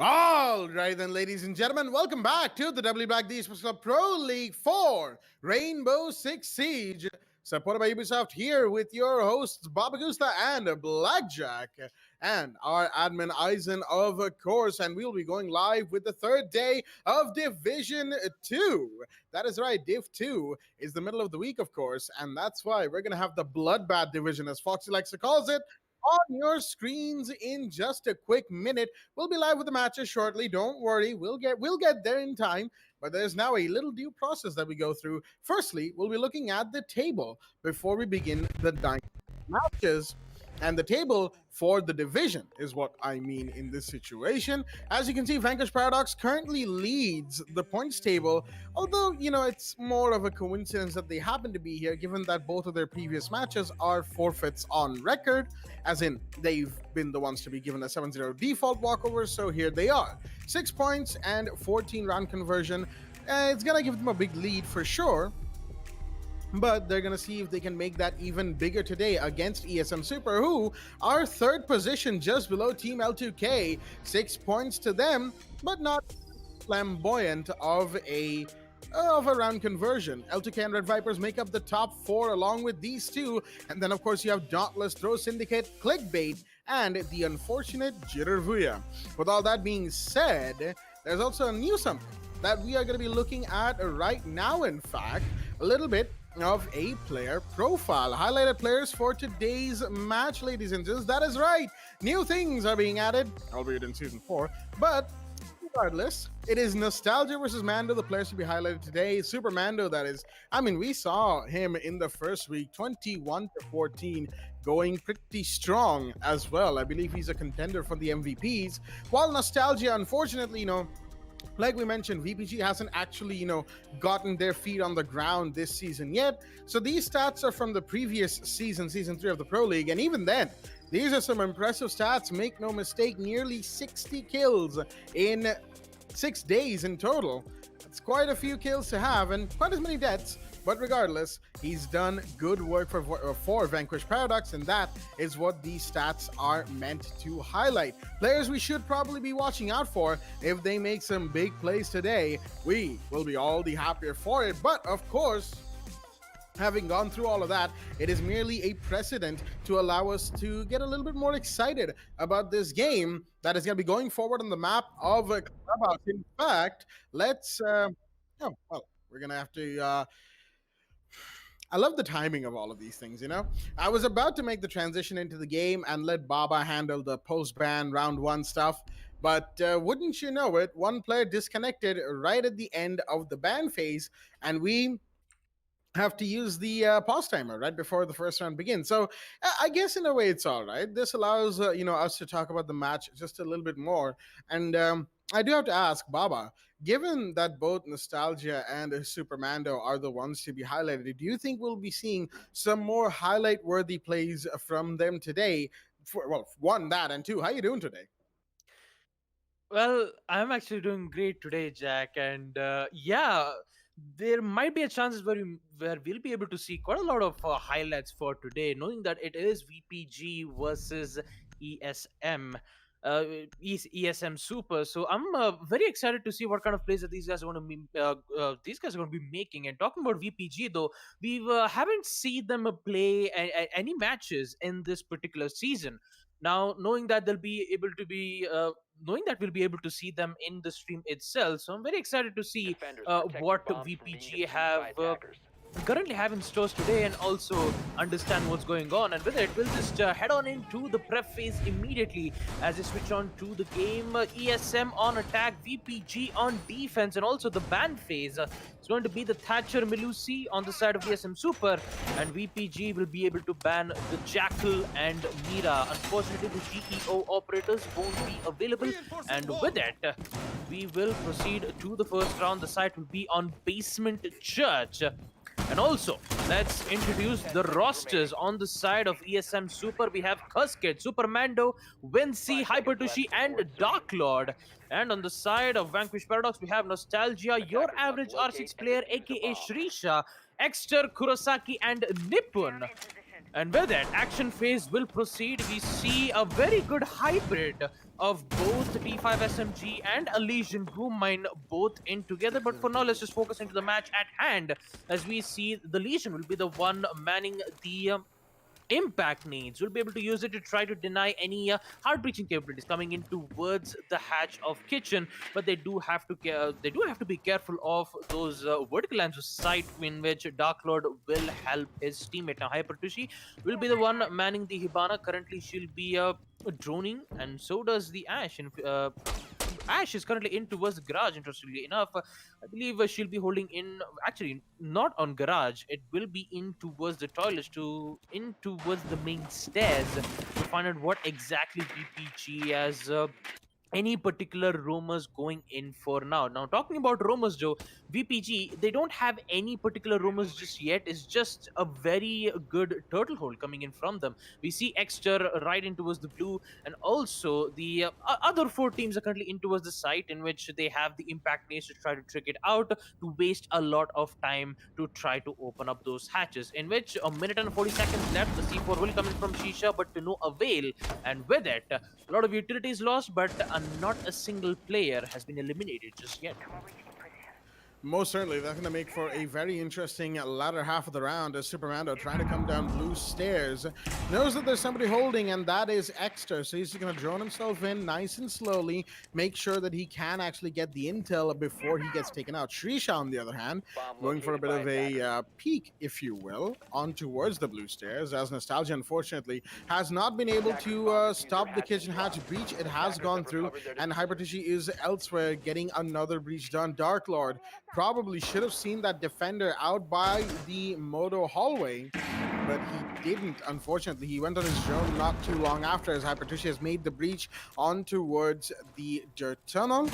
All right, then, ladies and gentlemen, welcome back to the WD BLACK Esports Club Pro League 4 Rainbow Six Siege, supported by Ubisoft, here with your hosts, Babagusta and Blackjack, and our admin, Eisen, of course, and we'll be going live with the third day of Division 2. That is right, Div 2 is the middle of the week, of course, and that's why we're going to have the Bloodbath Division, as Foxy likes to call it, on your screens in just a quick minute. We'll be live with the matches shortly. Don't worry, we'll get there in time. But there's now a little due process that we go through. Firstly, we'll be looking at the table before we begin the dynamic matches. And the table for the division is what I mean in this situation. As you can see, Vanquish Paradox currently leads the points table, although, you know, it's more of a coincidence that they happen to be here, given that both of their previous matches are forfeits on record, as in they've been the ones to be given a 7-0 default walkover, so here they are. 6 points and 14 round conversion. It's going to give them a big lead for sure, but they're going to see if they can make that even bigger today against ESM Super, who are third position just below Team L2K. 6 points to them, but not flamboyant of a round conversion. L2K and Red Vipers make up the top 4 along with these two. And then, of course, you have Dauntless, Throw Syndicate, Clickbait, and the unfortunate Jittervuya. With all that being said, there's also a new something that we are going to be looking at right now, in fact, a little bit of a player profile. Highlighted players for today's match, ladies and gents. That is right. New things are being added, albeit in Season 4. But regardless, it is Nostalgia versus Mando, the players to be highlighted today. Super Mando, that is. I mean, we saw him in the first week, 21-14, going pretty strong as well. I believe he's a contender for the MVPs. While Nostalgia, unfortunately, like we mentioned, VPG hasn't actually, gotten their feet on the ground this season yet. So these stats are from the previous season, season 3 of the Pro League. And even then, these are some impressive stats. Make no mistake, nearly 60 kills in 6 days in total. It's quite a few kills to have and quite as many deaths. But regardless, he's done good work for Vanquish Paradox, and that is what these stats are meant to highlight. Players we should probably be watching out for. If they make some big plays today, we will be all the happier for it. But of course, having gone through all of that, it is merely a precedent to allow us to get a little bit more excited about this game that is going to be going forward on the map of Clubhouse. In fact, let's... we're going to have to... I love the timing of all of these things, I was about to make the transition into the game and let Baba handle the post-ban round 1 stuff, but wouldn't you know it, one player disconnected right at the end of the ban phase, and we have to use the pause timer right before the first round begins. So I guess in a way it's all right. This allows us to talk about the match just a little bit more. And I do have to ask, Baba, given that both Nostalgia and Supermando are the ones to be highlighted, do you think we'll be seeing some more highlight-worthy plays from them today? One, that, and two, how you doing today? Well, I'm actually doing great today, Jack, and there might be a chances where we'll be able to see quite a lot of highlights for today, knowing that it is VPG versus ESM. ESM Super. So I'm very excited to see what kind of plays that these guys are going to be. These guys are going to be making. And talking about VPG, though, we haven't seen them play any matches in this particular season. Now, knowing that they'll be able to be knowing that we'll be able to see them in the stream itself, so I'm very excited to see what VPG have currently have in stores today, and also understand what's going on. And with it, we'll just head on into the prep phase immediately as we switch on to the game. ESM on attack, VPG on defense, and also the ban phase. It's going to be the Thatcher Melusi on the side of ESM Super, and VPG will be able to ban the Jackal and Mira. Unfortunately, the GEO operators won't be available, and with it, we will proceed to the first round. The site will be on Basement Church. And also, let's introduce the rosters on the side of ESM Super. We have Cusket, Supermando, Vinci, Hypertushi, and Dark Lord. And on the side of Vanquish Paradox, we have Nostalgia, your average R6 player, aka Shrisha, Exter, Kurosaki, and Nippon. And with that, action phase will proceed. We see a very good hybrid of both T5 SMG and a Legion Boom Mine both in together. But for now, let's just focus into the match at hand, as we see the Legion will be the one manning the impact needs. We'll be able to use it to try to deny any hard breaching capabilities coming in towards the hatch of kitchen, but they do have to be careful of those vertical lines of sight in which Dark Lord will help his teammate. Now Hypertushi will be the one manning the Hibana. Currently she'll be droning, and so does the Ash. And Ash is currently in towards the garage, interestingly enough. I believe she'll be holding in, actually, not on garage. It will be in towards the toilets, in towards the main stairs to find out what exactly VPG has any particular rumors going in for now. Now, talking about rumors, Joe, VPG, they don't have any particular rumors just yet. It's just a very good turtle hole coming in from them. We see Exter right in towards the blue, and also the other 4 teams are currently in towards the site in which they have the impact nades to try to trick it out, to waste a lot of time to try to open up those hatches, in which a minute and 40 seconds left. The C4 will come in from Shisha, but to no avail. And with it, a lot of utilities lost, but not a single player has been eliminated just yet. Most certainly, that's going to make for a very interesting latter half of the round as Supermando trying to come down blue stairs. Knows that there's somebody holding, and that is Exter. So he's just going to drone himself in nice and slowly, make sure that he can actually get the intel before he gets taken out. Shrisha, on the other hand, going for a bit of a peek, if you will, on towards the blue stairs, as Nostalgia, unfortunately, has not been able to stop the kitchen hatch breach. It has gone through, and Hypertushi is elsewhere getting another breach done. Dark Lord probably should have seen that defender out by the Moto hallway, but he didn't, unfortunately. He went on his drone not too long after, as Hypertushi has made the breach on towards the dirt tunnel.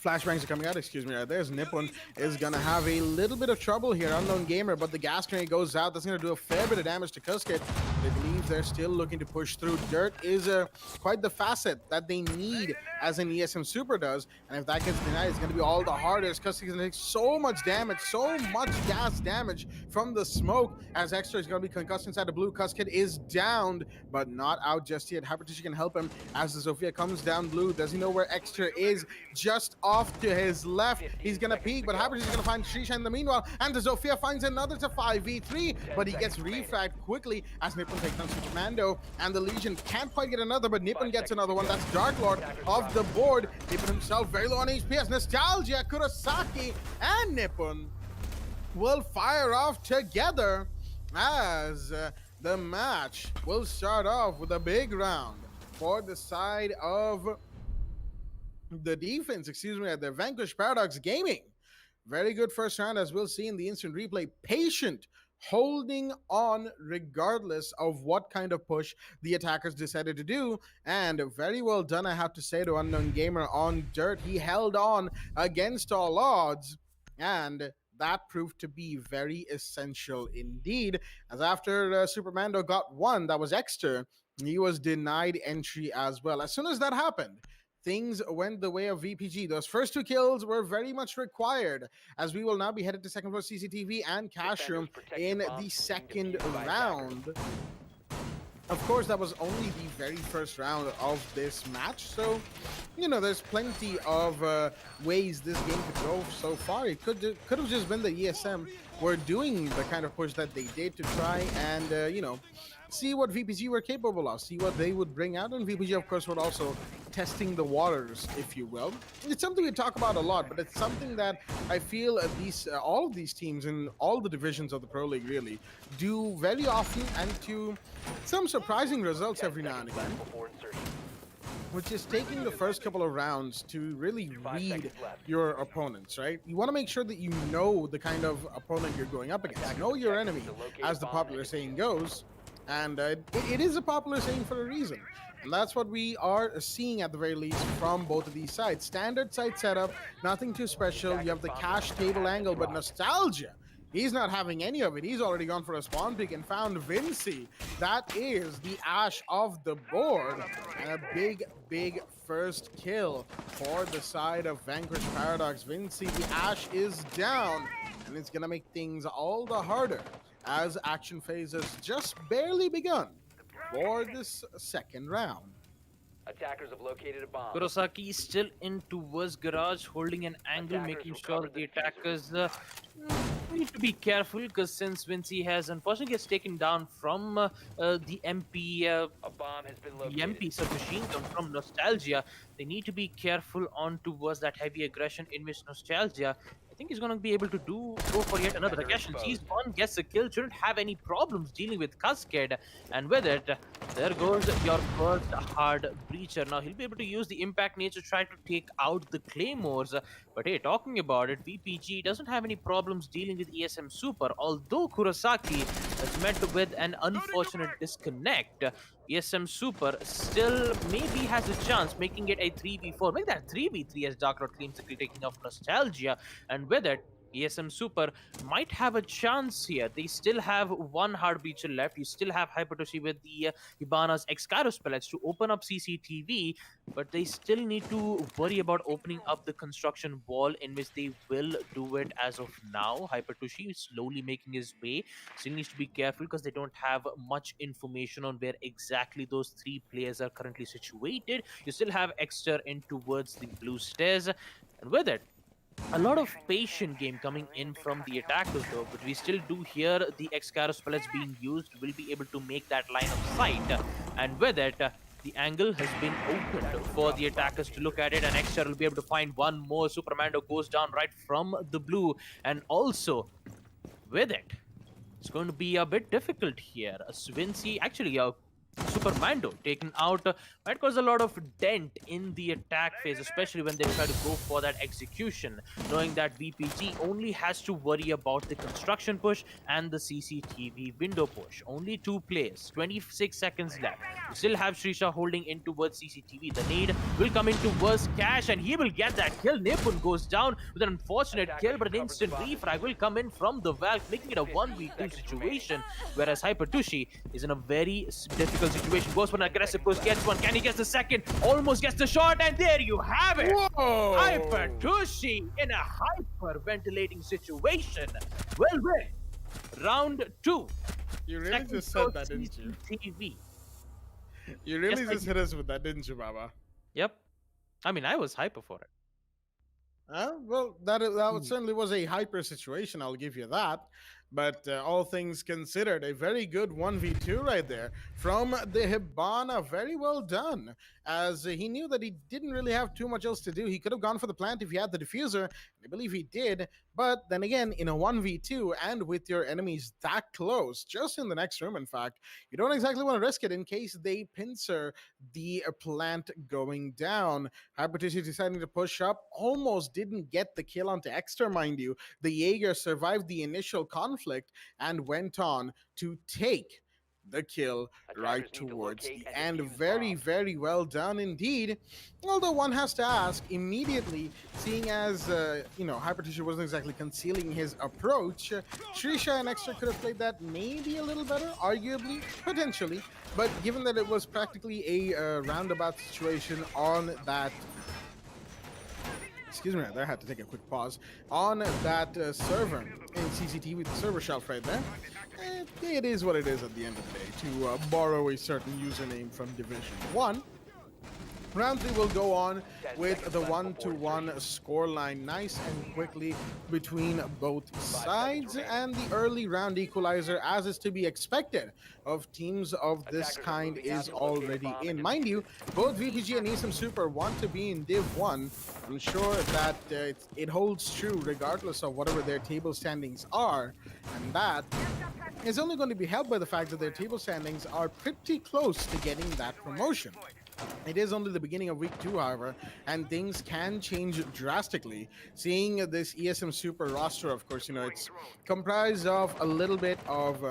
Flashbangs are coming out, excuse me, right there's Nippon is gonna have a little bit of trouble here, Unknown Gamer, but the gas grenade goes out. That's gonna do a fair bit of damage to Kuskit. They believe they're still looking to push through. Dirt is quite the facet that they need as an ESM Super does, and if that gets denied, it's gonna be all the hardest. Kuskit's gonna take so much damage, so much gas damage from the smoke, as Extra is gonna be concussed inside the blue. Kuskit is downed, but not out just yet. Hypertissue can help him as the Zofia comes down blue. Does he know where Extra is? Just off to his left. He's gonna peek, but Hypertissue is gonna find Shisha in the meanwhile, and the Zofia finds another to 5v3, but he gets refragged quickly as Nippon takes down Supermando, and the Legion can't quite get another, but Nippon gets another one. That's Dark Lord of the board. Nippon himself very low on HP as Nostalgia, Kurosaki, and Nippon will fire off together as the match will start off with a big round for the side of the defense, excuse me, at the Vanquish Paradox Gaming. Very good first round, as we'll see in the instant replay. Patient, holding on regardless of what kind of push the attackers decided to do, and very well done, I have to say, to Unknown Gamer on Dirt. He held on against all odds, and that proved to be very essential indeed, as after Supermando got one, that was Exter, he was denied entry as well. As soon as that happened, things went the way of VPG. Those first two kills were very much required, as we will now be headed to second floor CCTV and cash room in the second round. Of course, that was only the very first round of this match, so, you know, there's plenty of ways this game could go so far. It could have just been the ESM were doing the kind of push that they did to try and, you know, see what VPG were capable of, see what they would bring out, and VPG, of course, would also testing the waters, if you will. It's something we talk about a lot, but it's something that I feel at least all of these teams in all the divisions of the Pro League really do very often, and to some surprising results every now and again, which is taking the first couple of rounds to really read your opponents, right? You want to make sure that you know the kind of opponent you're going up against. Know your enemy, as the popular saying goes. And it is a popular saying for a reason. And that's what we are seeing at the very least from both of these sides. Standard site setup, nothing too special. You have the cash table angle, but Nostalgia, he's not having any of it. He's already gone for a spawn pick and found Vinci. That is the Ash of the board. And a big, big first kill for the side of Vanquish Paradox. Vinci, the Ash is down, and it's going to make things all the harder, as action phase has just barely begun for this second round. Attackers have located a bomb. Kurosaki is still in towards garage, holding an angle, making sure that the attackers need to be careful, because since Vinci has unfortunately gets taken down from the MP, A bomb has been located. the MP submachine gun from Nostalgia, they need to be careful on towards that heavy aggression in which Nostalgia, I think he's going to be able to go for yet another aggression. Sees one, gets a kill, shouldn't have any problems dealing with Cascade, and with it, there goes your first hard breacher. Now he'll be able to use the impact nature to try to take out the claymores, but hey, talking about it, VPG doesn't have any problems dealing with ESM Super, although Kurosaki is met with an unfortunate disconnect. ESM Super still maybe has a chance making it a 3v4, make that 3v3 as Dark Lord claims the taking off Nostalgia, and with it, ESM Super might have a chance here. They still have one hard breacher left. You still have Hypertrophy with the Hibana's X-Kairos pellets to open up CCTV, but they still need to worry about opening up the construction wall, in which they will do it as of now. Hypertrophy is slowly making his way. Still needs to be careful because they don't have much information on where exactly those three players are currently situated. You still have Exter in towards the blue stairs, and with it, a lot of patient game coming in from the attackers though, but we still do hear the X-Kairos pellets being used, will be able to make that line of sight, and with it, the angle has been opened for the attackers to look at it, and Extra will be able to find one more. Supermando goes down right from the blue, and also with it, it's going to be a bit difficult here. Vinci, actually, Supermando taken out might cause a lot of dent in the attack phase, especially when they try to go for that execution, knowing that VPG only has to worry about the construction push and the CCTV window push. Only 2 plays, 26 seconds left. You still have Shrisha holding in towards CCTV. The need will come in towards Cash, and he will get that kill. Nipun goes down with an unfortunate kill, but an instant refrag will come in from the Valk, making it a 1v2 situation, whereas Hypertushi is in a very difficult situation. Goes for an aggressive push, gets one. Can he get the second? Almost gets the shot, and there you have it. Whoa! Hypertushi in a hyperventilating situation. Well, round 2. You really just said that, didn't you? TV. You really Yes, I just hit us with that, didn't you, Baba? Yep. I mean, I was hyper for it. Well, that certainly was a hyper situation, I'll give you that. But all things considered, a very good 1v2 right there from the Hibana. Very well done, as he knew that he didn't really have too much else to do. He could have gone for the plant if he had the diffuser. I believe he did. But then again, in a 1v2 and with your enemies that close, just in the next room, in fact, you don't exactly want to risk it in case they pincer the plant going down. Hypertushi deciding to push up, almost didn't get the kill onto Exter, mind you. The Jaeger survived the initial conflict and went on to take the kill right towards the end. Very, very well done indeed. Although one has to ask immediately, seeing as, Hypertushi wasn't exactly concealing his approach, Shrisha and Extra could have played that maybe a little better, arguably, potentially. But given that it was practically a roundabout situation on that... Excuse me, I had to take a quick pause. On that server in CCTV, the server shelf right there, it is what it is at the end of the day, to borrow a certain username from Division 1. Round 3 will go on with the 1-1 scoreline, nice and quickly between both sides, and the early round equalizer, as is to be expected of teams of this kind, is already in. Mind you, both VPG and ESM Super want to be in Div 1. I'm sure that it holds true regardless of whatever their table standings are, and that is only going to be helped by the fact that their table standings are pretty close to getting that promotion. It is only the beginning of week 2, however, and things can change drastically. Seeing this ESM Super roster, of course, it's comprised of a little bit of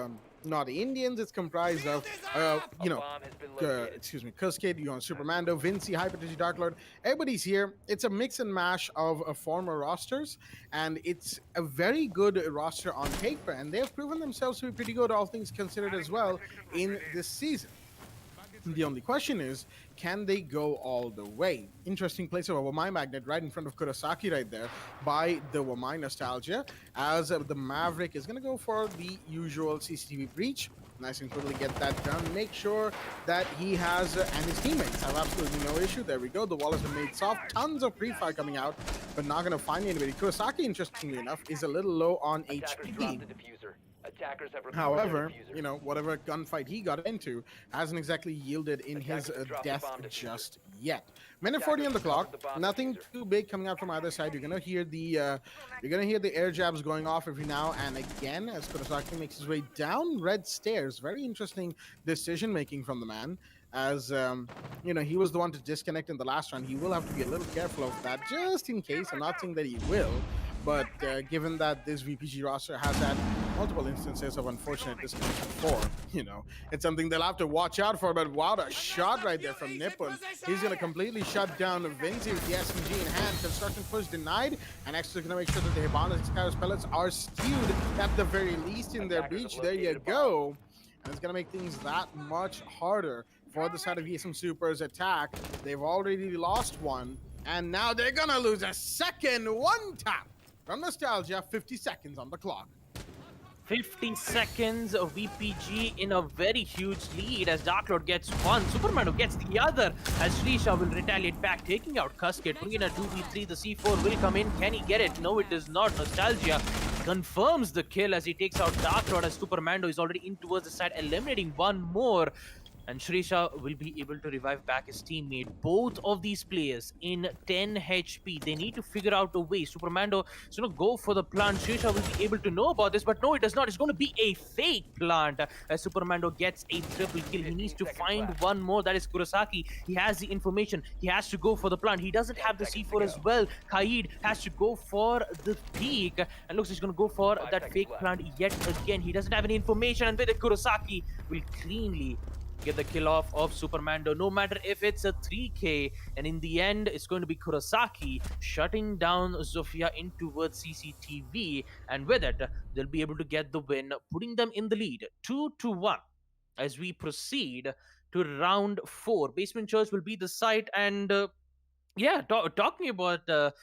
not Indians. It's comprised of, Kuskid, Supermando, Vinci, Hypertushi, Dark Lord. Everybody's here. It's a mix and mash of former rosters, and it's a very good roster on paper, and they have proven themselves to be pretty good, all things considered, as well in this season. The only question is, can they go all the way? Interesting place of a Wamai magnet right in front of Kurosaki right there by the Wamai nostalgia, as the Maverick is going to go for the usual CCTV breach. Nice and quickly get that done. Make sure that he has and his teammates have absolutely no issue. There we go. The wall has been made soft. Tons of pre-fire coming out, but not going to find anybody. Kurosaki, interestingly enough, is a little low on HP. However, whatever gunfight he got into hasn't exactly yielded in his death just yet. Minute 40 on the clock. Nothing too big coming out from either side. You're gonna hear the air jabs going off every now and again as Kurosaki makes his way down red stairs. Very interesting decision making from the man. As he was the one to disconnect in the last round. He will have to be a little careful of that, just in case. I'm not saying that he will, but given that this VPG roster has had multiple instances of unfortunate disconnection before, it's something they'll have to watch out for. But wow, a shot right there from Nippon. He's going to completely shut down Vinci with the SMG in hand. Construction push denied, and Extra is going to make sure that the Hibana Skyros pellets are skewed at the very least in their breach. There you go. And it's going to make things that much harder for the side of ESM Super's attack. They've already lost one, and now they're going to lose a second. One tap from Nostalgia, 50 seconds on the clock. 50 seconds of VPG in a very huge lead as Dark Lord gets one, Supermando gets the other, as Shrisha will retaliate back, taking out Kuskid, bringing in a 2v3. The C4 will come in. Can he get it? No, it is not. Nostalgia confirms the kill as he takes out Dark Lord, as Supermando is already in towards the side, eliminating one more. and Shrisha will be able to revive back his teammate. Both of these players in 10 HP. They need to figure out a way. Supermando is going to go for the plant. Shrisha will be able to know about this, but no, it does not. It's going to be a fake plant. As Supermando gets a triple kill, he 15 needs to seconds find left. one more. That is Kurosaki. He has the information. He has to go for the plant. He doesn't 10 have the seconds C4 to as go. well. Kaid has to go for the peak, and looks like he's going to go for 5 that seconds fake left. plant yet again. He doesn't have any information, and with it, Kurosaki will cleanly get the kill off of Supermando, no matter if it's a 3K. And in the end, it's going to be Kurosaki shutting down Zofia in towards CCTV. And with it, they'll be able to get the win, putting them in the lead 2-1 as we proceed to round 4. Basement Church will be the site, and yeah, talking about the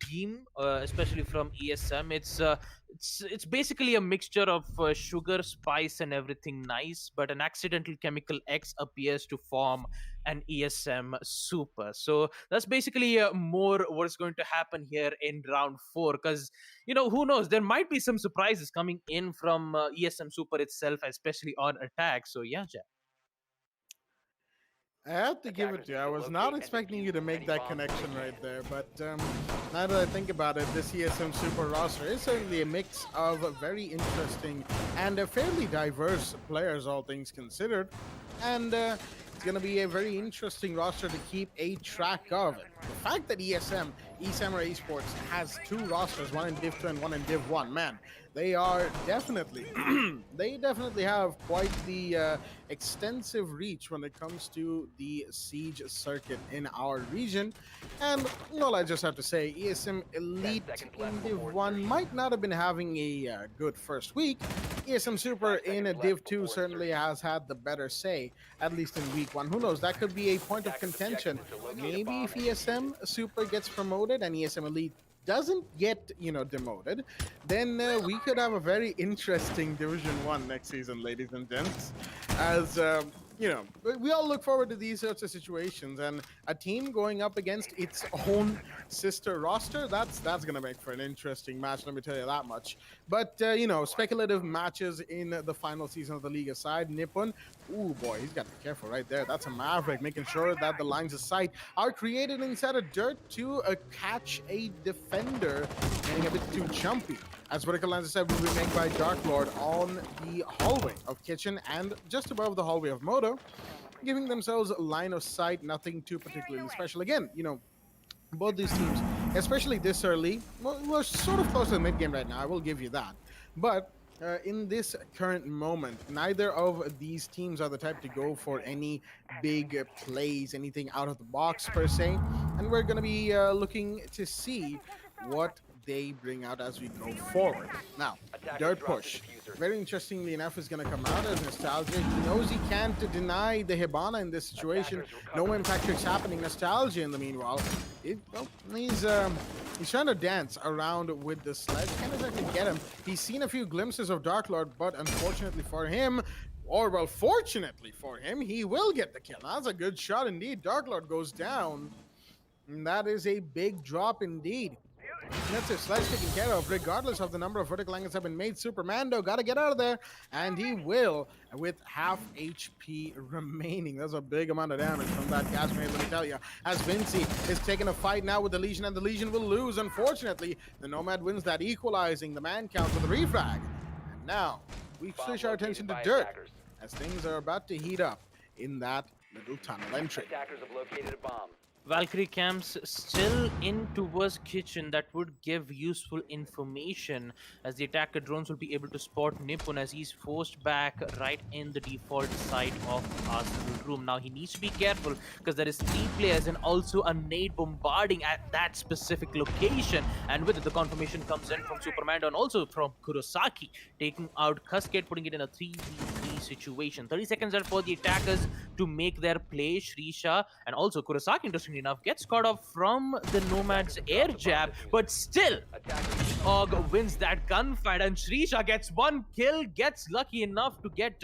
team, especially from ESM, it's basically a mixture of sugar, spice, and everything nice. But an accidental chemical X appears to form an ESM super. So that's basically more what's going to happen here in round 4. Because who knows? There might be some surprises coming in from ESM super itself, especially on attack. So yeah, Jack. I have to give it Attackers to you. need I to was locate not and expecting defuse you to as make many that bombs as connection they right can. there, but now that I think about it, this ESM Super roster is certainly a mix of very interesting and fairly diverse players, all things considered, and it's going to be a very interesting roster to keep a track of. The fact that eSamurai Esports, has 2 rosters, one in Div 2 and one in Div 1, man, they are definitely, they definitely have quite the extensive reach when it comes to the siege circuit in our region. And all I just have to say, ESM Elite seconds in left Div before 1 insertion. might not have been having a good first week. ESM Super 5 in seconds Div left 2 before certainly insertion. has had the better say, at least in week 1. Who knows? That could be a point of Attackers' contention. objective is to locate a Maybe bomb if and ESM defuse it. Super gets promoted and ESM Elite doesn't get demoted, then we could have a very interesting Division 1 next season, ladies and gents, as we all look forward to these sorts of situations, and a team going up against its own sister roster, that's going to make for an interesting match, let me tell you that much. But speculative matches in the final season of the league aside, Nippon, ooh boy, he's got to be careful right there. That's a Maverick, making sure that the lines of sight are created inside of dirt to catch a defender getting a bit too jumpy. As vertical lines of sight will be made by Dark Lord on the hallway of Kitchen and just above the hallway of Moto, giving themselves line of sight, nothing too particularly special. Again, both these teams, especially this early, we're sort of close to the mid game right now, I will give you that. But in this current moment, neither of these teams are the type to go for any big plays, anything out of the box per se. And we're going to be looking to see what they bring out as we go forward. Now, Attackers Dirt drop the Push, diffuser. very interestingly enough, is going to come out as Nostalgia. He knows he can't deny the Hibana in this situation. Attackers No recover. impact tricks happening. Nostalgia, in the meanwhile, he's trying to dance around with the sledge. Can't exactly get him. He's seen a few glimpses of Dark Lord, but unfortunately for him, or well, fortunately for him, he will get the kill. That's a good shot indeed. Dark Lord goes down, and that is a big drop indeed. That's a sledge taken care of, regardless of the number of vertical angles have been made. Supermando got to get out of there, and he will, with half HP remaining. That's a big amount of damage from that gas grenade, let me tell you. As Vinci is taking a fight now with the Legion, and the Legion will lose. Unfortunately, the Nomad wins that, equalizing the man count with a refrag. And now, we Bomb switch our located attention to by dirt, attackers. as things are about to heat up in that little tunnel entry. Attackers have located a bomb. Valkyrie camps still in towards Kitchen. That would give useful information, as the attacker drones will be able to spot Nippon as he's forced back right in the default side of Arsenal room. Now he needs to be careful because there is 3 players and also a nade bombarding at that specific location. And with it, the confirmation comes in from Superman and also from Kurosaki, taking out Cascade, putting it in a 3v3 situation. 30 seconds left for the attackers to make their play. Shrisha and also Kurosaki, interestingly enough, gets caught up from the Nomad's air jab, but still Og wins that gunfight, and Shrisha gets 1 kill, gets lucky enough to get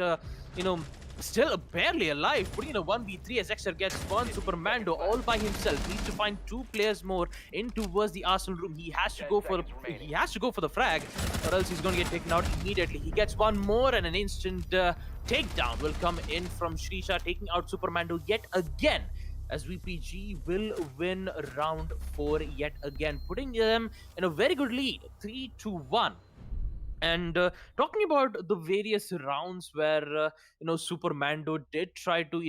still barely alive, putting in a 1v3 as Exter gets one. Supermando all by himself needs to find 2 players more in towards the Arsenal room. He has to go for the frag, or else he's going to get taken out immediately. He gets one more, and an instant takedown will come in from Shrisha, taking out Supermando yet again, as VPG will win round 4 yet again, putting them in a very good lead, 3-1. And talking about the various rounds where Supermando did try to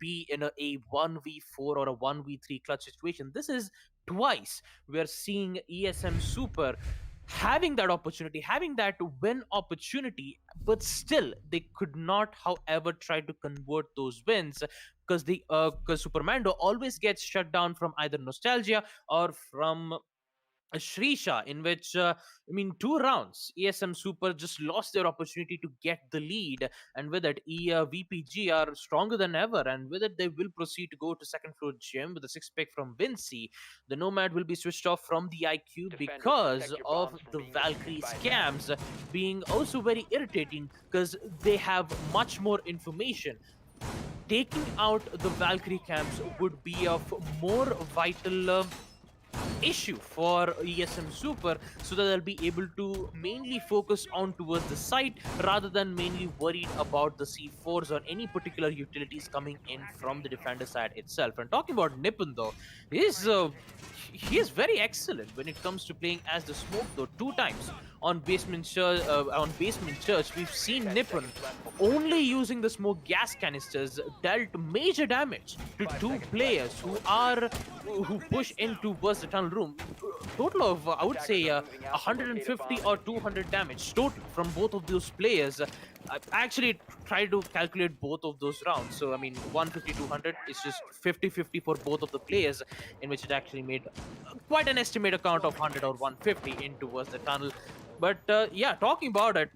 be in a 1v4 or a 1v3 clutch situation, this is twice we are seeing ESM Super having that opportunity, having that win opportunity, but still they could not, however, try to convert those wins, because Supermando always gets shut down from either Nostalgia or from Shrisha, in which, 2 rounds, ESM Super just lost their opportunity to get the lead, and with it, VPG are stronger than ever, and with it, they will proceed to go to second floor gym with a 6 pick from Vinci. The Nomad will be switched off from the IQ because of the Valkyrie scams being also very irritating, because they have much more information. Taking out the Valkyrie camps would be of more vital issue for ESM Super, so that they'll be able to mainly focus on towards the site rather than mainly worried about the C4s or any particular utilities coming in from the defender side itself. And talking about Nippon though, he is very excellent when it comes to playing as the smoke though. 2 times on Basement Church, we've seen Nippon only using the smoke gas canisters dealt major damage to 2 players who push in towards the tunnel room. Total of I would say 150 or 200 damage total from both of those players. I actually tried to calculate both of those rounds. So, 150, 200 is just 50-50 for both of the players, in which it actually made quite an estimated count of 100 or 150 in towards the tunnel. But yeah, talking about it,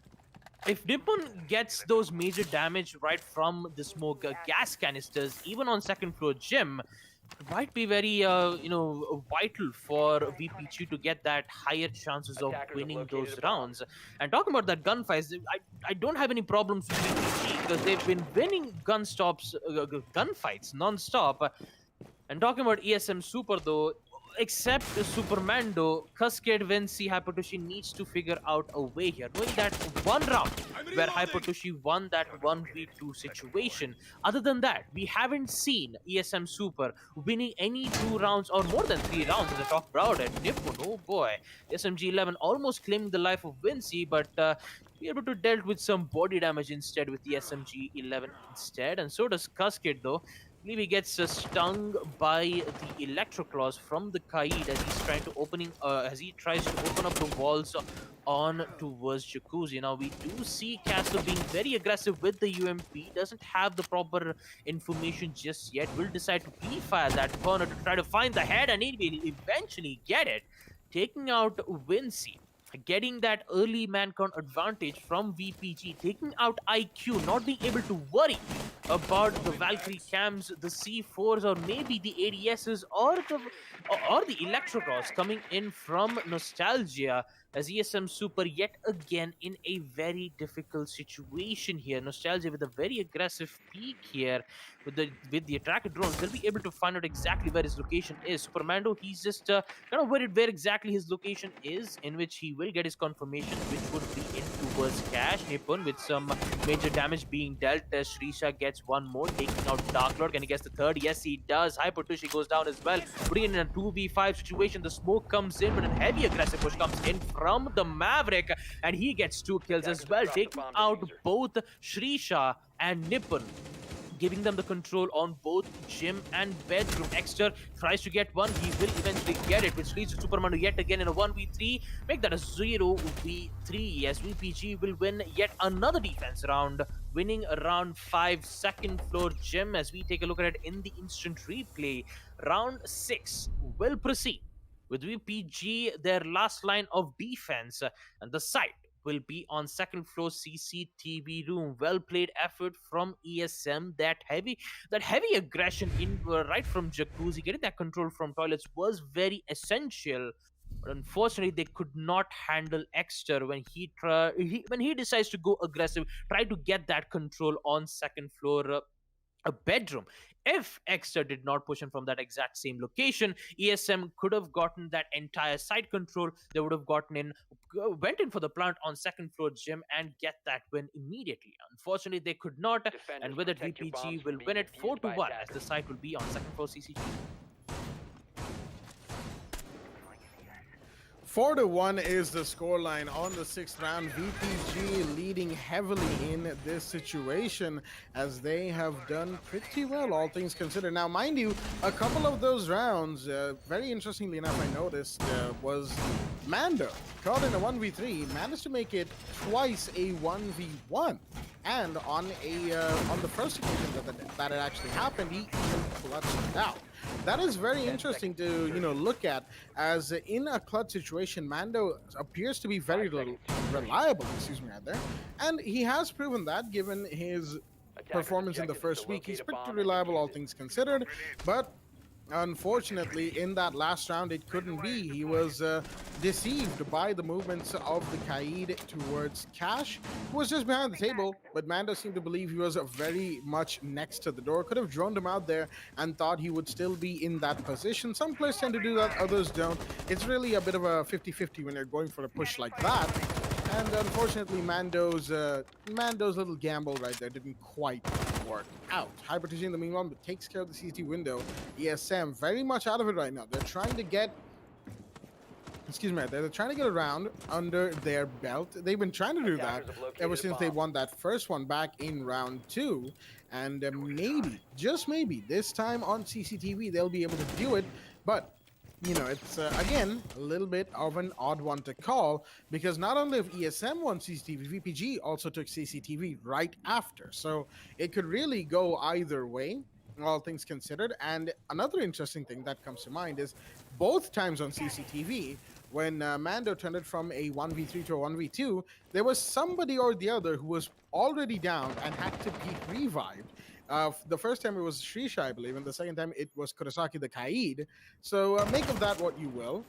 if Nippon gets those major damage right from the smoke gas canisters, even on second floor gym, it might be very vital for VPG to get that higher chances of winning those rounds. And talking about that gunfights, I don't have any problems with VPG because they've been winning gunfights non-stop. And talking about ESM Super though, except Supermando, Cascade Vinci Hypertushi needs to figure out a way here. Knowing that one round where Hypertushi won that 1v2 situation. Other than that, we haven't seen ESM Super winning any 2 rounds or more than 3 rounds as I talk about it. Nippon, oh boy. SMG11 almost claiming the life of Vinci, but be able to dealt with some body damage instead with the SMG11 instead. And so does Cascade though. I believe he gets stung by the Electroclaws from the Kaid as he's trying to as he tries to open up the walls on towards Jacuzzi. Now we do see Castle being very aggressive with the UMP, doesn't have the proper information just yet, will decide to pre-fire that corner to try to find the head, and he will eventually get it, taking out Vinci. Getting that early man count advantage from VPG, taking out IQ, not being able to worry about the Valkyrie cams, the C4s, or maybe the ADSs, or the Electrocross coming in from Nostalgia, as ESM Super yet again in a very difficult situation here. Nostalgia with a very aggressive peak here with the tracker drones. They'll be able to find out exactly where his location is. Supermando, he's just kind of worried where exactly his location is, in which he will get his confirmation, which would be in towards Cash. Nippon with some major damage being dealt as Shrisha gets one more, taking out Dark Lord. Can he get the third? Yes, he does. Hypertushi goes down as well, putting it in a 2v5 situation. The smoke comes in, but a heavy aggressive push comes in from the Maverick, and he gets 2 kills as well, taking out both Shrisha and Nippon, giving them the control on both gym and bedroom. Exter tries to get one. He will eventually get it, which leads to Supermando yet again in a 1v3. Make that a 0v3 as VPG will win yet another defense round, winning around 5 second floor gym. As we take a look at it in the instant replay, round 6 will proceed with VPG, their last line of defense, and the site will be on second floor CCTV room. Well played effort from ESM. That heavy aggression in right from Jacuzzi, getting that control from toilets was very essential. But unfortunately, they could not handle Exter when when he decides to go aggressive, try to get that control on second floor. A bedroom. If Exter did not push him from that exact same location, ESM could have gotten that entire side control. They would have went in for the plant on second floor gym and get that win immediately. Unfortunately, they could not, Defenders, and with it, protect your bombs VPG from will being win it defused 4 to by 1 as the attackers. site will be on second floor CCG. 4-1 is the scoreline on the 6th round. VPG leading heavily in this situation as they have done pretty well, all things considered. Now, mind you, a couple of those rounds, very interestingly enough, I noticed, was Mando caught in a 1v3, managed to make it twice a 1v1. And on the first occasion that it actually happened, he even clutched it out. That is very interesting to look at, as in a clutch situation, Mando appears to be very reliable. Excuse me, right there, and he has proven that given his performance in the first week. He's pretty reliable, all things considered, but unfortunately, in that last round, it couldn't be. He was deceived by the movements of the Kaid towards Cash, who was just behind the table, but Mando seemed to believe he was very much next to the door. Could have droned him out there and thought he would still be in that position. Some players tend to do that, others don't. It's really a bit of a 50-50 when you're going for a push like that. And unfortunately, Mando's little gamble right there didn't quite work out. Hypertg in the meanwhile takes care of the CT window. ESM very much out of it right now. They're trying to get, they're trying to get around under their belt. They've been trying to do that ever since they won that first one back in round 2. And maybe, just maybe, this time on CCTV, they'll be able to do it. But it's again a little bit of an odd one to call, because not only have ESM won CCTV, VPG also took CCTV right after. So it could really go either way, all things considered. And another interesting thing that comes to mind is both times on CCTV, when Mando turned it from a 1v3 to a 1v2, there was somebody or the other who was already down and had to be revived. The first time it was Shrisha, I believe, and the second time it was Kurosaki the Kaid. So make of that what you will.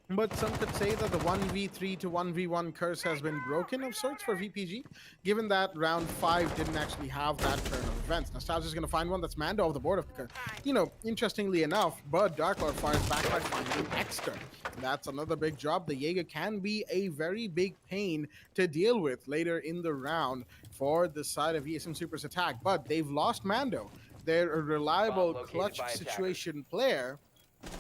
But some could say that the 1v3 to 1v1 curse has been broken of sorts for VPG, given that round 5 didn't actually have that turn of events. Nostalgia's going to find one. That's Mando off the board. Interestingly enough, but Dark Lord fires back by finding Exter. That's another big job. The Jaeger can be a very big pain to deal with later in the round for the side of ESM Super's attack. But they've lost Mando. They're a reliable clutch situation player.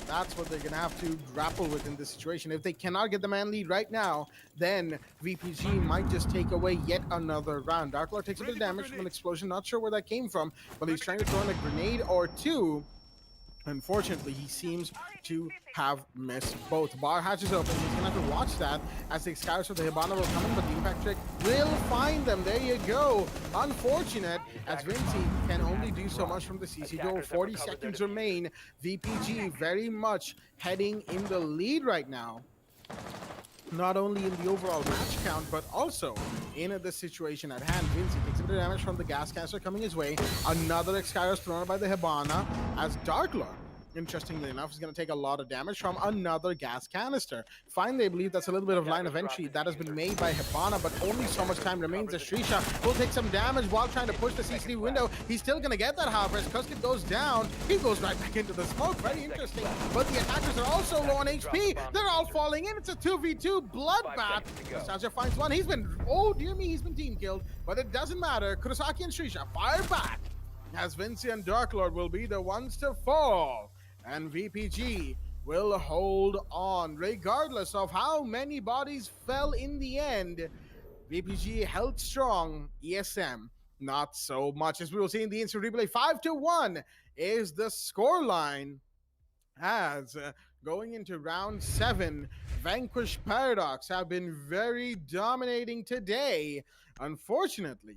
That's what they're going to have to grapple with in this situation. If they cannot get the man lead right now, then VPG might just take away yet another round. Dark Lord takes a bit of damage from an explosion. Not sure where that came from, but he's trying to throw in a grenade or two. Unfortunately, he seems to have missed both. Bar hatches open. He's going to have to watch that as the scouts of the Hibana will come in, but the impact trick will find them. There you go. Unfortunate, as Vinci can only do so much from the CC door. 40 seconds remain. VPG very much heading in the lead right now. Not only in the overall match count, but also in the situation at hand. Vinci takes a bit of damage from the gas canister coming his way. Another Exkyros thrown out by the Hibana as Dark Lord, interestingly enough, is going to take a lot of damage from another gas canister. Finally, I believe that's a little bit of line of entry that has been made by Hibana, but only so much time remains as Shrisha will take some damage while trying to push the CCTV window. He's still going to get that, however, as Kuskit goes down. He goes right back into the smoke. Very interesting. But the attackers are also low on HP. They're all falling in. It's a 2v2 bloodbath. Nostalgia finds one. He's been, oh dear me, he's been team killed, but it doesn't matter. Kurosaki and Shrisha fire back as Vinci and Dark Lord will be the ones to fall. And VPG will hold on regardless of how many bodies fell in the end. VPG held strong. ESM not so much, as we will see in the instant replay. 5-1 is the scoreline as going into round 7, Vanquish Paradox have been very dominating today. Unfortunately,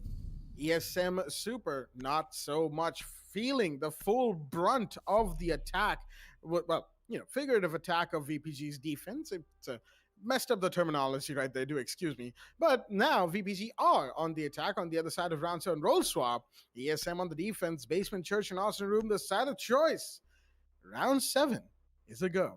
ESM Super not so much, feeling the full brunt of the attack. Well, figurative attack of VPG's defense. It's a messed up the terminology right there, do excuse me. But now VPG are on the attack on the other side of round 7 roll swap. ESM on the defense, basement, church, and Austin room, the side of choice. Round 7 is a go.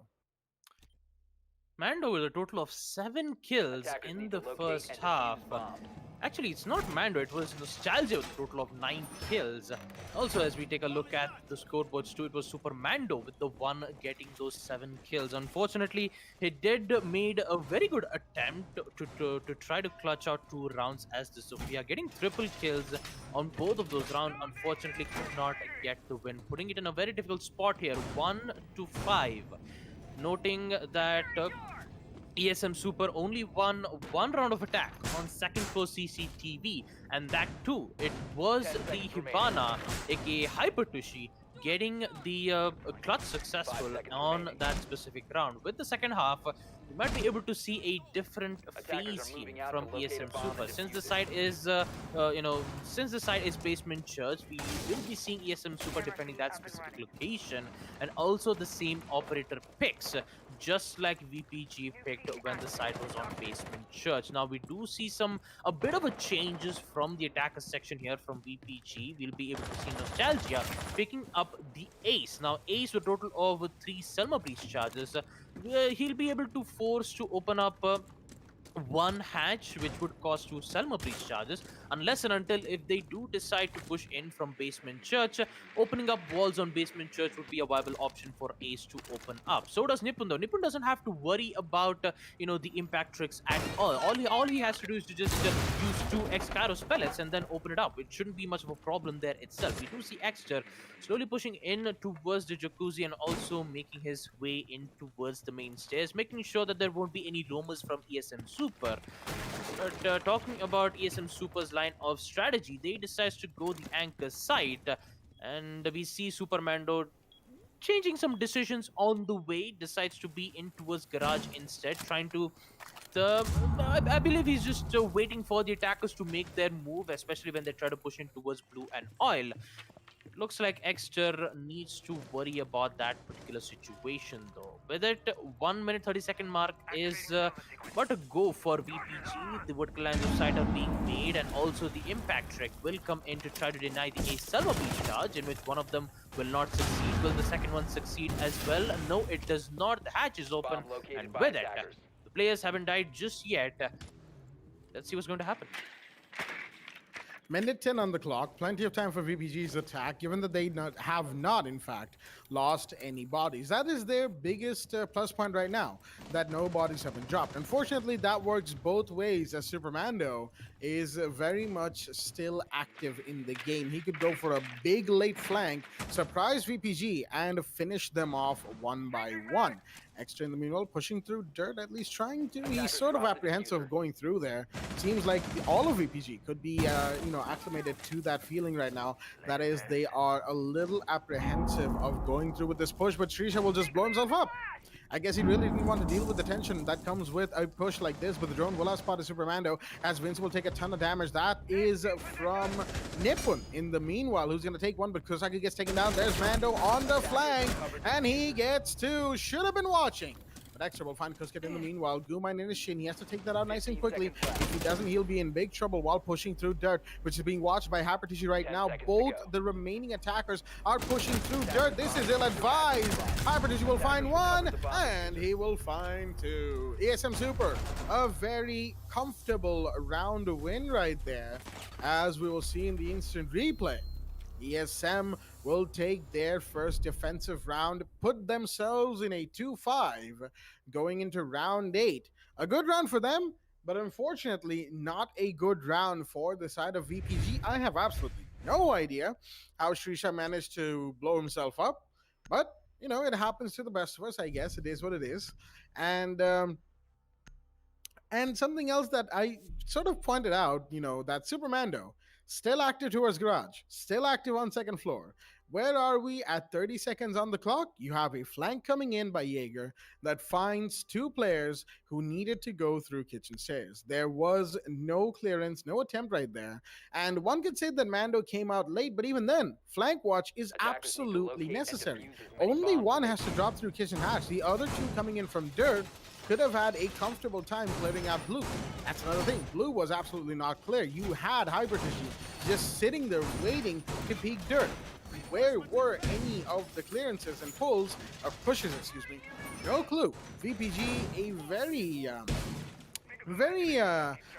Mando with a total of 7 kills Attackers in need the to locate first and half. defuse bombs. Actually, it's not Mando, it was Nostalgia with a total of 9 kills. Also, as we take a look at the scoreboards too, it was Super Mando with the one getting those 7 kills. Unfortunately, he did made a very good attempt to try to clutch out 2 rounds as the Sophia, getting triple kills on both of those rounds. Unfortunately, could not get the win, putting it in a very difficult spot here, 1-5. Noting that ESM Super only won 1 round of attack on second floor CCTV, and that too, it was 10 the seconds remaining. Hibana, aka Hypertushi, getting the clutch 5 successful seconds on remaining. that specific round. With the second half, we might be able to see a different Attackers phase are here moving out from to locate a ESM bomb Super. and Since the defuse it. site is, since the site is Basement Church, we will be seeing ESM Super defending that specific location, and also the same operator picks, just like VPG picked when the site was on Basement Church. Now we do see a bit of a changes from the attacker section here from VPG. We'll be able to see Nostalgia picking up the Ace. Now Ace with a total of 3 Selma Breach charges. He'll be able to force to open up one hatch, which would cost 2 Selma Breach charges, unless and until if they do decide to push in from Basement Church. Opening up walls on Basement Church would be a viable option for Ace to open up. So does Nippon though. Nippon doesn't have to worry about the impact tricks at all. All he has to do is to just use 2 X-Kairos pellets and then open it up. It shouldn't be much of a problem there itself. We do see Exter slowly pushing in towards the jacuzzi and also making his way in towards the main stairs, making sure that there won't be any roamers from ESM Super. But talking about ESM Super's line of strategy, they decide to go the anchor side, and we see Super Mando changing some decisions on the way, decides to be in towards garage instead, trying to I believe he's just waiting for the attackers to make their move, especially when they try to push in towards blue and oil. It looks like Exter needs to worry about that particular situation though. With it, 1 minute 30-second mark is about to go for VPG. The vertical lines of sight are being made, and also the impact trick will come in to try to deny the Ace Selva Beach charge, in which one of them will not succeed. Will the second one succeed as well? No, it does not. The hatch is open, Bomb located and by with it, attackers. the players haven't died just yet. Let's see what's going to happen. Minute 10 on the clock, plenty of time for VPG's attack, given that they have not, in fact, lost any bodies. That is their biggest plus point right now, that no bodies have been dropped. Unfortunately, that works both ways, as Supermando is very much still active in the game. He could go for a big late flank, surprise VPG, and finish them off one by one. Extra in the meanwhile, pushing through dirt, at least trying to. He's sort of apprehensive of going through there. Seems like all of VPG could be, acclimated to that feeling right now. That is, they are a little apprehensive of going through with this push, but Shrisha will just blow himself up. I guess he really didn't want to deal with the tension that comes with a push like this, but the drone will outspot Supermando as Vince will take a ton of damage. That is from Nippon. In the meanwhile, who's going to take one, but Kosaki gets taken down. There's Mando on the flank, and he gets two. Should have been watching. But Extra will find Kusket in the meanwhile. Guma in his shin. He has to take that out nice and quickly. If he doesn't, he'll be in big trouble while pushing through dirt, which is being watched by Hypertissue right now. Both the remaining attackers are pushing through dirt. This is ill-advised. Hypertissue will find one, and he will find two. ESM Super, a very comfortable round win right there, as we will see in the instant replay. ESM will take their first defensive round, put themselves in a 2-5 going into round 8. A good round for them, but unfortunately not a good round for the side of VPG. I have absolutely no idea how Shrisha managed to blow himself up, but it happens to the best of us. I guess it is what it is. And something else that I sort of pointed out, that Supermando still active towards garage, still active on second floor. Where are we at 30 seconds on the clock? You have a flank coming in by Jaeger that finds two players who needed to go through kitchen stairs. There was no clearance, no attempt right there. And one could say that Mando came out late, but even then, flank watch is absolutely necessary. Only one has to drop through kitchen hatch. The other two coming in from dirt could have had a comfortable time clearing out blue. That's another thing. Blue was absolutely not clear. You had Hypertissue just sitting there waiting to peek dirt. Where were any of the clearances and pulls, or pushes, excuse me? No clue. VPG, a very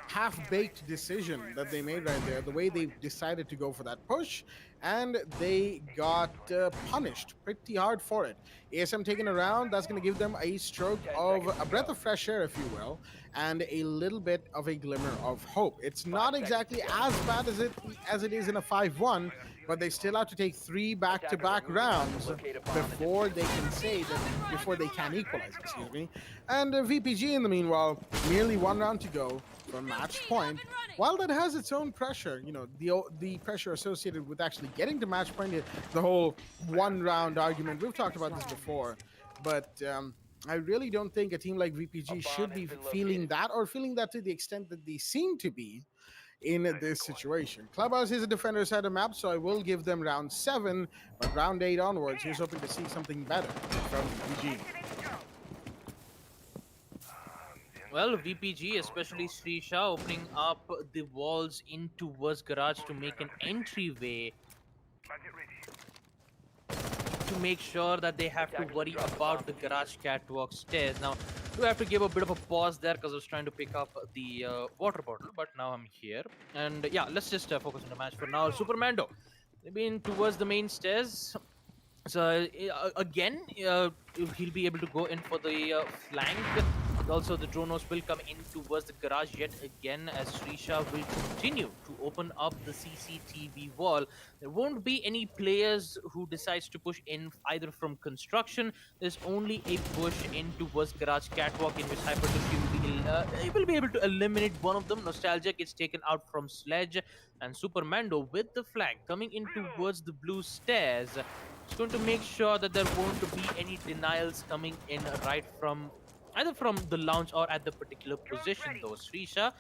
half-baked decision that they made right there, the way they decided to go for that push, and they got punished pretty hard for it. ASM taking a round, that's going to give them a stroke 10 of seconds a to breath go. of fresh air, if you will, and a little bit of a glimmer of hope. It's 5 not seconds exactly to go. as bad as it is in a 5-1, but they still have to take 3 back-to-back Attackers are moving out to rounds locate a bomb and before defuse they can say that, before they can equalize, excuse me. And VPG, in the meanwhile, merely 1 round to go for match point. While that has its own pressure, you know, the pressure associated with actually getting to match point, the whole 1 round argument, we've talked about this before, but I really don't think a team like VPG should be feeling that, or feeling that to the extent that they seem to be in this situation. Clubhouse is a defender side of map, so I will give them round 7, but round 8 onwards, here's hoping to see something better from VPG. Well, VPG, especially Srisha, opening up the walls in towards garage to make an entryway, to make sure that they have to worry about the garage catwalk stairs. Now, do have to give a bit of a pause there because I was trying to pick up the water bottle, but now I'm here. And yeah, let's just focus on the match for now. Supermando, maybe in towards the main stairs. So again, he'll be able to go in for the flank. Also, the Dronos will come in towards the garage yet again, as Srisha will continue to open up the CCTV wall. There won't be any players who decides to push in either from construction. There's only a push in towards garage catwalk, in which Hypertushi will be able to eliminate one of them. Nostalgia gets taken out from Sledge, and Supermando with the flank coming in towards the blue stairs. It's going to make sure that there won't be any denials coming in right from either from the lounge or at the particular position, though. Srisha,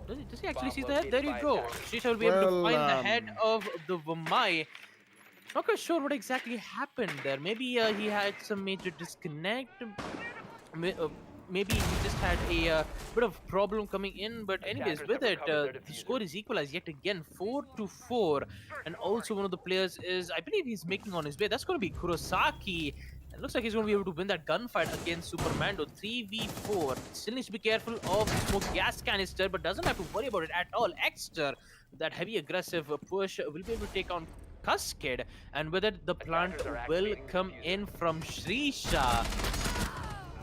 does he actually see the head? There you go. Srisha will be able to find the head of the Vamai. Not quite sure what exactly happened there. Maybe he had some major disconnect. Maybe he just had a bit of problem coming in, but anyways, with it, the score is equalized yet again, 4-4. And also one of the players is, I believe he's making on his way. That's going to be Kurosaki. It looks like he's going to be able to win that gunfight against Supermando. 3v4. Still needs to be careful of the smoke gas canister, but doesn't have to worry about it at all. Exter, that heavy aggressive push, will be able to take on Cusked, and with it, the plant will come in from Srisha.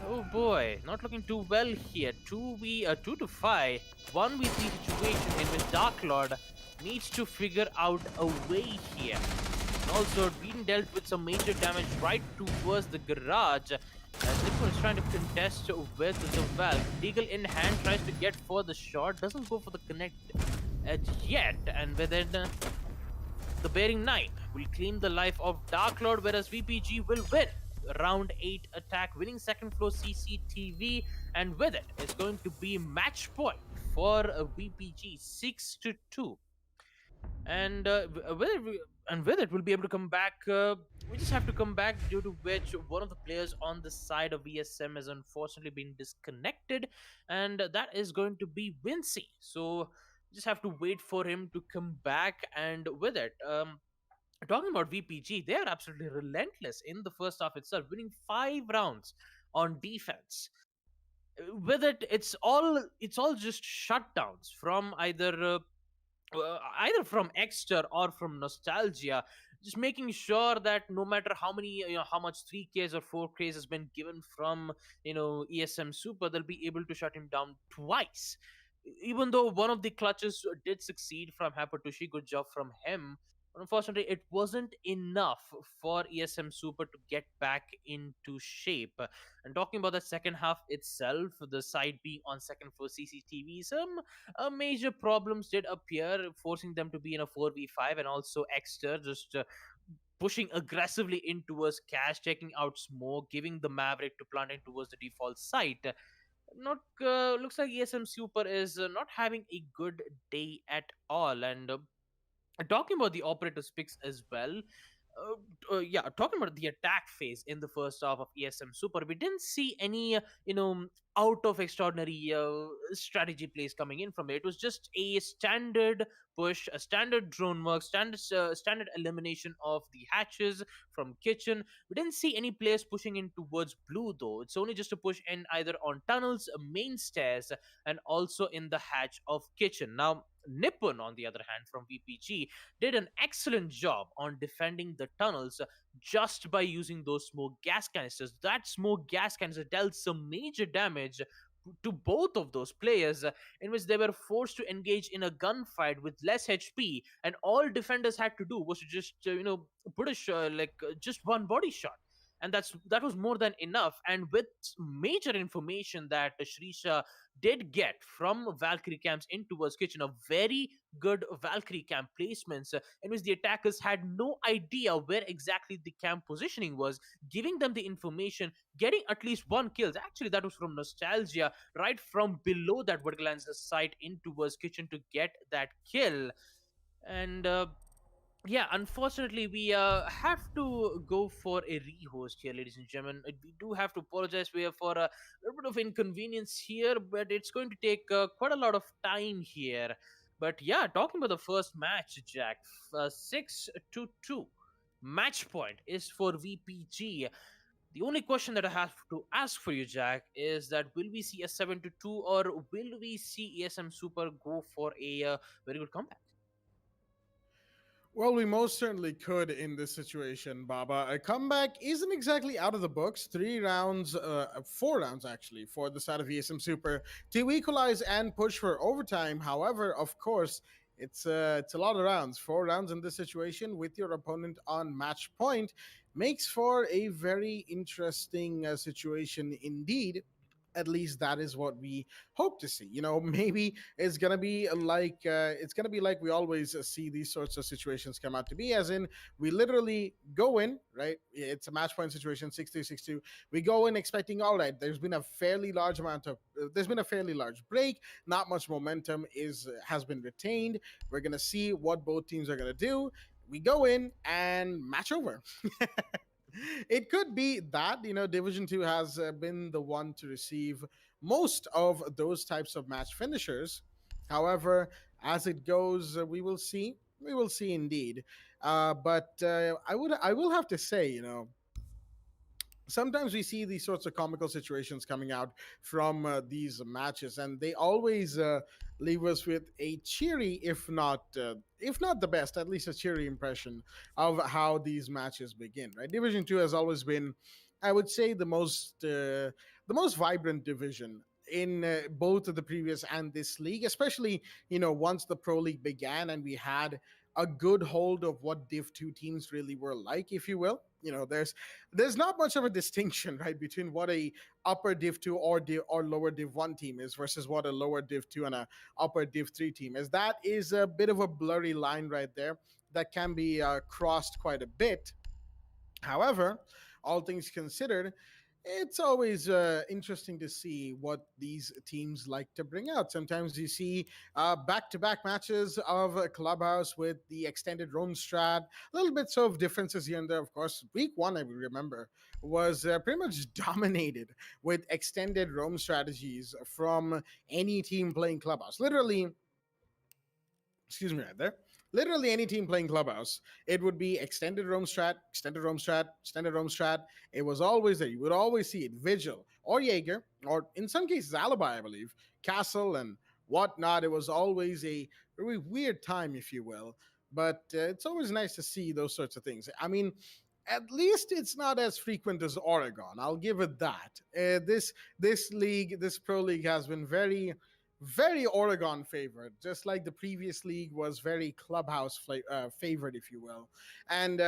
Oh boy, not looking too well here. 2 to 5, 1v3 situation in which Dark Lord needs to figure out a way here. And also being dealt with some major damage right towards the garage. As Nippon is trying to contest with the valve. Deagle in hand tries to get for the shot, doesn't go for the connect edge yet, and with it, the Bearing 9 will claim the life of Dark Lord, whereas VPG will win round 8 attack, winning second floor CCTV, and with it, it's going to be match point for VPG 6-2. And with it, we'll be able to come back. We just have to come back, due to which one of the players on the side of VSM has unfortunately been disconnected, and that is going to be Vinci. So just have to wait for him to come back. And with it, talking about VPG, they are absolutely relentless in the first half itself, winning 5 rounds on defense. With it, it's all just shutdowns from either from Exter or from Nostalgia, just making sure that no matter how many, how much 3Ks or 4Ks has been given from, ESM Super, they'll be able to shut him down twice. Even though one of the clutches did succeed from Hapatushi, good job from him. Unfortunately, it wasn't enough for ESM Super to get back into shape. And talking about the second half itself, the side being on second floor CCTV, some major problems did appear, forcing them to be in a 4v5, and also Exter just pushing aggressively in towards Cash, checking out Smoke, giving the Maverick to plant in towards the default site. Not looks like ESM Super is not having a good day at all. And talking about the operator's picks as well, Yeah, talking about the attack phase in the first half of ESM Super, we didn't see any, out of extraordinary strategy plays coming in from it. It was just a standard push, a standard drone work, standard elimination of the hatches from kitchen. We didn't see any players pushing in towards blue though. It's only just a push in either on tunnels, main stairs, and also in the hatch of kitchen. Now, Nippon, on the other hand, from VPG, did an excellent job on defending the tunnels just by using those smoke gas canisters. That smoke gas canister dealt some major damage to both of those players, in which they were forced to engage in a gunfight with less HP, and all defenders had to do was to just put a just one body shot, and that was more than enough. And with major information that Shrisha did get from Valkyrie camps in towards kitchen, a very good Valkyrie camp placements, in which the attackers had no idea where exactly the camp positioning was, giving them the information, getting at least one kill. Actually, that was from Nostalgia, right from below that vertical lines sight in towards kitchen to get that kill. And yeah, unfortunately, we have to go for a rehost here, ladies and gentlemen. We do have to apologize for a little bit of inconvenience here, but it's going to take quite a lot of time here. But yeah, talking about the first match, Jack, 6-2. Match point is for VPG. The only question that I have to ask for you, Jack, is that will we see a 7-2, or will we see ESM Super go for a very good comeback? Well, we most certainly could in this situation, Baba. A comeback isn't exactly out of the books. 3 rounds, 4 rounds actually, for the side of ESM Super to equalize and push for overtime. However, of course, it's a lot of rounds. 4 rounds in this situation with your opponent on match point makes for a very interesting situation indeed. At least that is what we hope to see. Maybe it's gonna be like we always see these sorts of situations come out to be, as in we literally go in, right? It's a match point situation, 6-2, 6-2. We go in expecting, all right, there's been a fairly large break, not much momentum has been retained. We're gonna see what both teams are gonna do. We go in and match over. It could be that Division 2 has been the one to receive most of those types of match finishers. However, as it goes, we will see indeed. But I will have to say, sometimes we see these sorts of comical situations coming out from these matches, and they always leave us with a cheery, if not the best, at least a cheery impression of how these matches begin. Right, Division 2 has always been, I would say, the most vibrant division in both of the previous and this league, especially once the Pro League began and we had a good hold of what Div 2 teams really were like, if you will. There's not much of a distinction, right, between what a upper Div 2 or lower Div 1 team is versus what a lower Div 2 and a upper Div 3 team is. That is a bit of a blurry line right there that can be crossed quite a bit. However, all things considered, it's always interesting to see what these teams like to bring out. Sometimes you see back-to-back matches of Clubhouse with the extended roam strat. A little bits of differences here and there, of course. Week 1, I remember, was pretty much dominated with extended roam strategies from any team playing Clubhouse. Literally, excuse me right there. Literally any team playing Clubhouse, it would be extended roam strat, extended roam strat, extended roam strat. It was always there. You would always see it. Vigil or Jaeger, or in some cases Alibi, I believe, Castle and whatnot. It was always a very weird time, if you will. But it's always nice to see those sorts of things. I mean, at least it's not as frequent as Oregon. I'll give it that. This league, this pro league, has been very Oregon favored, just like the previous league was very Clubhouse favored, if you will. And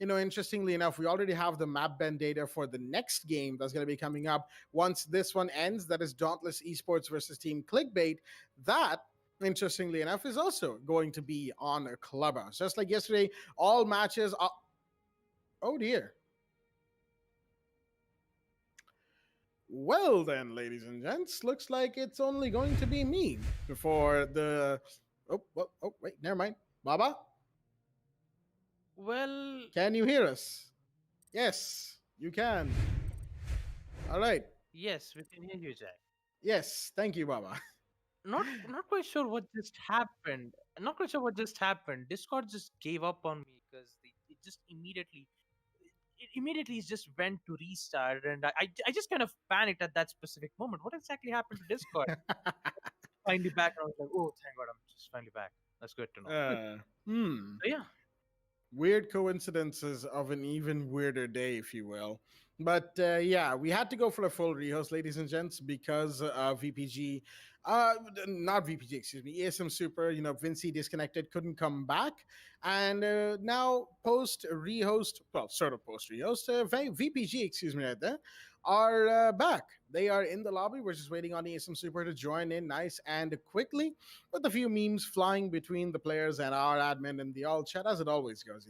interestingly enough, we already have the map bend data for the next game that's going to be coming up once this one ends. That is Dauntless Esports versus Team Clickbait. That, interestingly enough, is also going to be on a Clubhouse, just like yesterday. All matches. Oh dear. Well then, ladies and gents, looks like it's only going to be me for the... Oh, wait, never mind. Baba? Well, Can you hear us? Yes, you can. All right. yes, we can hear you, Jack. Yes, thank you, Baba. Not quite sure what just happened. Not quite sure what just happened. Discord just gave up on me because it immediately just went to restart, and I just kind of panicked at that specific moment. What exactly happened to Discord? Finally back, and I was like, oh, thank God, I'm just finally back. That's good to know. uh, hmm. So, yeah. Weird coincidences of an even weirder day, if you will. But yeah, we had to go for a full rehost, ladies and gents, because VPG, not VPG, excuse me, ESM Super, Vinci disconnected, couldn't come back. And now post rehost, well, sort of post rehost, VPG, excuse me, right there, are back. They are in the lobby. We're just waiting on ESM Super to join in nice and quickly, with a few memes flying between the players and our admin and the all chat, as it always goes.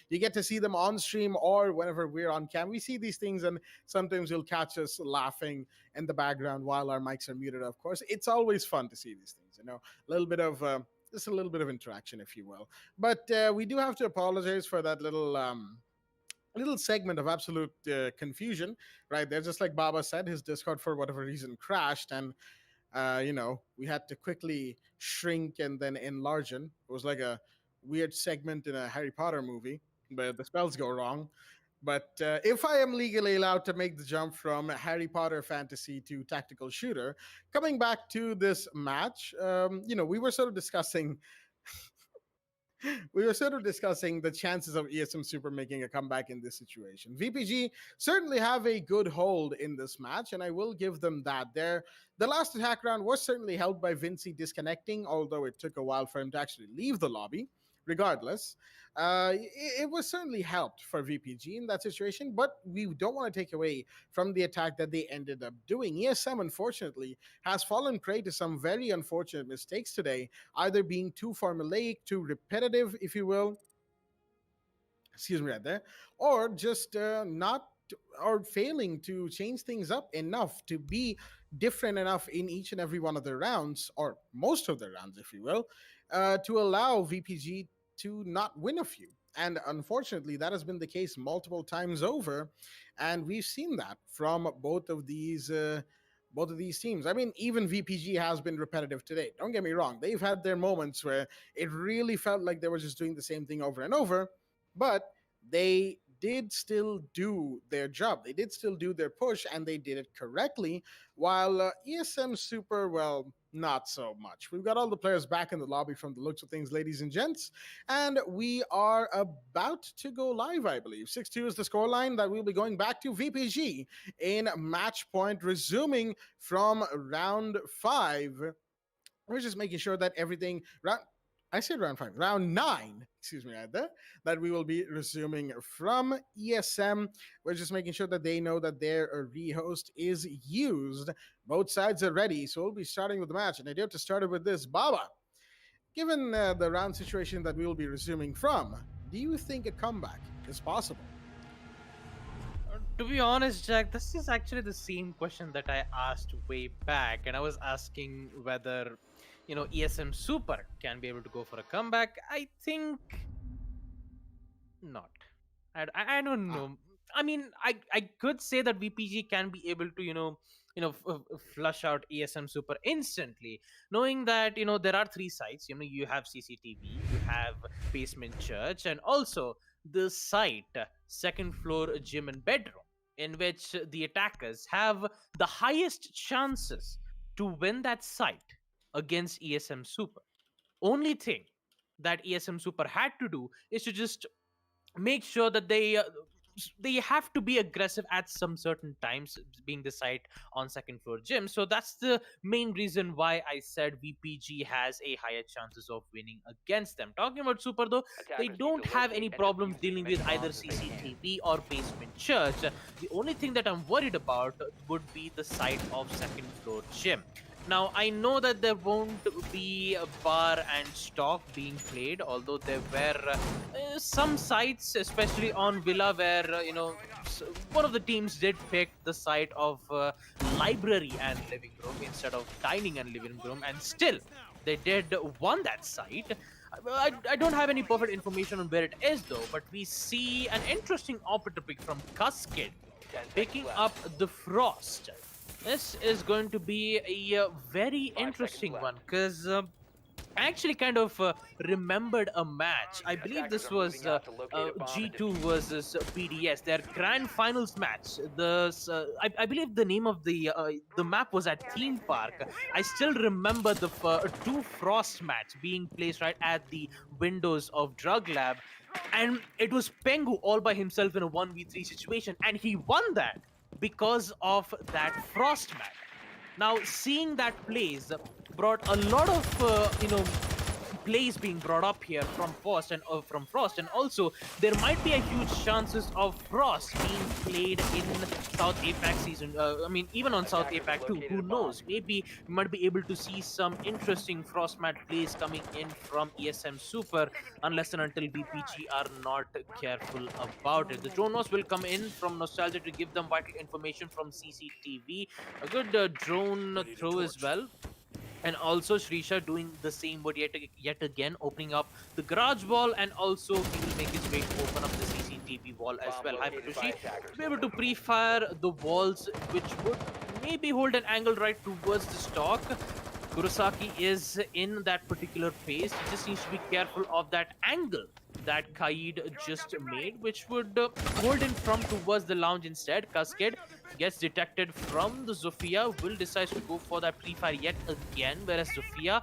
You get to see them on stream or whenever we're on cam. We see these things, and sometimes you'll catch us laughing in the background while our mics are muted. Of course, it's always fun to see these things. A little bit of just a little bit of interaction, if you will. But we do have to apologize for that little segment of absolute confusion right there. Just like Baba said, his Discord for whatever reason crashed, and we had to quickly shrink and then enlarge it. It was like a weird segment in a Harry Potter movie, but the spells go wrong. But if I am legally allowed to make the jump from Harry Potter fantasy to tactical shooter, coming back to this match, we were sort of discussing the chances of ESM Super making a comeback in this situation. VPG certainly have a good hold in this match, and I will give them that. The last attack round was certainly helped by Vinci disconnecting, although it took a while for him to actually leave the lobby. Regardless, it was certainly helped for VPG in that situation, but we don't want to take away from the attack that they ended up doing. ESM, unfortunately, has fallen prey to some very unfortunate mistakes today, either being too formulaic, too repetitive, if you will, excuse me right there, or just not or failing to change things up enough to be different enough in each and every one of the rounds, or most of the rounds, if you will, to allow VPG to not win a few. And unfortunately, that has been the case multiple times over, and we've seen that from both of these teams. I mean, even VPG has been repetitive today. Don't get me wrong; they've had their moments where it really felt like they were just doing the same thing over and over, but they did still do their job. They did still do their push, and they did it correctly. While ESM Super, well, not so much. We've got all the players back in the lobby from the looks of things, ladies and gents, and we are about to go live, I believe. 6-2 is the scoreline that we'll be going back to VPG in match point, resuming from round 5. We're just making sure that everything... I said round 5, round 9, excuse me, right there, that we will be resuming from ESM. We're just making sure that they know that their rehost is used. Both sides are ready, so we'll be starting with the match. And I do have to start it with this. Baba, given the round situation that we will be resuming from, do you think a comeback is possible? To be honest, Jack, this is actually the same question that I asked way back, and I was asking whether ESM Super can be able to go for a comeback. I think not. I don't know. I mean, I could say that VPG can be able to flush out ESM Super instantly, knowing that there are 3 sites. You have CCTV, you have basement church, and also the site, second floor gym and bedroom, in which the attackers have the highest chances to win that site against ESM Super. Only thing that ESM Super had to do is to just make sure that they have to be aggressive at some certain times, being the site on second floor gym. So that's the main reason why I said VPG has a higher chances of winning against them. Talking about Super though, they don't have any problems dealing with either CCTV or basement church. The only thing that I'm worried about would be the site of second floor gym. Now, I know that there won't be a bar and stock being played, although there were some sites, especially on Villa, where, one of the teams did pick the site of library and living room instead of dining and living room, and still, they did won that site. I don't have any perfect information on where it is though, but we see an interesting operator pick from Cuskid 10 seconds picking left. up the Frost. This is going to be a very 5 interesting seconds one left. because I actually kind of remembered a match. I believe Attackers this are was moving out to locate a bomb and G2 versus BDS, their grand finals match. I believe the name of the map was at Theme Park. I still remember the two Frost match being placed right at the windows of Drug Lab, and it was Pengu all by himself in a 1v3 situation, and he won that because of that Frost map. Now, seeing that plays brought a lot of plays being brought up here from Frost, and also there might be a huge chances of Frost being played in South APAC season. I mean, even on South Attackers have APAC too. located Who a bomb. knows? Maybe we might be able to see some interesting Frost mat plays coming in from ESM Super, unless and until VPG are not careful about it. The drone was will come in from Nostalgia to give them vital information from CCTV. A good drone throw as well. And also Shrisha doing the same but yet again opening up the garage wall, and also he will make his way to open up the CCTV wall as Bomb well. located by Hypertushi attackers. to be able to pre-fire the walls, which would maybe hold an angle right towards the stock. Kurosaki is in that particular phase. He just needs to be careful of that angle that Kaid just made, which would hold him from towards the lounge instead. Cascade gets detected from the Zofia, will decide to go for that pre-fire yet again, whereas Zofia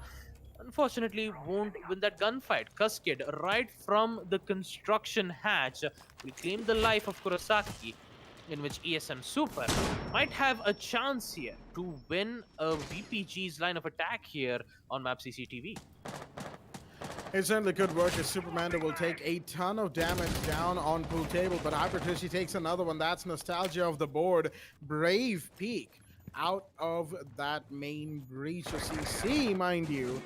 unfortunately won't win that gunfight. Cascade, right from the construction hatch, will claim the life of Kurosaki, in which ESM Super might have a chance here to win a VPG's line of attack here on map CCTV. It certainly could work as Supermanda will take a ton of damage down on pool table, but Hypertushi takes another one. That's Nostalgia of the board. Brave peek out of that main breach of CC, mind you.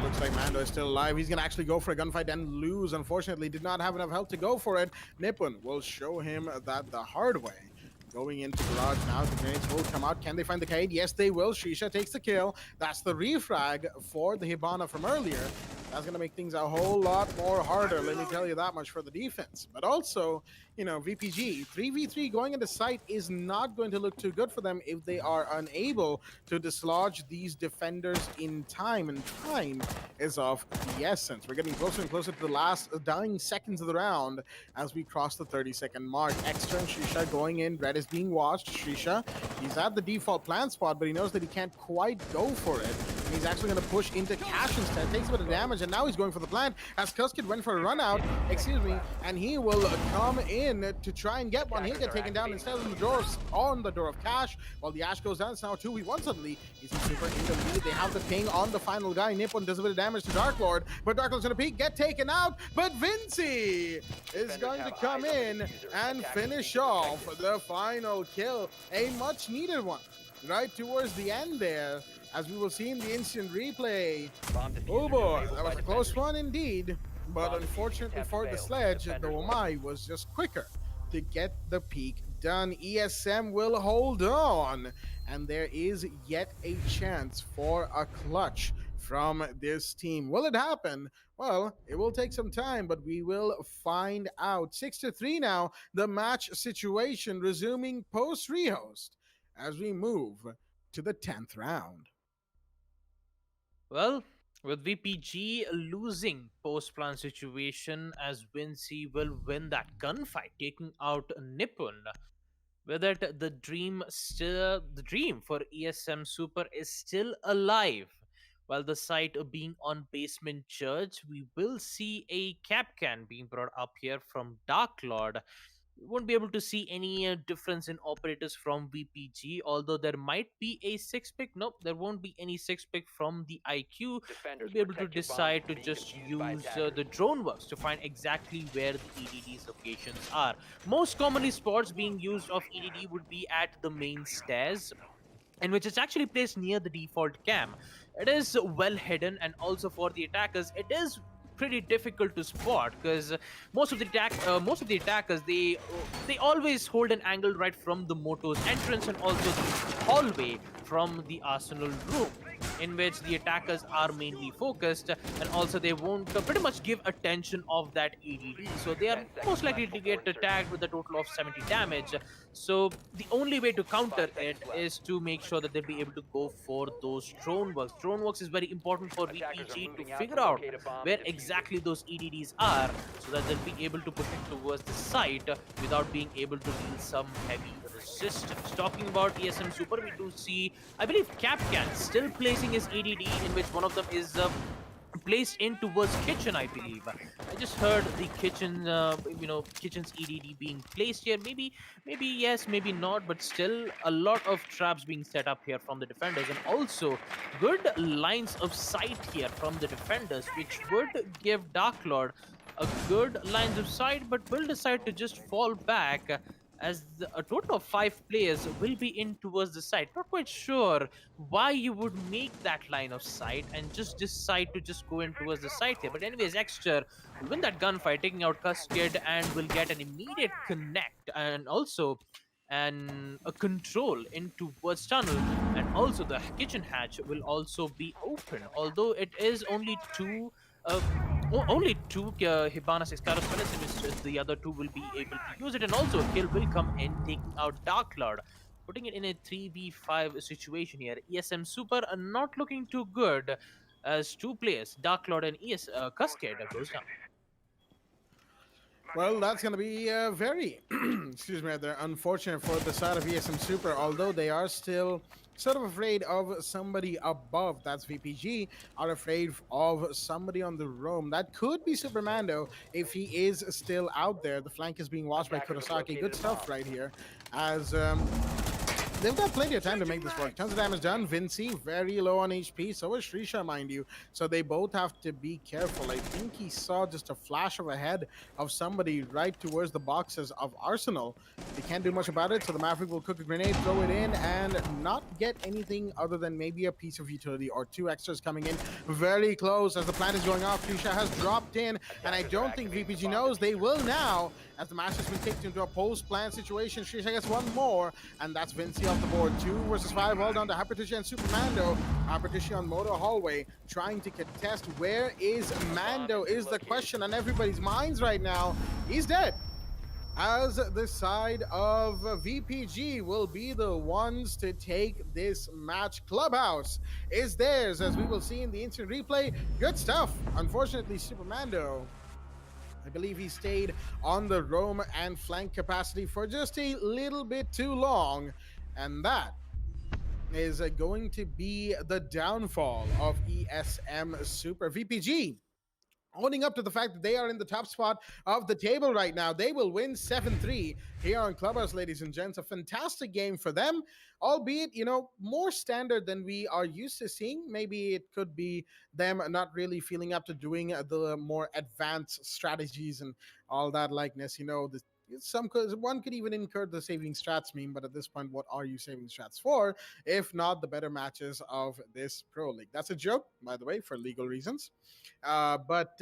Looks like Mando is still alive. He's going to actually go for a gunfight and lose. Unfortunately, did not have enough health to go for it. Nippon will show him that the hard way. Going into garage now, the grenades will come out. Can they find the Kaid? Yes, they will. Shisha takes the kill. That's the refrag for the Hibana from earlier. That's going to make things a whole lot more harder, let me tell you that much, for the defense. But also, you know, VPG, 3v3 going into site is not going to look too good for them if they are unable to dislodge these defenders in time. And time is of the essence. We're getting closer and closer to the last dying seconds of the round as we cross the 30-second mark. Extern Shisha going in. Red is being watched. Shisha, he's at the default plant spot, but he knows that he can't quite go for it. And he's actually going to push into Cash instead. Takes a bit of damage, and now he's going for the plant as Kuskid went for a run out, and he will come in to try and get one. He'll get taken down instead of the door of Cash, while the Ash goes down. It's now 2v1 suddenly. He's super in the lead. They have the ping on the final guy. Nippon does a bit of damage to Dark Lord, but Dark Lord's going to peek, get taken out, but Vinci is going to come in and finish off the final kill. A much needed one right towards the end there, as we will see in the instant replay. Oh boy, that was a close one indeed. But unfortunately for the Sledge, the Wamai was just quicker to get the peak done. ESM will hold on, and there is yet a chance for a clutch from this team. Will it happen? Well, it will take some time, but we will find out. 6-3 now, the match situation resuming post-rehost as we move to the 10th round. Well, with VPG losing post-plan situation, as Vinci will win that gunfight, taking out Nippon. With it, the dream for ESM Super is still alive. While the site being on Basement Church, we will see a Capcan being brought up here from Dark Lord. We won't be able to see any difference in operators from VPG, although there might be a 6-pick. Nope, there won't be any 6-pick from the IQ. We'll be able to decide to just use the drone works to find exactly where the EDD's locations are. Most commonly, spots being used of EDD would be at the main stairs, in which it's actually placed near the default cam. It is well hidden, and also for the attackers, it is pretty difficult to spot because most of the attackers they always hold an angle right from the moto's entrance and also the hallway from the Arsenal room, in which the attackers are mainly focused, and also they won't pretty much give attention of that ADD. So they are most likely to get attacked with a total of 70 damage. So the only way to counter it is to make sure that they'll be able to go for those drone works. Drone works is very important for VPG to figure out where exactly those EDDs are, so that they'll be able to push it towards the site without being able to deal some heavy resistance. Talking about ESM Super, we do see, I believe, Capcan still placing his EDD, in which one of them is placed in towards kitchen, I believe. I just heard the kitchen, kitchen's EDD being placed here. Maybe yes, maybe not, but still a lot of traps being set up here from the defenders, and also good lines of sight here from the defenders, which would give Dark Lord a good lines of sight, but will decide to just fall back, as a total of 5 players will be in towards the site. Not quite sure why you would make that line of sight and just decide to just go in towards the site here. But anyways, Extra will win that gunfight, taking out Cascade, and will get an immediate connect, and also a control in towards tunnel, and also the kitchen hatch will also be open, although it is only two Hibana 6 Karos pellets, in which the other two will be able to use it, and also a kill will come in, taking out Dark Lord, putting it in a 3v5 situation here. ESM Super are not looking too good, as 2 players, Dark Lord and Cascade, goes down. Well, that's going to be very, excuse me, rather unfortunate for the side of ESM Super, although they are still sort of afraid of somebody above. That's VPG, are afraid of somebody on the roam. That could be Supermando if he is still out there. The flank is being watched by Kurosaki. Good stuff right here, as they've got plenty of time to make this work. Tons of damage done. Vinci, very low on HP. So is Shrisha, mind you. So they both have to be careful. I think he saw just a flash of a head of somebody right towards the boxes of Arsenal. They can't do much about it, so the Maverick will cook a grenade, throw it in, and not get anything other than maybe a piece of utility or 2 extras coming in very close as the plant is going off. Shrisha has dropped in, and I don't think VPG knows. They will now, as the match has been kicked into a post-plant situation. Shrisha gets one more, and that's Vinci off the board. 2 versus 5, all down to Hypertushi and Supermando. Hypertushi on Motor Hallway, trying to contest. Where is Mando is the question on everybody's minds right now. He's dead, as the side of VPG will be the ones to take this match. Clubhouse is theirs, as we will see in the instant replay. Good stuff. Unfortunately, Supermando, I believe he stayed on the roam and flank capacity for just a little bit too long, and that is going to be the downfall of ESM Super. VPG owning up to the fact that they are in the top spot of the table right now. They will win 7-3 here on Clubhouse, ladies and gents. A fantastic game for them, albeit, more standard than we are used to seeing. Maybe it could be them not really feeling up to doing the more advanced strategies and all that likeness. One could even incur the saving strats meme, but at this point, what are you saving strats for if not the better matches of this Pro League? That's a joke, by the way, for legal reasons. But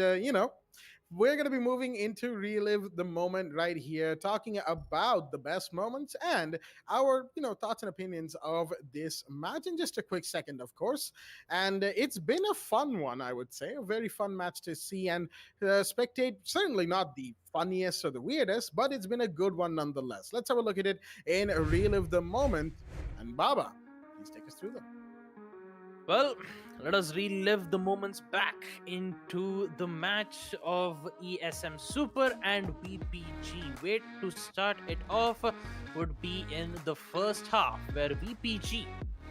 we're going to be moving into Relive the Moment right here, talking about the best moments and our, thoughts and opinions of this match in just a quick second, of course. And it's been a fun one, I would say, a very fun match to see and spectate. Certainly not the funniest or the weirdest, but it's been a good one nonetheless. Let's have a look at it in Relive the Moment. And Baba, please take us through them. Well, let us relive the moments back into the match of ESM Super and VPG. Way to start it off would be in the first half, where VPG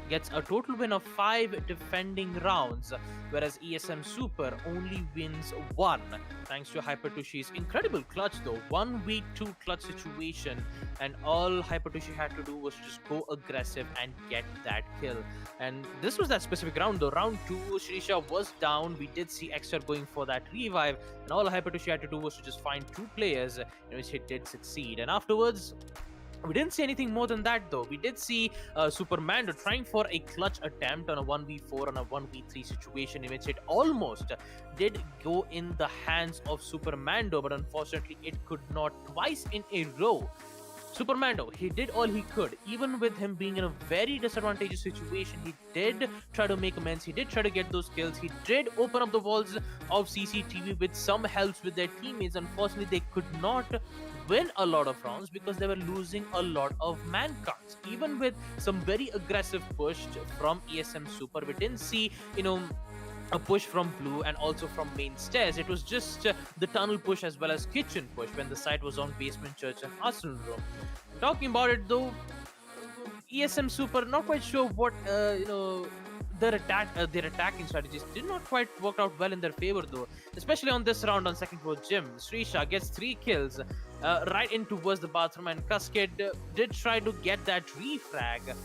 gets a total win of 5 defending rounds, whereas ESM Super only wins 1, thanks to Hypertushi's incredible clutch though. 1v2 clutch situation, and all Hypertushi had to do was just go aggressive and get that kill. And this was that specific round though. Round 2, Shrisha was down. We did see Extra going for that revive, and all Hypertushi had to do was to just find 2 players, in which he did succeed. And afterwards, we didn't see anything more than that though. We did see Supermando trying for a clutch attempt on a 1v4 on a 1v3 situation, in which it almost did go in the hands of Supermando, but unfortunately it could not. Twice in a row, Supermando, he did all he could. Even with him being in a very disadvantageous situation, he did try to make amends. He did try to get those kills. He did open up the walls of CCTV with some helps with their teammates. Unfortunately, they could not win a lot of rounds because they were losing a lot of man counts. Even with some very aggressive push from ESM Super, we didn't see, a push from blue and also from main stairs. It was just the tunnel push as well as kitchen push when the site was on basement church and arsenal room. Talking about it though, ESM Super not quite sure what their attacking strategies did not quite work out well in their favor though, especially on this round on second floor gym. Srisha gets 3 kills right in towards the bathroom, and Cascade did try to get that refrag,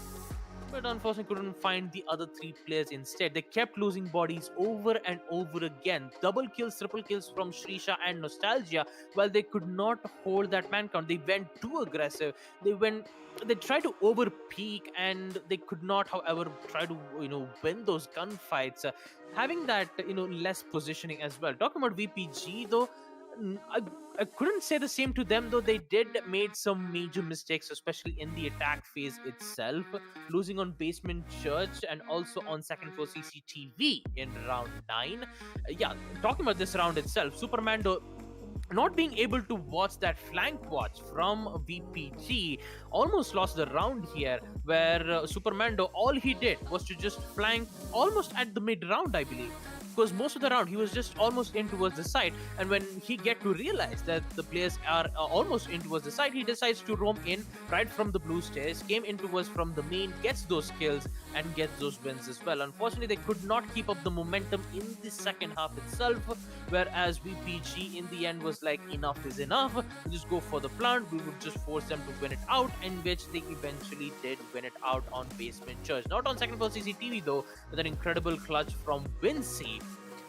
but unfortunately couldn't find the other 3 players instead. They kept losing bodies over and over again. Double kills, triple kills from Srisha and Nostalgia, while they could not hold that man count. They went too aggressive. They tried to over peak and they could not, however, try to win those gunfights. Having that less positioning as well. Talking about VPG though, I couldn't say the same to them though. They did made some major mistakes, especially in the attack phase itself, losing on basement church and also on second floor CCTV in round 9. Yeah, talking about this round itself, Supermando not being able to watch that flank watch from VPG almost lost the round here, where Supermando, all he did was to just flank almost at the mid round, I believe, because most of the round he was just almost in towards the side, and when he get to realize that the players are almost in towards the side, he decides to roam in right from the blue stairs, came in towards from the main, gets those kills and gets those wins as well. Unfortunately, they could not keep up the momentum in the second half itself, whereas VPG in the end was like, enough is enough, we'll just go for the plant, we would just force them to win it out, in which they eventually did win it out on basement church. Not on second floor CCTV though, with an incredible clutch from Wincy.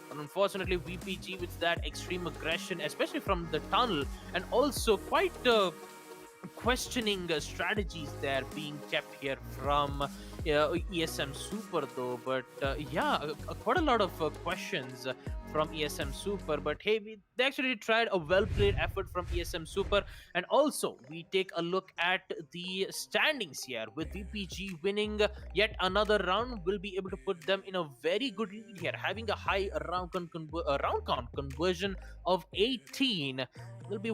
But unfortunately, VPG with that extreme aggression, especially from the tunnel, and also quite questioning strategies there being kept here from ESM Super though. But quite a lot of questions from ESM Super, but hey, they actually tried a well-played effort from ESM Super. And also we take a look at the standings here, with VPG winning yet another round will be able to put them in a very good lead here, having a high round count conversion of 18. They'll be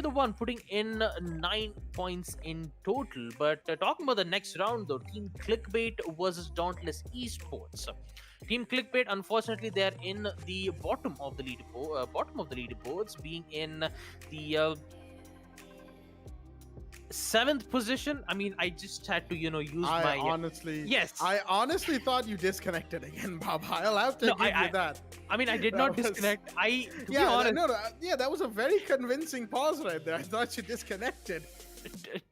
the one putting in 9 points in total. But talking about the next round though, Team Clickbait versus Dauntless Esports. Team Clickbait, unfortunately, they're in the bottom of the leaderboards, being in the 7th position. I mean, I just had to, use I honestly thought you disconnected again, Bob. I'll have to give you that. I mean, I did not disconnect. Be honest, that was a very convincing pause right there. I thought you disconnected.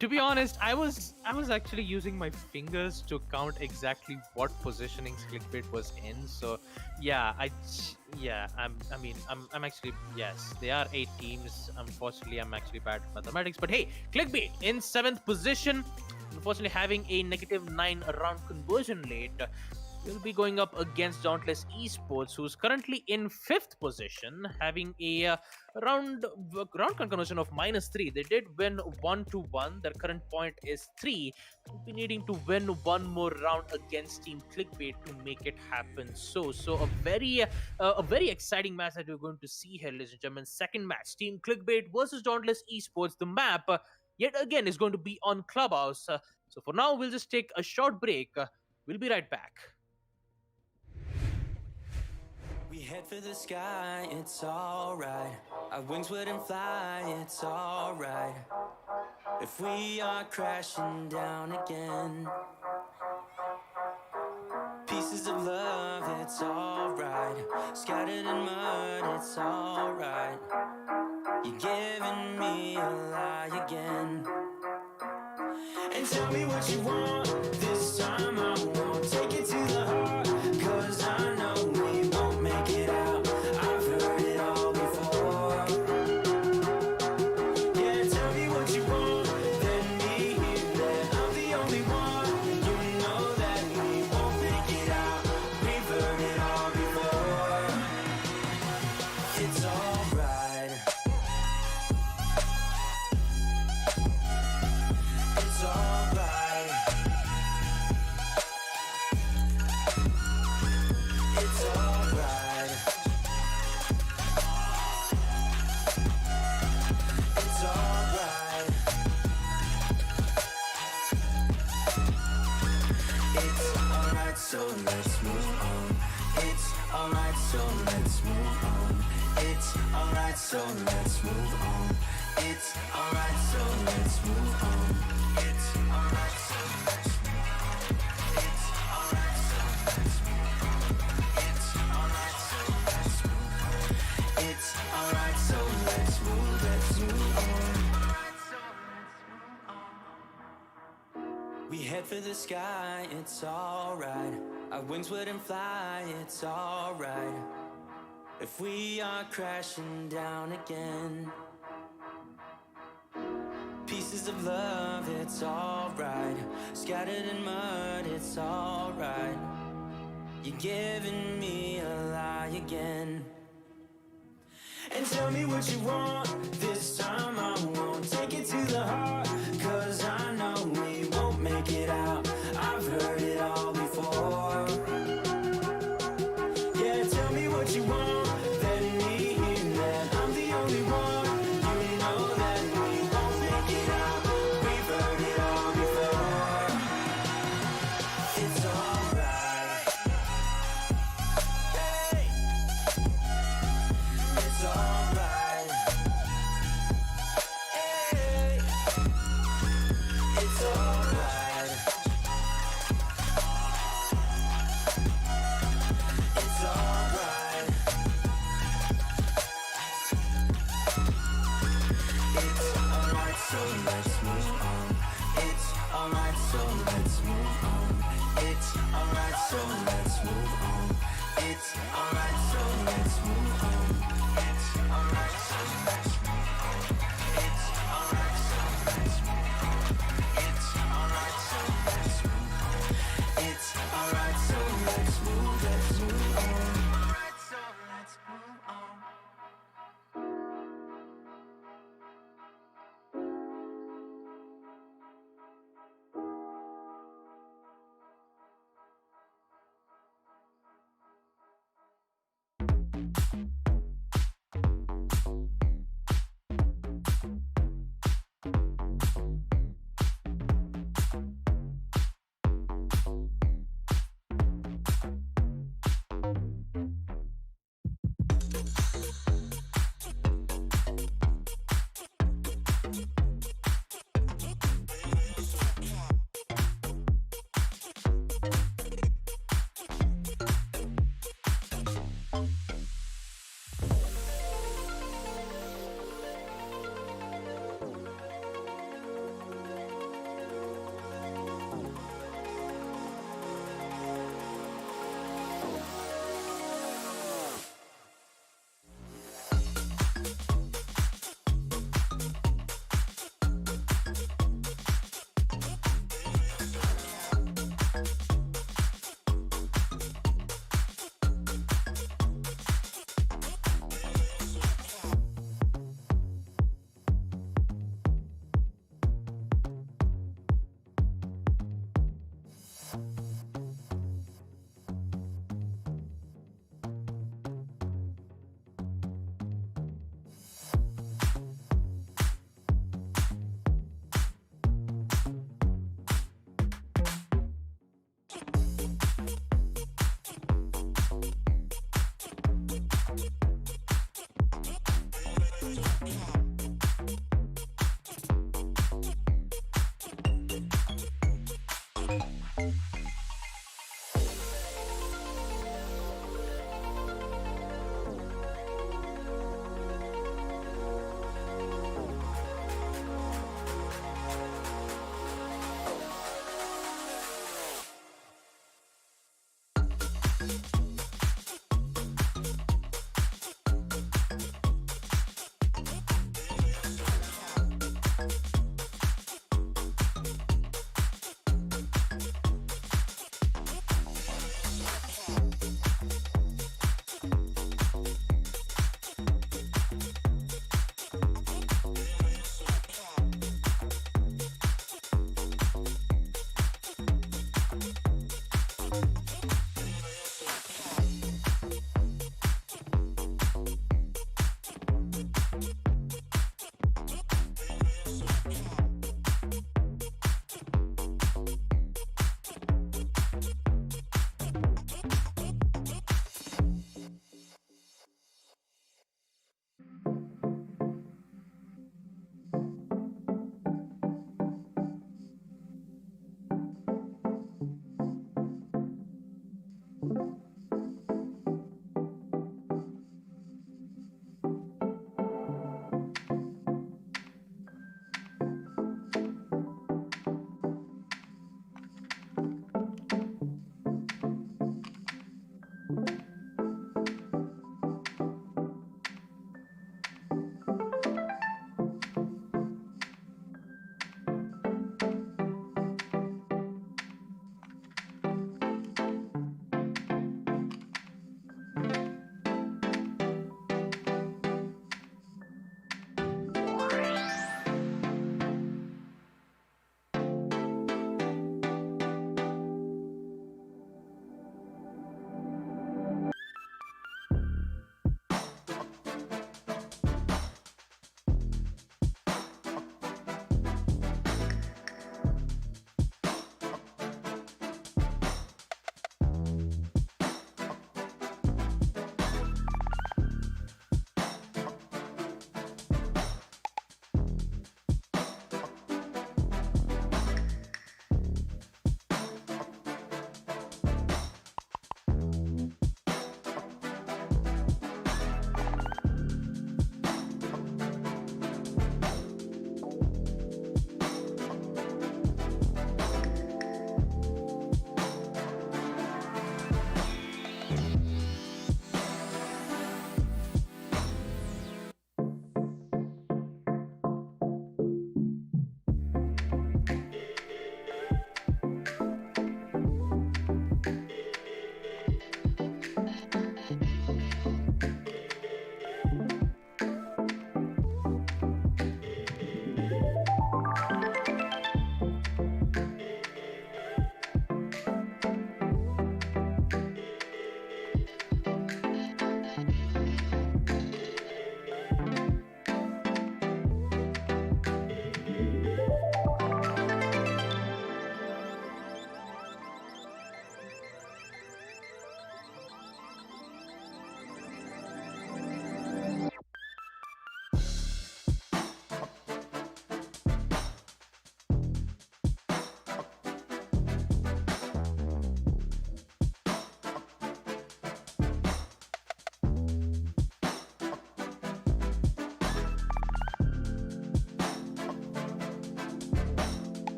To be honest, I was actually using my fingers to count exactly what positioning Clickbait was in. So I'm actually, yes, they are 8 teams. Unfortunately, I'm actually bad at mathematics. But hey, Clickbait in 7th position, unfortunately having a -9 round conversion rate. Will be going up against Dauntless Esports, who's currently in 5th position, having a round conversion of -3. They did win 1-1. Their current point is 3. We'll be needing to win one more round against Team Clickbait to make it happen. So a very exciting match that we're going to see here, ladies and gentlemen. Second match, Team Clickbait versus Dauntless Esports. The map, yet again, is going to be on Clubhouse. So for now, we'll just take a short break. We'll be right back. We head for the sky, it's alright. Our wings wouldn't fly, it's alright. If we are crashing down again, pieces of love, it's alright. Scattered in mud, it's alright. You're giving me a lie again. And tell me what you want, this time I won't take it to the heart, 'cause I know we won't make it out. I've heard it all before. Yeah, tell me what you want, let me hear that I'm the only one. You know that we won't make it out. We've heard it all before. It's alright. It's alright, so let's move on. It's alright, so let's move on. It's alright, so let's move on. It's alright, so let's move on. It's alright, so let's move on. It's alright, so let's move on. It's alright, so let's move on. It's alright, so let's move on. We head for the sky, it's alright. Our wings wouldn't fly, it's alright. If we are crashing down again, pieces of love, it's alright. Scattered in mud, it's alright. You're giving me a lie again. And tell me what you want, this time I won't take it to the heart. Cause I know we won't make it out, I've heard it all before. Yeah, tell me what you want, let me hear that I'm the only one. You know that we won't make it out, we've heard it all before. It's alright. Hey, it's alright. Hey, it's alright. It's alright. It's alright, so let's move on. It's alright, so let's move on. It's alright, so let's move on. It's alright, so let's move on. It's alright, so let's move on. It's alright, so let's move on. It's alright, so let's move on. It's alright, so let's move on. Alright, so let's move on.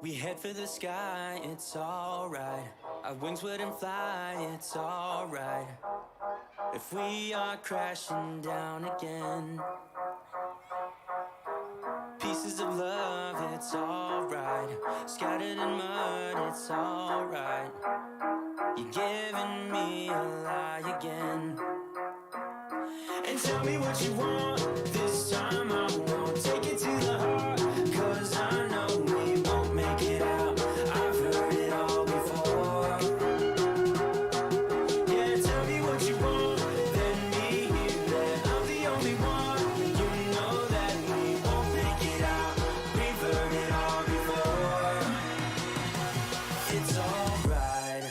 We head for the sky, it's alright. Our wings wouldn't fly, it's alright. If we are crashing down again, pieces of love, it's alright. Scattered in mud, it's alright. You're giving me a lie again. And tell me what you want, this time I won't take it to the heart. Cause I know we won't make it out. I've heard it all before. Yeah, tell me what you want, let me hear that I'm the only one. You know that we won't make it out. We've heard it all before. It's alright.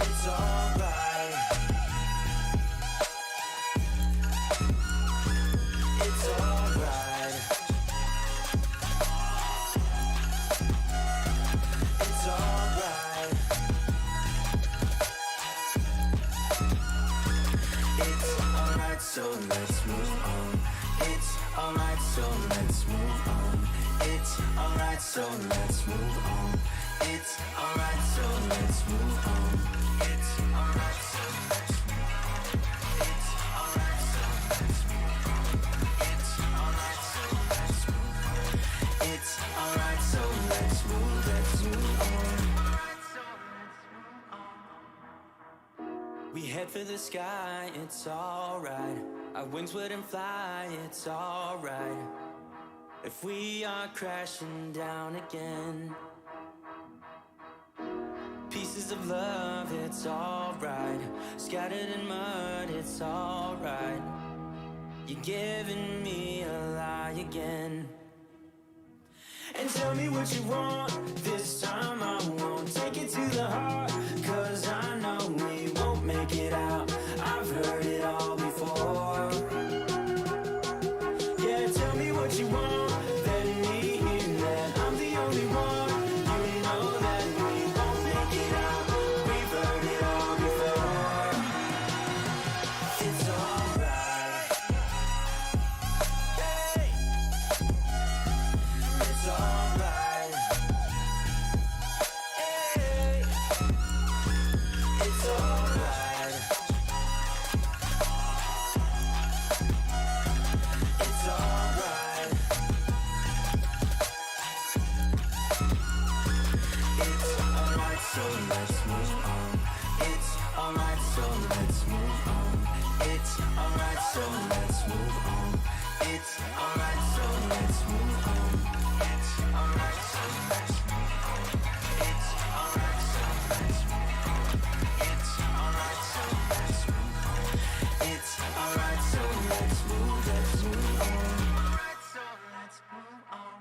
It's alright. It's alright. It's alright. It's alright, so let's move on. It's alright, so let's move on. It's alright, so let's move on. It's alright, so let's move on. It's alright, so let's move on. It's alright, so let's move on. It's alright, so let's move on. It's alright, so let's move on. We head for the sky, it's alright. Our wings wouldn't fly, it's alright. If we are crashing down again, pieces of love, it's alright. Scattered in mud, it's alright. You're giving me a lie again. And tell me what you want, this time I won't take it to the heart. Cause I know we won't make it out. I've heard it all before. Yeah, tell me what you want, let me hear that I'm the only one. You know that we won't make it out. We've heard it all before. It's alright. Hey. It's alright. Hey. It's alright. It's alright. It's alright, so let's move on. It's alright, so let's move on. It's alright, so let's move on. It's alright, so let's move on. It's alright, so let's move on. It's alright, so let's move on. It's alright, so let's move on. It's alright, so let's move on. Alright, so let's move on.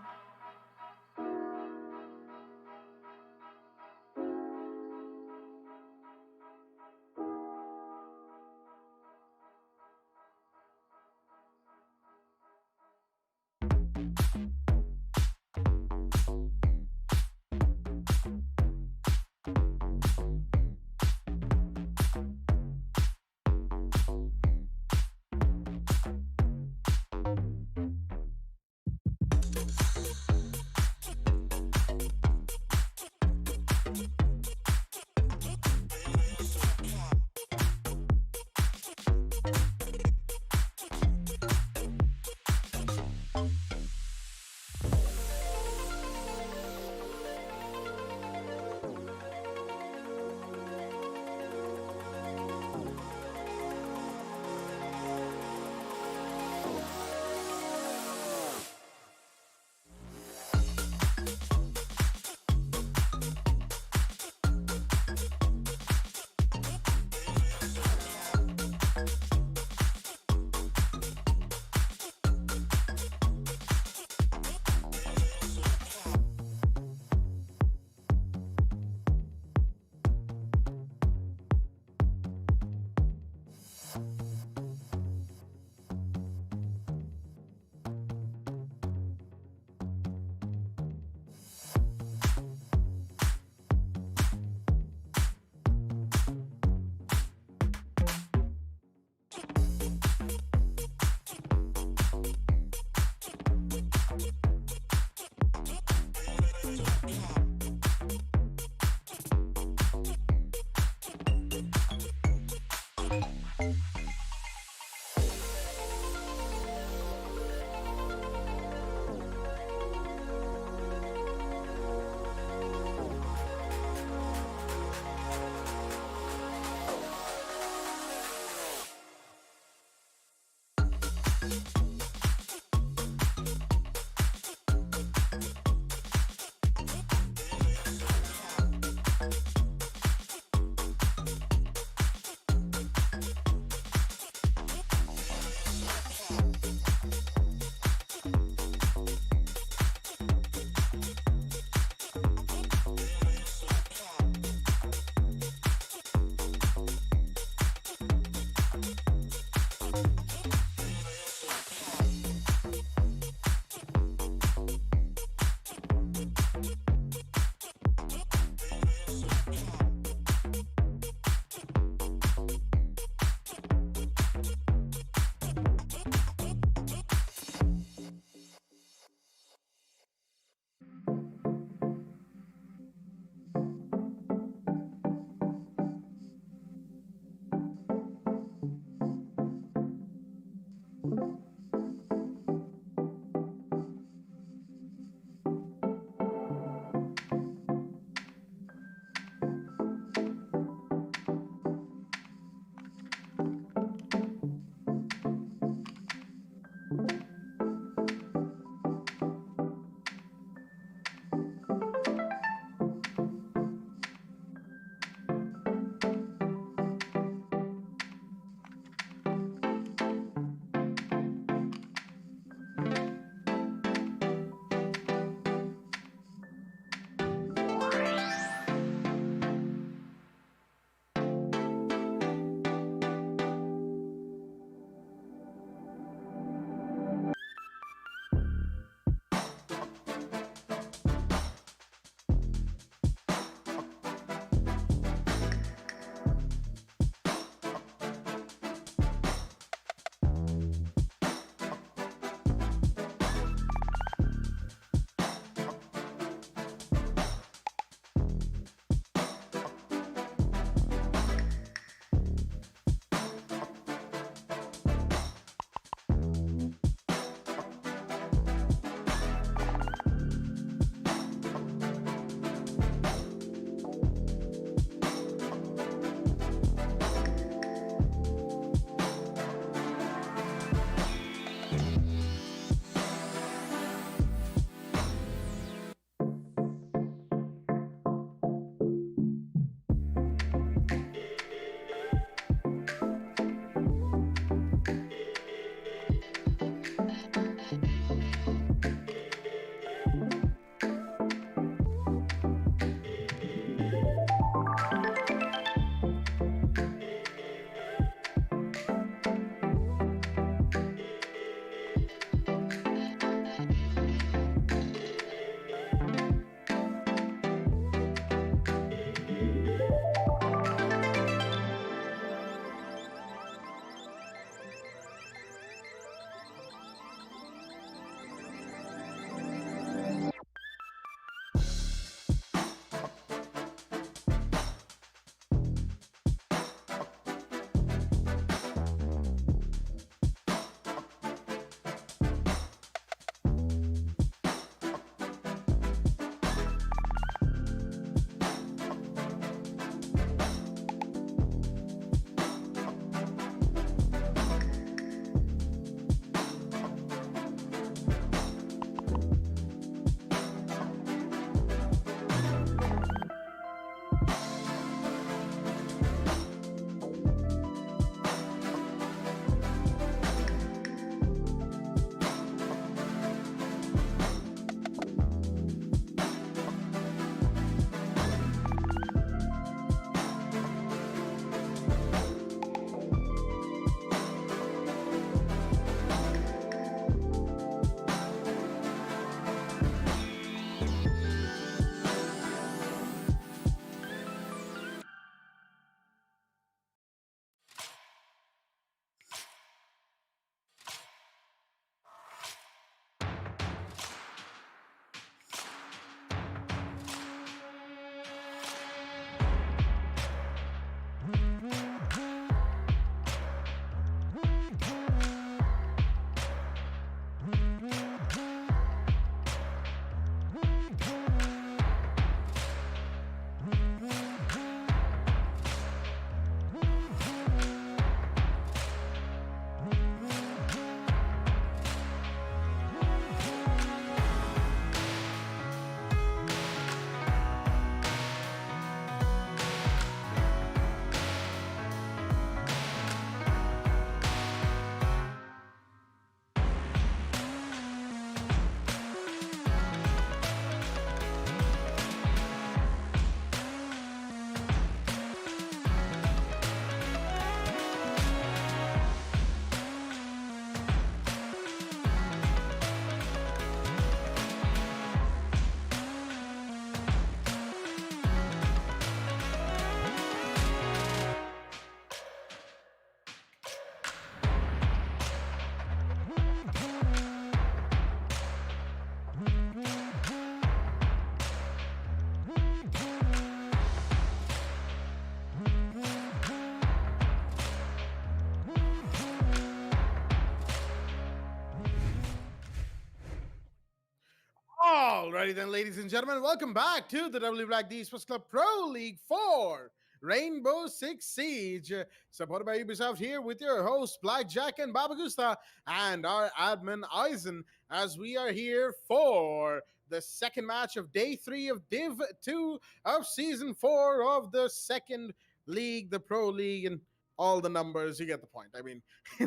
Alrighty then, ladies and gentlemen, welcome back to the WD BLACK Esports Club Pro League 4 Rainbow Six Siege, supported by Ubisoft here with your hosts Blackjack and Babagusta and our admin Eisen, as we are here for the second match of day 3 of Div 2 of Season 4 of the second league, the Pro League, and all the numbers. You get the point. I mean,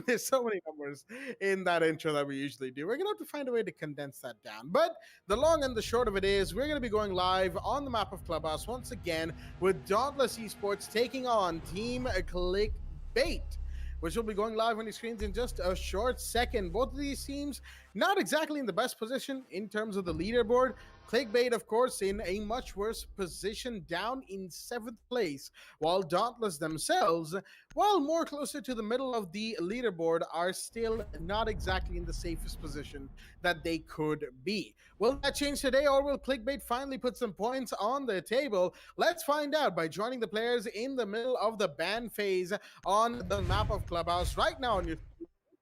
there's so many numbers in that intro that we usually do. We're going to have to find a way to condense that down. But the long and the short of it is we're going to be going live on the map of Clubhouse once again with Dauntless Esports taking on Team Clickbait, which will be going live on your screens in just a short second. Both of these teams not exactly in the best position in terms of the leaderboard. Clickbait, of course, in a much worse position, down in 7th place, while Dauntless themselves, while more closer to the middle of the leaderboard, are still not exactly in the safest position that they could be. Will that change today, or will Clickbait finally put some points on the table? Let's find out by joining the players in the middle of the ban phase on the map of Clubhouse right now on your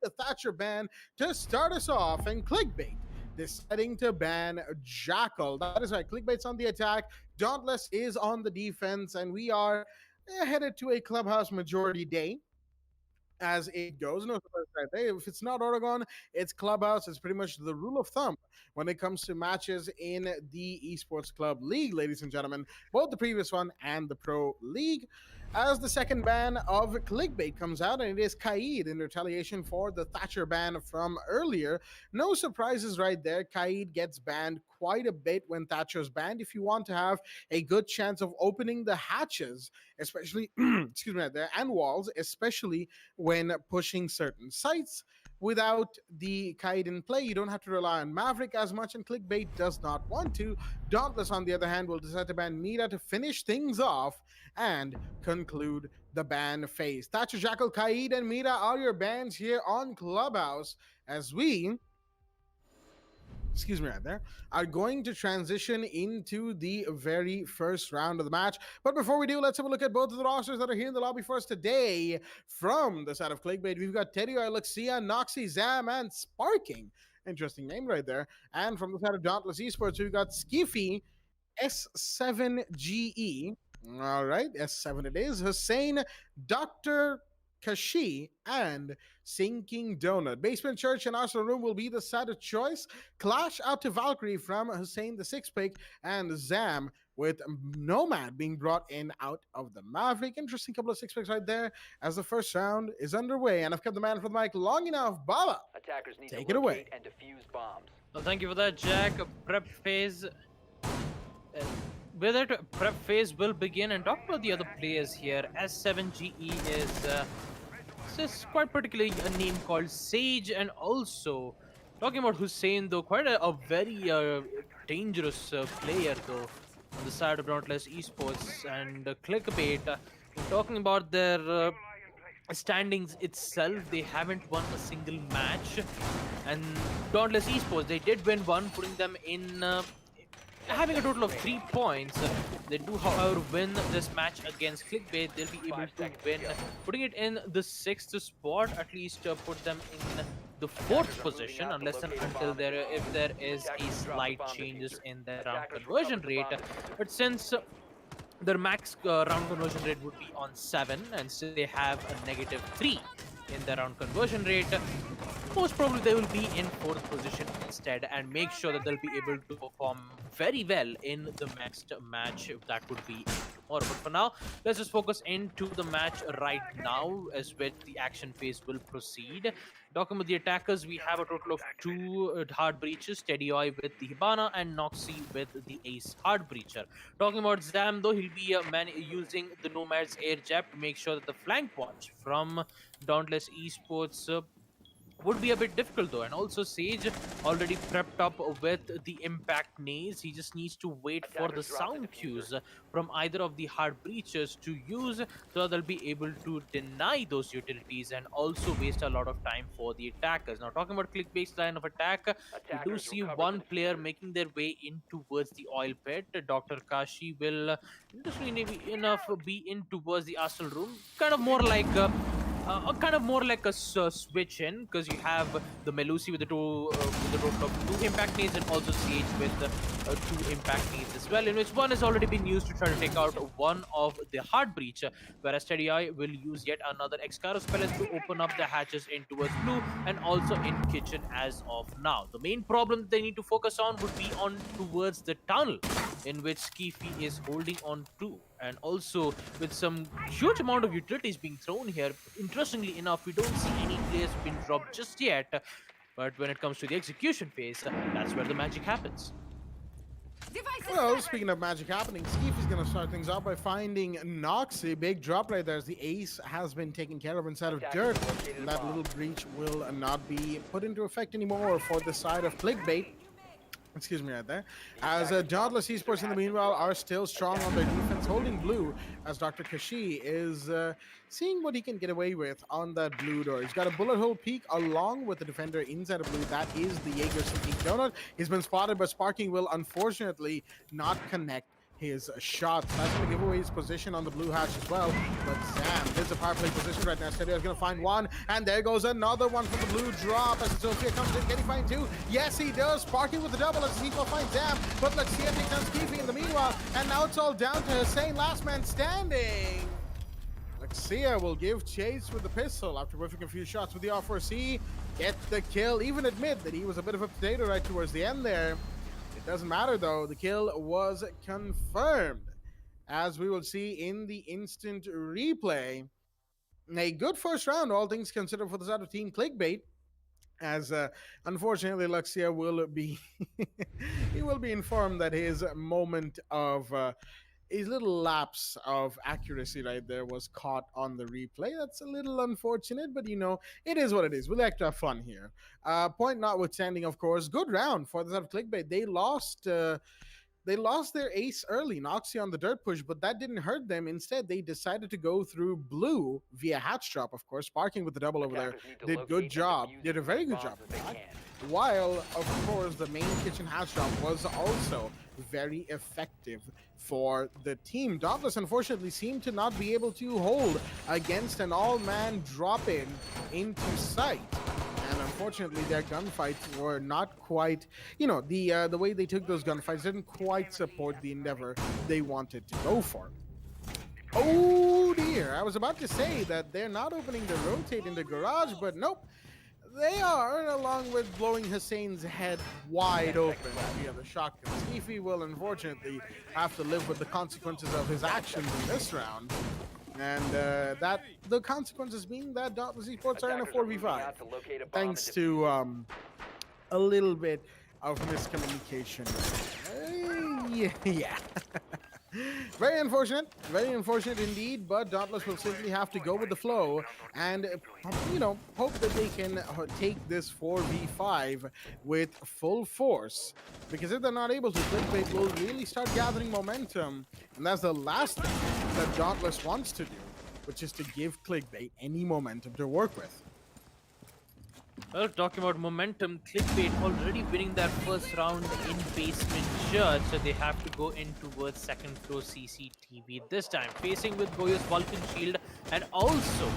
the Thatcher ban to start us off, and Clickbait deciding to ban Jackal. That is right, Clickbait's on the attack, Dauntless is on the defense, and we are headed to a Clubhouse majority day as it goes. No surprise right there. If it's not Oregon, it's Clubhouse. It's pretty much the rule of thumb when it comes to matches in the Esports Club League, ladies and gentlemen, both the previous one and the Pro League. As the second ban of Clickbait comes out, and it is Kaid in retaliation for the Thatcher ban from earlier. No surprises right there. Kaid gets banned quite a bit when Thatcher's banned. If you want to have a good chance of opening the hatches, especially, excuse me, right there, and walls, especially when pushing certain sites, without the Kaid in play, you don't have to rely on Maverick as much, and Clickbait does not want to. Dauntless, on the other hand, will decide to ban Mira to finish things off and conclude the ban phase. Thatcher, Jackal, Kaid, and Mira are your bans here on Clubhouse as we, excuse me right there, are going to transition into the very first round of the match. But before we do, let's have a look at both of the rosters that are here in the lobby for us today. From the side of Clickbait, we've got Teddy, Alexia, Noxy, Zam, and Sparking. Interesting name right there. And from the side of Dauntless Esports, we've got Skiffy, S7GE. All right, S7 it is. Hussein, Dr. Kashi, and Sinking Donut. Basement Church and Arsenal Room will be the side of choice. Clash out to Valkyrie from Hussein, the 6th pick, and Zam with Nomad being brought in out of the Maverick. Interesting couple of 6 picks right there as the first round is underway. And I've kept the man for the mic long enough. Baba, Attackers need take to it away. locate and defuse bombs. Well, thank you for that, Jack. Prep phase. With it, prep phase will begin, and talk about the other players here. S7GE is quite particularly a name called Sage, and also talking about Hussein, though, quite a very dangerous player, though, on the side of Dauntless Esports and Clickbait. Talking about their standings itself, they haven't won a single match, and Dauntless Esports, they did win one, putting them in having a total of 3 points. They do, however, win this match against Clickbait. They'll be able to win, putting it in the 6th spot, at least put them in the 4th position, unless and until if there is a slight changes in their round conversion rate. But since their max round conversion rate would be on 7, and still they have a -3 in their round conversion rate, most probably they will be in 4th position instead, and make sure that they'll be able to perform very well in the next match, if that would be more. But for now, let's just focus into the match right now, as with the action phase will proceed. Talking about the attackers, we have a total of 2 hard breaches, Teddy Oi with the Hibana and Noxy with the Ace hard breacher. Talking about Zam, though, he'll be using the Nomad's air jab to make sure that the flank watch from Dauntless Esports would be a bit difficult, though. And also Sage already prepped up with the impact nails. He just needs to wait for the sound cues from either of the hard breaches to use, so they'll be able to deny those utilities and also waste a lot of time for the attackers. Now, talking about Clickbait's line of attack, we do see one player making their way in towards the oil pit. Dr. Kashi will interestingly enough be in towards the Arsenal Room, kind of more like kind of more like a switch in, because you have the Melusi with the total of 2 impact needs, and also CH with 2 impact needs as well, in which one has already been used to try to take out one of the Heart Breach, whereas Steady Eye will use yet another Excaro spell to open up the hatches in towards blue and also in kitchen as of now. The main problem that they need to focus on would be on towards the tunnel, in which Skiffy is holding on to, and also with some huge amount of utilities being thrown here. Interestingly enough, we don't see any players being dropped just yet, but when it comes to the execution phase, that's where the magic happens. Well, speaking of magic happening, Skeef is going to start things off by finding Noxy. Big drop right there as the ace has been taken care of inside of dirt. And that little breach will not be put into effect anymore for the side of Clickbait. Excuse me right there. As Dauntless Esports in the meanwhile are still strong on their defense, holding blue as Dr. Kashi is seeing what he can get away with on that blue door. He's got a bullet hole peek along with the defender inside of blue. That is the Jaeger Sinking Donut. He's been spotted, but Sparking will unfortunately not connect his shots. That's going to give away his position on the blue hatch as well. But Sam is a power play position right now. Steady is going to find one, and there goes another one from the blue drop as Sophia comes in. Can he find two? Yes, he does. Sparking with the double as he will find Sam. But let's see if he takes down Skeefy in the meanwhile. And now it's all down to Hussein, last man standing. Lexia will give chase with the pistol after whiffing a few shots with the R4C. Get the kill. Even admit that he was a bit of a potato right towards the end there. Doesn't matter though, the kill was confirmed. As we will see in the instant replay, a good first round, all things considered, for the side of Team Clickbait. As unfortunately, Luxia will be he will be informed that his moment of his little lapse of accuracy right there was caught on the replay. That's a little unfortunate, but you know, it is what it is. We like to have fun here. Point notwithstanding, of course, good round for the side of Clickbait. They lost their ace early, Noxy on the dirt push, but that didn't hurt them. Instead, they decided to go through blue via hatch drop, of course. Sparking with the double over there did good job, did a very good job of that. While, of course, the main kitchen hatch drop was also very effective for the team. Dauntless, unfortunately, seemed to not be able to hold against an all-man drop-in into sight. And unfortunately, their gunfights were not quite, you know, the way they took those gunfights didn't quite support the endeavor they wanted to go for. Oh dear, I was about to say that they're not opening the rotate in the garage, but nope. They are, along with blowing Hussein's head wide open via the shotgun. Skeefy will unfortunately have to live with the consequences of his actions in this round. And that the consequences being that Dauntless Esports are in a 4v5. Thanks to a little bit of miscommunication. Yeah. Very unfortunate indeed, but Dauntless will simply have to go with the flow and, you know, hope that they can take this 4v5 with full force. Because if they're not able to, Clickbait will really start gathering momentum, and that's the last thing that Dauntless wants to do, which is to give Clickbait any momentum to work with. Well, talking about momentum, Clickbait already winning that first round in basement church, so they have to go in towards second floor CCTV this time, facing with Goyo's Vulcan Shield and also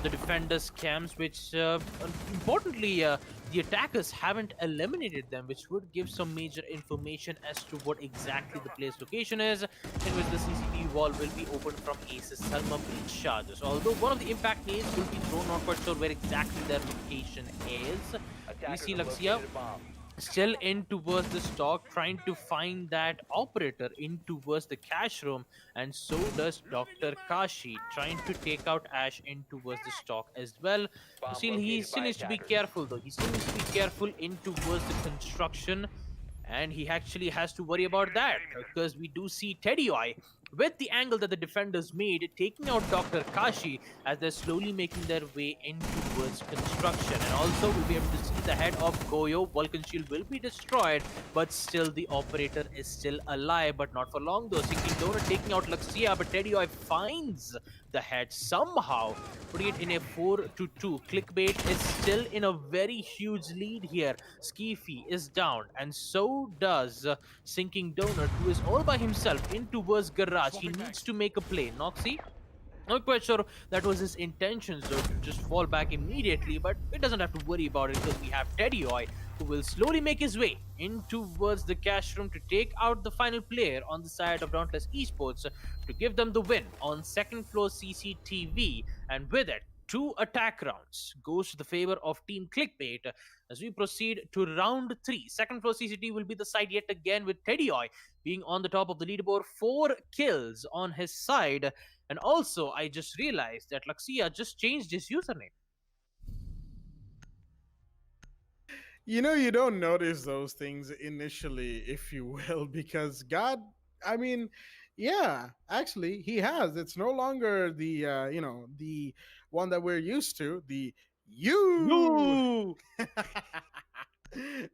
the defenders' cams, which importantly the attackers haven't eliminated them, which would give some major information as to what exactly the player's location is, in which the CCTV wall will be opened from Ace's Selma breach charges. Although one of the impact nades will be thrown, not quite sure where exactly their location is. We see Luxia still in towards the stock, trying to find that operator in towards the cash room, and so does Dr. Kashi, trying to take out Ash in towards the stock as well. He still needs to be careful though. He still needs to be careful in towards the construction, and he actually has to worry about that because we do see Teddy Eye with the angle that the defenders made, taking out Dr. Kashi as they're slowly making their way in towards construction. And also we'll be able to see the head of Goyo. Vulcan Shield will be destroyed, but still the operator is still alive, but not for long though. Sinking Donut taking out Luxia, but Teddy Eye finds the head somehow, putting it in a 4-2. Clickbait is still in a very huge lead here. Skeefy is down, and so does Sinking Donut, who is all by himself in towards garage. He needs to make a play. Noxy? Not quite sure that was his intentions though, to just fall back immediately, but it doesn't have to worry about it because we have Teddy Oy, who will slowly make his way in towards the cash room to take out the final player on the side of Dauntless Esports to give them the win on second floor CCTV, and with it, 2 attack rounds goes to the favor of Team Clickbait as we proceed to round 3. Second floor CCTV will be the side yet again with Teddy Oy being on the top of the leaderboard, 4 kills on his side. And also, I just realized that Luxia just changed his username. You don't notice those things initially, if you will, because God, I mean, yeah, actually, he has. It's no longer the one that we're used to, the you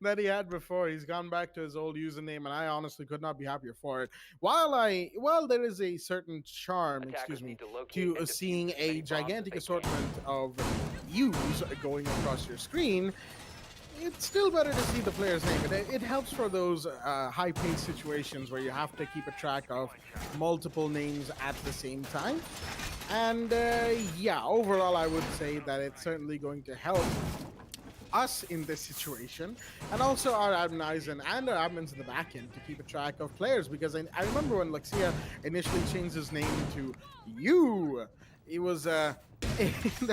that he had before. He's gone back to his old username, and I honestly could not be happier for it. While there is a certain charm, Attackers need to locate to and seeing defuse as a many bombs as gigantic they assortment of U's going across your screen, it's still better to see the player's name. It helps for those high-paced situations where you have to keep a track of multiple names at the same time. And yeah, overall, I would say that it's certainly going to help us in this situation, and also our admins and our admins in the back end to keep a track of players, because I remember when Luxia initially changed his name to you, it was there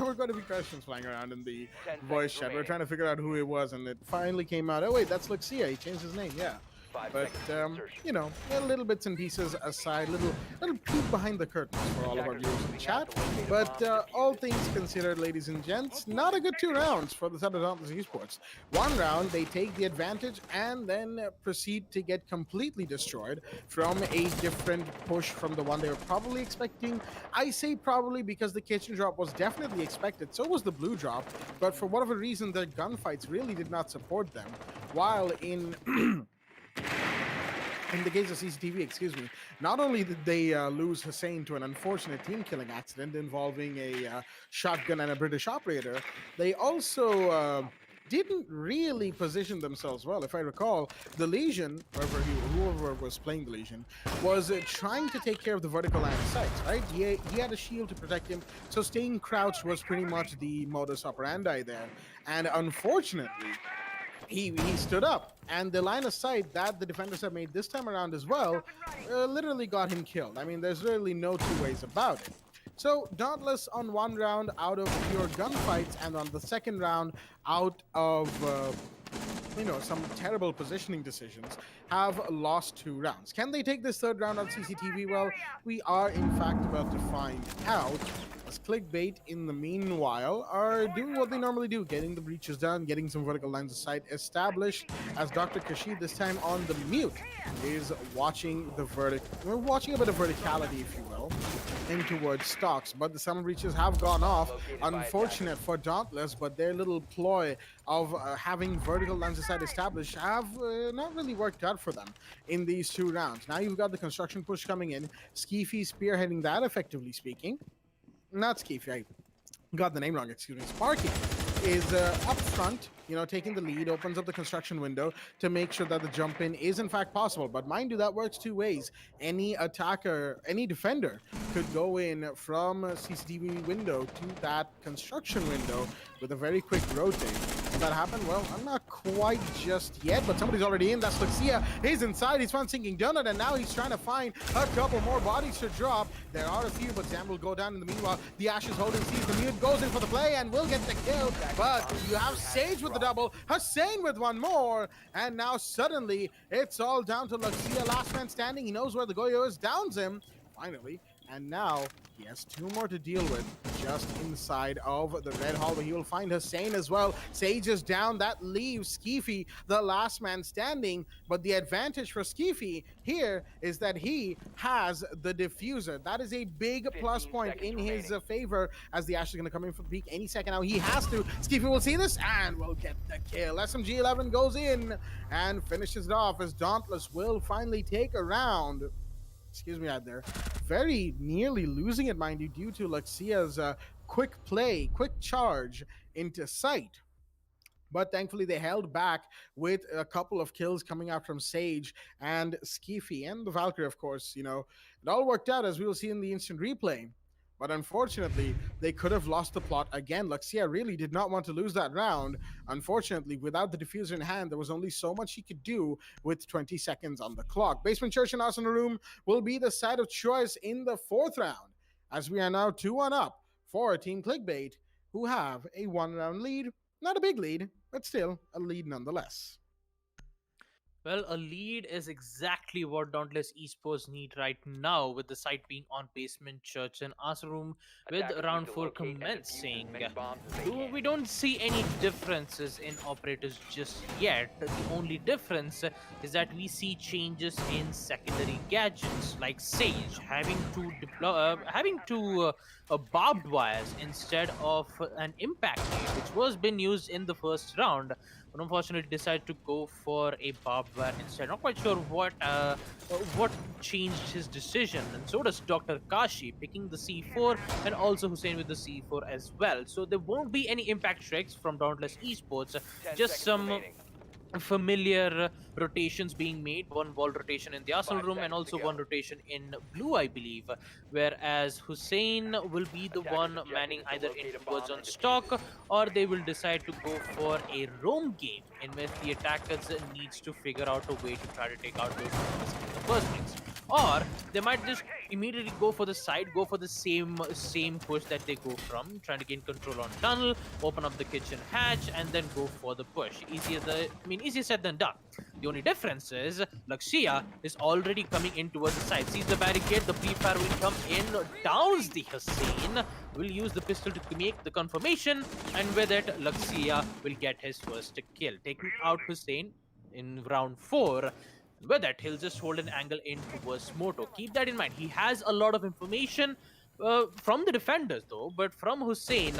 were going to be questions flying around in the 10 voice seconds chat. We were remaining. trying to figure out who it was, and it finally came out. Oh wait, that's Luxia. He changed his name. Yeah. 5 But seconds to insertion. little bits and pieces aside, little peek behind the curtains for all of our viewers in chat. But all things considered, ladies and gents, not a good 2 rounds for the side of Dauntless Esports. 1 round, they take the advantage and then proceed to get completely destroyed from a different push from the one they were probably expecting. I say probably because the kitchen drop was definitely expected. So was the blue drop, but for whatever reason, their gunfights really did not support them. While in in the case of CCTV, excuse me, not only did they lose Hussein to an unfortunate team killing accident involving a shotgun and a British operator, they also didn't really position themselves well. If I recall, the Legion, whoever was playing the Legion, was trying to take care of the vertical line of sight, right? He had a shield to protect him, so staying crouched was pretty much the modus operandi there. And unfortunately, he stood up, and the line of sight that the defenders have made this time around as well literally got him killed. I mean, there's really no 2 ways about it. So Dauntless on 1 round out of pure gunfights, and on the 2nd round out of some terrible positioning decisions, have lost 2 rounds. Can they take this 3rd round on CCTV? Well, we are in fact about to find out, as Clickbait in the meanwhile are doing what they normally do, getting the breaches done, getting some vertical lines of sight established, as Dr. Kashid, this time on the mute, is watching a bit of verticality, if you will, in towards stocks. But the summer breaches have gone off. Unfortunate for Dauntless, but their little ploy of having vertical lines of sight established have not really worked out for them in these 2 rounds. Now you've got the construction push coming in. Skeefy spearheading that, effectively speaking. Not Skeefy, I got the name wrong, excuse me. Sparky is up front, taking the lead, opens up the construction window to make sure that the jump in is in fact possible. But mind you, that works 2 ways. Any attacker, any defender could go in from a CCTV window to that construction window with a very quick rotate. Will that happen? Well, I'm not quite just yet, but somebody's already in. That's Luxia. He's inside. He's found Sinking Donut, and now he's trying to find a couple more bodies to drop. There are a few, but Zam will go down in the meanwhile. The Ashes holding, sees the mute, goes in for the play, and will get the kill. But you have Sage with the double, Hussein with 1 more, and now suddenly it's all down to Luxia. Last man standing. He knows where the Goyo is. Downs him, finally. And now he has 2 more to deal with just inside of the red hall, where he will find Hussein as well. Sage is down. That leaves Skeefy, the last man standing. But the advantage for Skeefy here is that he has the diffuser. That is a big plus point in his favor, as the Ash is going to come in for the peak any second now. He has to. Skeefy will see this and will get the kill. SMG-11 goes in and finishes it off, as Dauntless will finally take a round. Excuse me out there. Very nearly losing it, mind you, due to Luxia's quick charge into sight. But thankfully, they held back with a couple of kills coming out from Sage and Skeefy and the Valkyrie, of course. It all worked out, as we will see in the instant replay. But unfortunately, they could have lost the plot again. Luxia really did not want to lose that round. Unfortunately, without the diffuser in hand, there was only so much he could do with 20 seconds on the clock. Basement Church and Arsenal Room will be the side of choice in the fourth round, as we are now 2-1 up for Team Clickbait, who have a one-round lead. Not a big lead, but still a lead nonetheless. Well, a lead is exactly what Dauntless Esports need right now, with the site being on Basement Church and Arsenal Room, with Attackers round need to 4 locate and defuse as commencing. many bombs as they can. We don't see any differences in operators just yet. The only difference is that we see changes in secondary gadgets, like Sage having barbed wires instead of an impact gate, which was been used in the first round, but unfortunately decided to go for a barbed wire instead. Not quite sure what changed his decision, and so does Dr. Kashi picking the C4, and also Hussein with the C4 as well. So there won't be any impact tricks from Dauntless Esports, 10 just seconds some remaining. familiar rotations being made, one wall rotation in the Arsenal 5 room and seconds to also go. one rotation in blue, I believe, whereas Hussein will be the Attackers' one objective manning is to either locate a inwards bomb on and defuse stock, it. or they will decide to go for a roam game in which the attackers needs to figure out a way to try to take out those enemies in the first place. Or they might just immediately go for the side, go for the same push that they go from, trying to gain control on tunnel, open up the kitchen hatch, and then go for the push. Easier said than done. The only difference is Lakshya is already coming in towards the side. Sees the barricade, the pre-fire will come in, downs the Hussein, will use the pistol to make the confirmation, and with it, Lakshya will get his first kill, taking out Hussein in round 4. With that, he'll just hold an angle in towards Moto. Keep that in mind. He has a lot of information from the defenders, though, but from Hussein,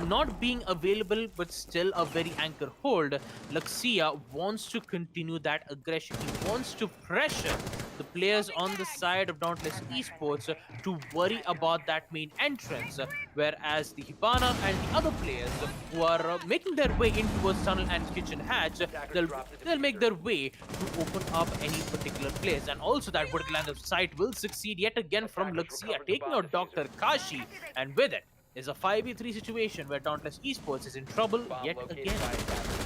not being available but still a very anchor hold, Lakshya wants to continue that aggression. He wants to pressure the players on the side of Dauntless Esports to worry about that main entrance, whereas the Hibana and the other players who are making their way in towards tunnel and kitchen hatch, they'll make their way to open up any particular place. And also that vertical line of sight will succeed yet again from Lakshya, taking out Dr. Kashi, and with it is a 5v3 situation where Dauntless Esports is in trouble Bomb yet located again. by attackers.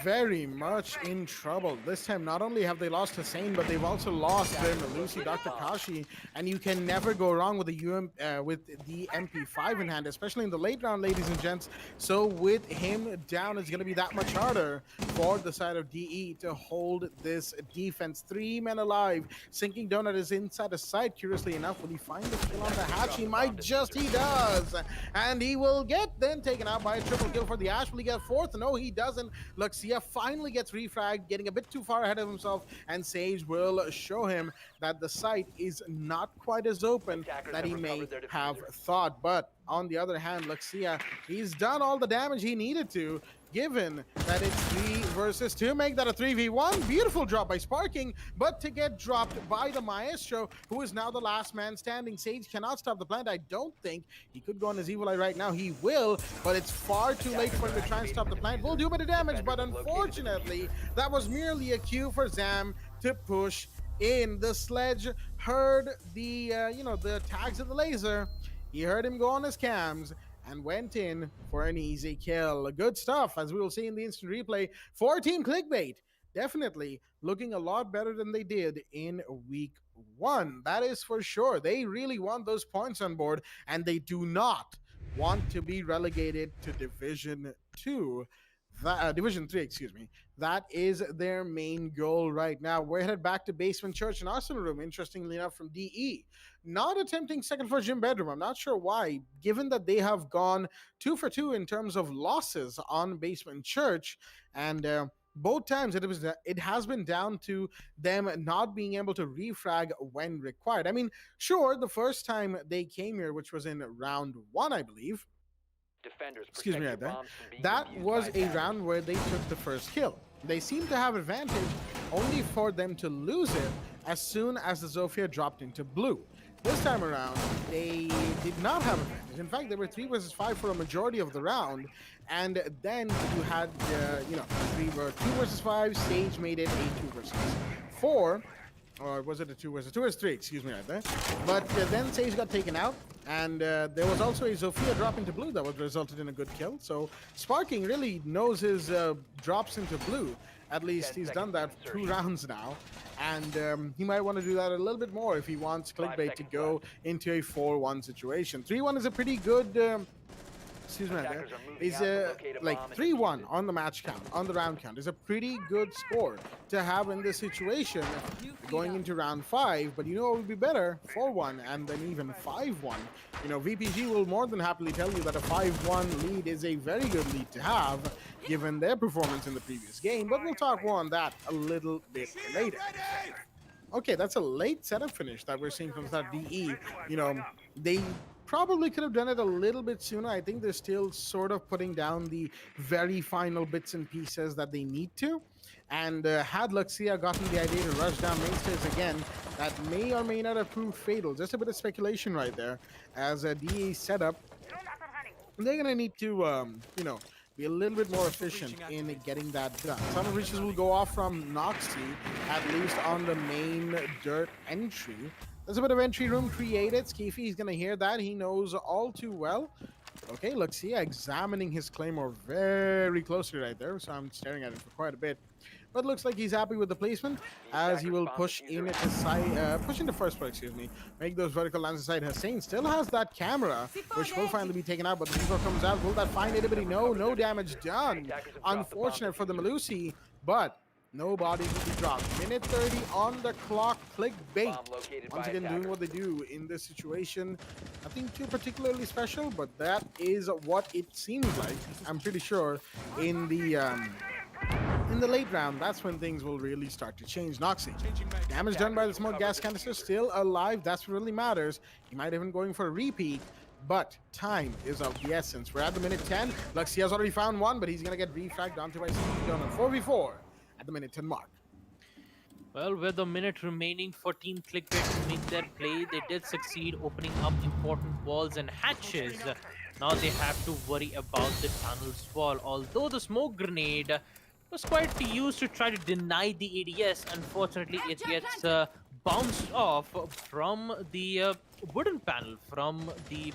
Very much in trouble. This time, not only have they lost Hussein, but they've also lost their Lucy, Dr. Kashi, and you can never go wrong with with the MP5 in hand, especially in the late round, ladies and gents. So with him down, it's going to be that much harder for the side of DE to hold this defense. 3 men alive. Sinking down at his inside of sight. Curiously enough, will he find the kill on the hatch? He might just, he does. And he will get then taken out by a triple kill for the Ash. Will he get fourth? No, he doesn't. Luxia finally gets refragged, getting a bit too far ahead of himself, and Sage will show him that the site is not quite as open Attackers that have he may recovered their have diffuser. thought. But on the other hand, Luxia, he's done all the damage he needed to, given that it's 3 versus 2. Make that a 3v1. Beautiful drop by Sparking, but to get dropped by the Maestro, who is now the last man standing. Sage cannot stop the plant. I don't think he could go on his evil eye right now. He will, but it's far too late for him to try and stop the plant. Will do a bit of damage, but unfortunately, that was merely a cue for Zam to push in. The Sledge heard the the tags of the laser. He heard him go on his cams and went in for an easy kill. Good stuff, as we will see in the instant replay for Team Clickbait. Definitely looking a lot better than they did in week 1. That is for sure. They really want those points on board, and they do not want to be relegated to Division 2. Division 3, excuse me. That is their main goal right now. We're headed back to Basement Church and Arsenal Room, interestingly enough, from DE. Not attempting second floor gym bedroom. I'm not sure why, given that they have gone 2 for 2 in terms of losses on Basement Church, and both times it has been down to them not being able to refrag when required. I mean, sure, the first time they came here, which was in round 1, I believe. Defenders, Excuse me, protect right your there. bombs from being That defused was by a attackers. round where they took the first kill. They seem to have advantage, only for them to lose it as soon as the Zofia dropped into blue. This time around, they did not have advantage. In fact, they were 3 versus 5 for a majority of the round, and then you had 3 versus 5. Sage made it a 2 versus 4. or was it a 2 vs 2 vs 3? Excuse me, right there. But then Sage got taken out, and there was also a Zofia drop into blue that was resulted in a good kill. So Sparking really knows his drops into blue. At least he's done that 2 rounds now, and he might want to do that a little bit more if he wants Clickbait to go into a 4-1 situation. 3-1 is a pretty good. Excuse me, there is like 3-1 on the match count, on the round count, is a pretty good score to have in this situation going into round 5. But you know what would be better? 4-1 and then even 5-1. You know, VPG will more than happily tell you that a 5-1 lead is a very good lead to have, given their performance in the previous game. But we'll talk more on that a little bit later. Okay, that's a late setup finish that we're seeing from that DE. You know, they probably could have done it a little bit sooner. I think they're still sort of putting down the very final bits and pieces that they need to. And had Luxia gotten the idea to rush down mainstairs again, that may or may not have proved fatal. Just a bit of speculation right there. As a DE setup, they're going to need to, you know, be a little bit more efficient in getting that done. Some breaches will go off from Noxy, at least on the main dirt entry. There's a bit of entry room created. Skeefy, he's going to hear that. He knows all too well. Okay, Luxia examining his Claymore very closely right there, so I'm staring at it for quite a bit. But looks like he's happy with the placement, as he will push in at the side, push into first part, excuse me. Make those vertical lands aside. Hussein still has that camera, which will finally be taken out, but the Vivo comes out. Will that find anybody? No, no damage done. Unfortunate for the Malusi, but no bodies will be dropped. Minute 30 on the clock. Clickbait. Once again, doing what they do in this situation. Nothing too particularly special, but that is what it seems like. I'm pretty sure in the late round, that's when things will really start to change. Noxy, damage done by the smoke gas canister, still alive. That's what really matters. He might even going for a repeat, but time is of the essence. We're at the minute 10. Luxy has already found one, but he's going to get refragged onto by Steve on 4v4 at the minute 10 mark. Well, with a minute remaining for Team Clickbait to make their play, they did succeed opening up important walls and hatches. Now they have to worry about the tunnel's wall. Although the smoke grenade was quite used to try to deny the ADS, unfortunately it gets bounced off from the wooden panel from the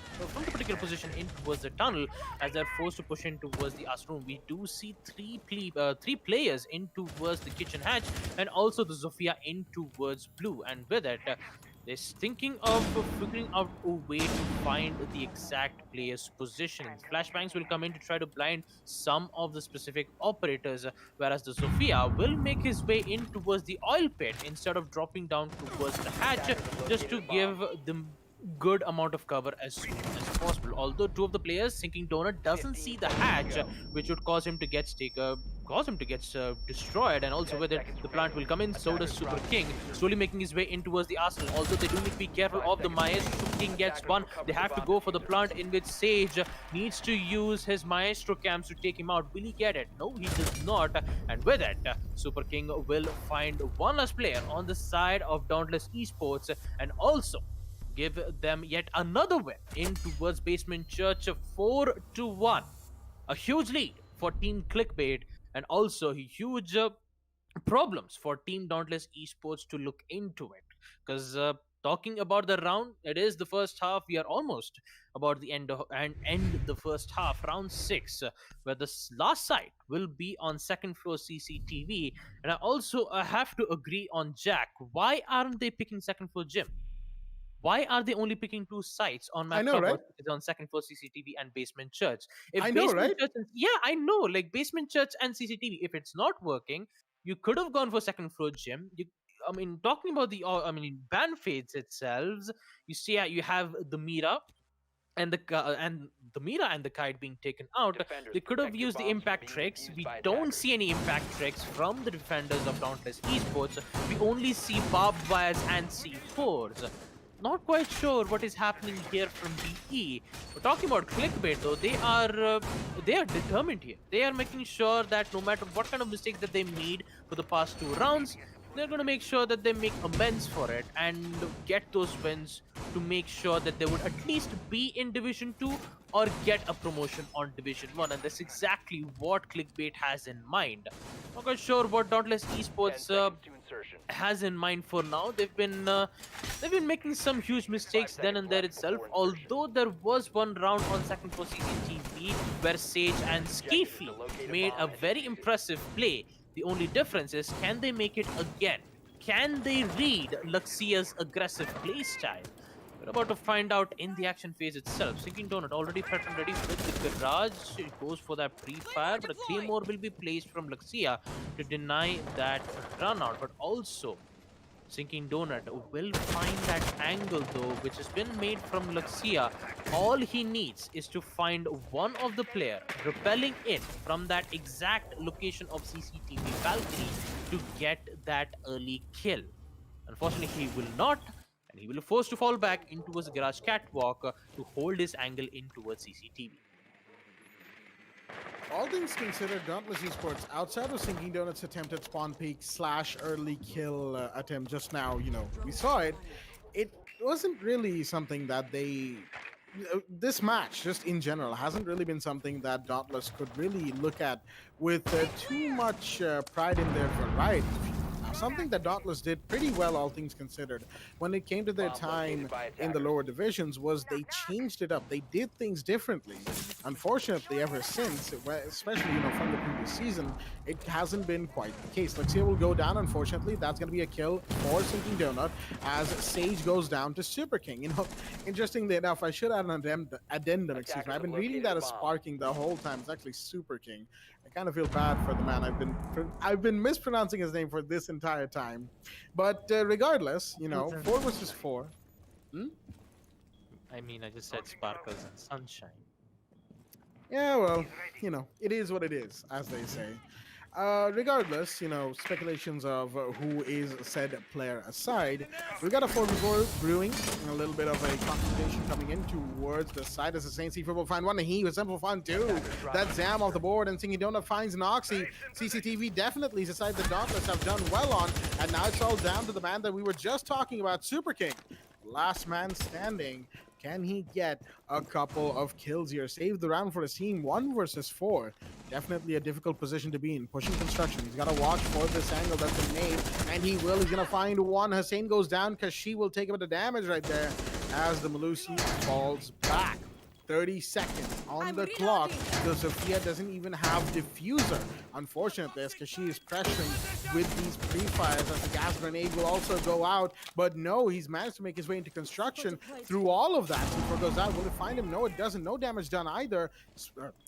particular position in towards the tunnel, as they're forced to push in towards the us room. We do see three players in towards the kitchen hatch, and also the Zofia in towards blue. And with it, they're thinking of figuring out a way to find the exact player's positions. Flashbangs will come in to try to blind some of the specific operators, whereas the Zofia will make his way in towards the oil pit instead of dropping down towards the hatch, just to give them good amount of cover as soon as possible. Although two of the players, Sinking Donut doesn't see the hatch, which would cause him to get destroyed, and also with it, the plant will come in. So does Super King, slowly making his way in towards the arsenal. Although they do need to be careful of the Maestro. Super King gets one. They have to go for the plant, in which Sage needs to use his Maestro cams to take him out. Will he get it? No, he does not. And with it, Super King will find one last player on the side of Dauntless Esports, and also give them yet another win in towards Basement Church, 4-1. A huge lead for Team Clickbait, and also huge problems for Team Dauntless Esports to look into it. Because talking about the round, it is the first half. We are almost about the end the first half, round 6, where the last site will be on second floor CCTV. And I have to agree on Jack. Why aren't they picking second floor gym? Why are they only picking 2 sites on map cover? Right? It's on second floor CCTV and Basement Church. If I know, right? Yeah, I know. Like Basement Church and CCTV, if it's not working, you could have gone for second floor gym. Talking about the ban fades itself, you see, you have the Mira and the Mira and the Kite being taken out. They could have used the impact tricks. We don't see any impact tricks from the defenders of Dauntless Esports. We only see barbed wires and C4s. Not quite sure what is happening here from DE. We're talking about Clickbait though. They are determined here. They are making sure that no matter what kind of mistakes that they made for the past 2 rounds, they're going to make sure that they make amends for it and get those wins to make sure that they would at least be in Division 2 or get a promotion on Division 1. And that's exactly what Clickbait has in mind. Not quite sure what Dauntless Esports insertion. has in mind for now. They've been making some huge mistakes then and there itself. Although there was one round on second for CCTV where Sage and Skiffy made a very impressive play. The only difference is, can they make it again? Can they read Luxia's aggressive playstyle? We're about to find out in the action phase itself. Sinking Donut already prepped and ready with the garage. It goes for that pre-fire, but a claymore will be placed from Luxia to deny that run out. But also, Sinking Donut will find that angle though, which has been made from Luxia. All he needs is to find one of the player repelling in from that exact location of CCTV balcony to get that early kill. Unfortunately, he will not, and he will be forced to fall back into his garage catwalk to hold his angle in towards CCTV. All things considered, Dauntless Esports, outside of Sinking Donut's attempted spawn peek / early kill attempt just now, we saw it. It wasn't really something that they... This match, just in general, hasn't really been something that Dauntless could really look at with too much pride in their variety. Something that Dauntless did pretty well, all things considered, when it came to their time in the lower divisions, was they changed it up. They did things differently. Unfortunately, ever since, especially from the previous season, it hasn't been quite the case. Luxia will go down. Unfortunately, that's going to be a kill for Sinking Donut as Sage goes down to Super King. Interestingly enough, I should add an addendum. Excuse me. I've been reading that as Sparking the whole time. It's actually Super King. I kind of feel bad for the man. I've been mispronouncing his name for this entire time, but regardless, 4 versus 4. I mean, I just said sparkles and sunshine. Yeah, well, it is what it is, as they say. Regardless, speculations of who is said player aside, we got a 4v4 brewing, and a little bit of a confrontation coming in towards the side as the Saint C4 will find one, and he was simple fun too. That Zam off the board, and Sinking Donut finds Noxy. CCTV definitely is a side the Dauntless have done well on, and now it's all down to the man that we were just talking about, Super King. Last man standing. Can he get a couple of kills here? Save the round for his team. 1 versus 4. Definitely a difficult position to be in. Pushing construction. He's got to watch for this angle that's been made. And he will. He's going to find one. Hussein goes down because she will take a bit of damage right there as the Malusi falls back. 30 seconds on the clock. The Sophia doesn't even have diffuser. Unfortunately, as Kashi is pressuring with these pre-fires as the gas grenade will also go out. But no, he's managed to make his way into construction through all of that. Before it goes out, will it find him? No, it doesn't. No damage done either.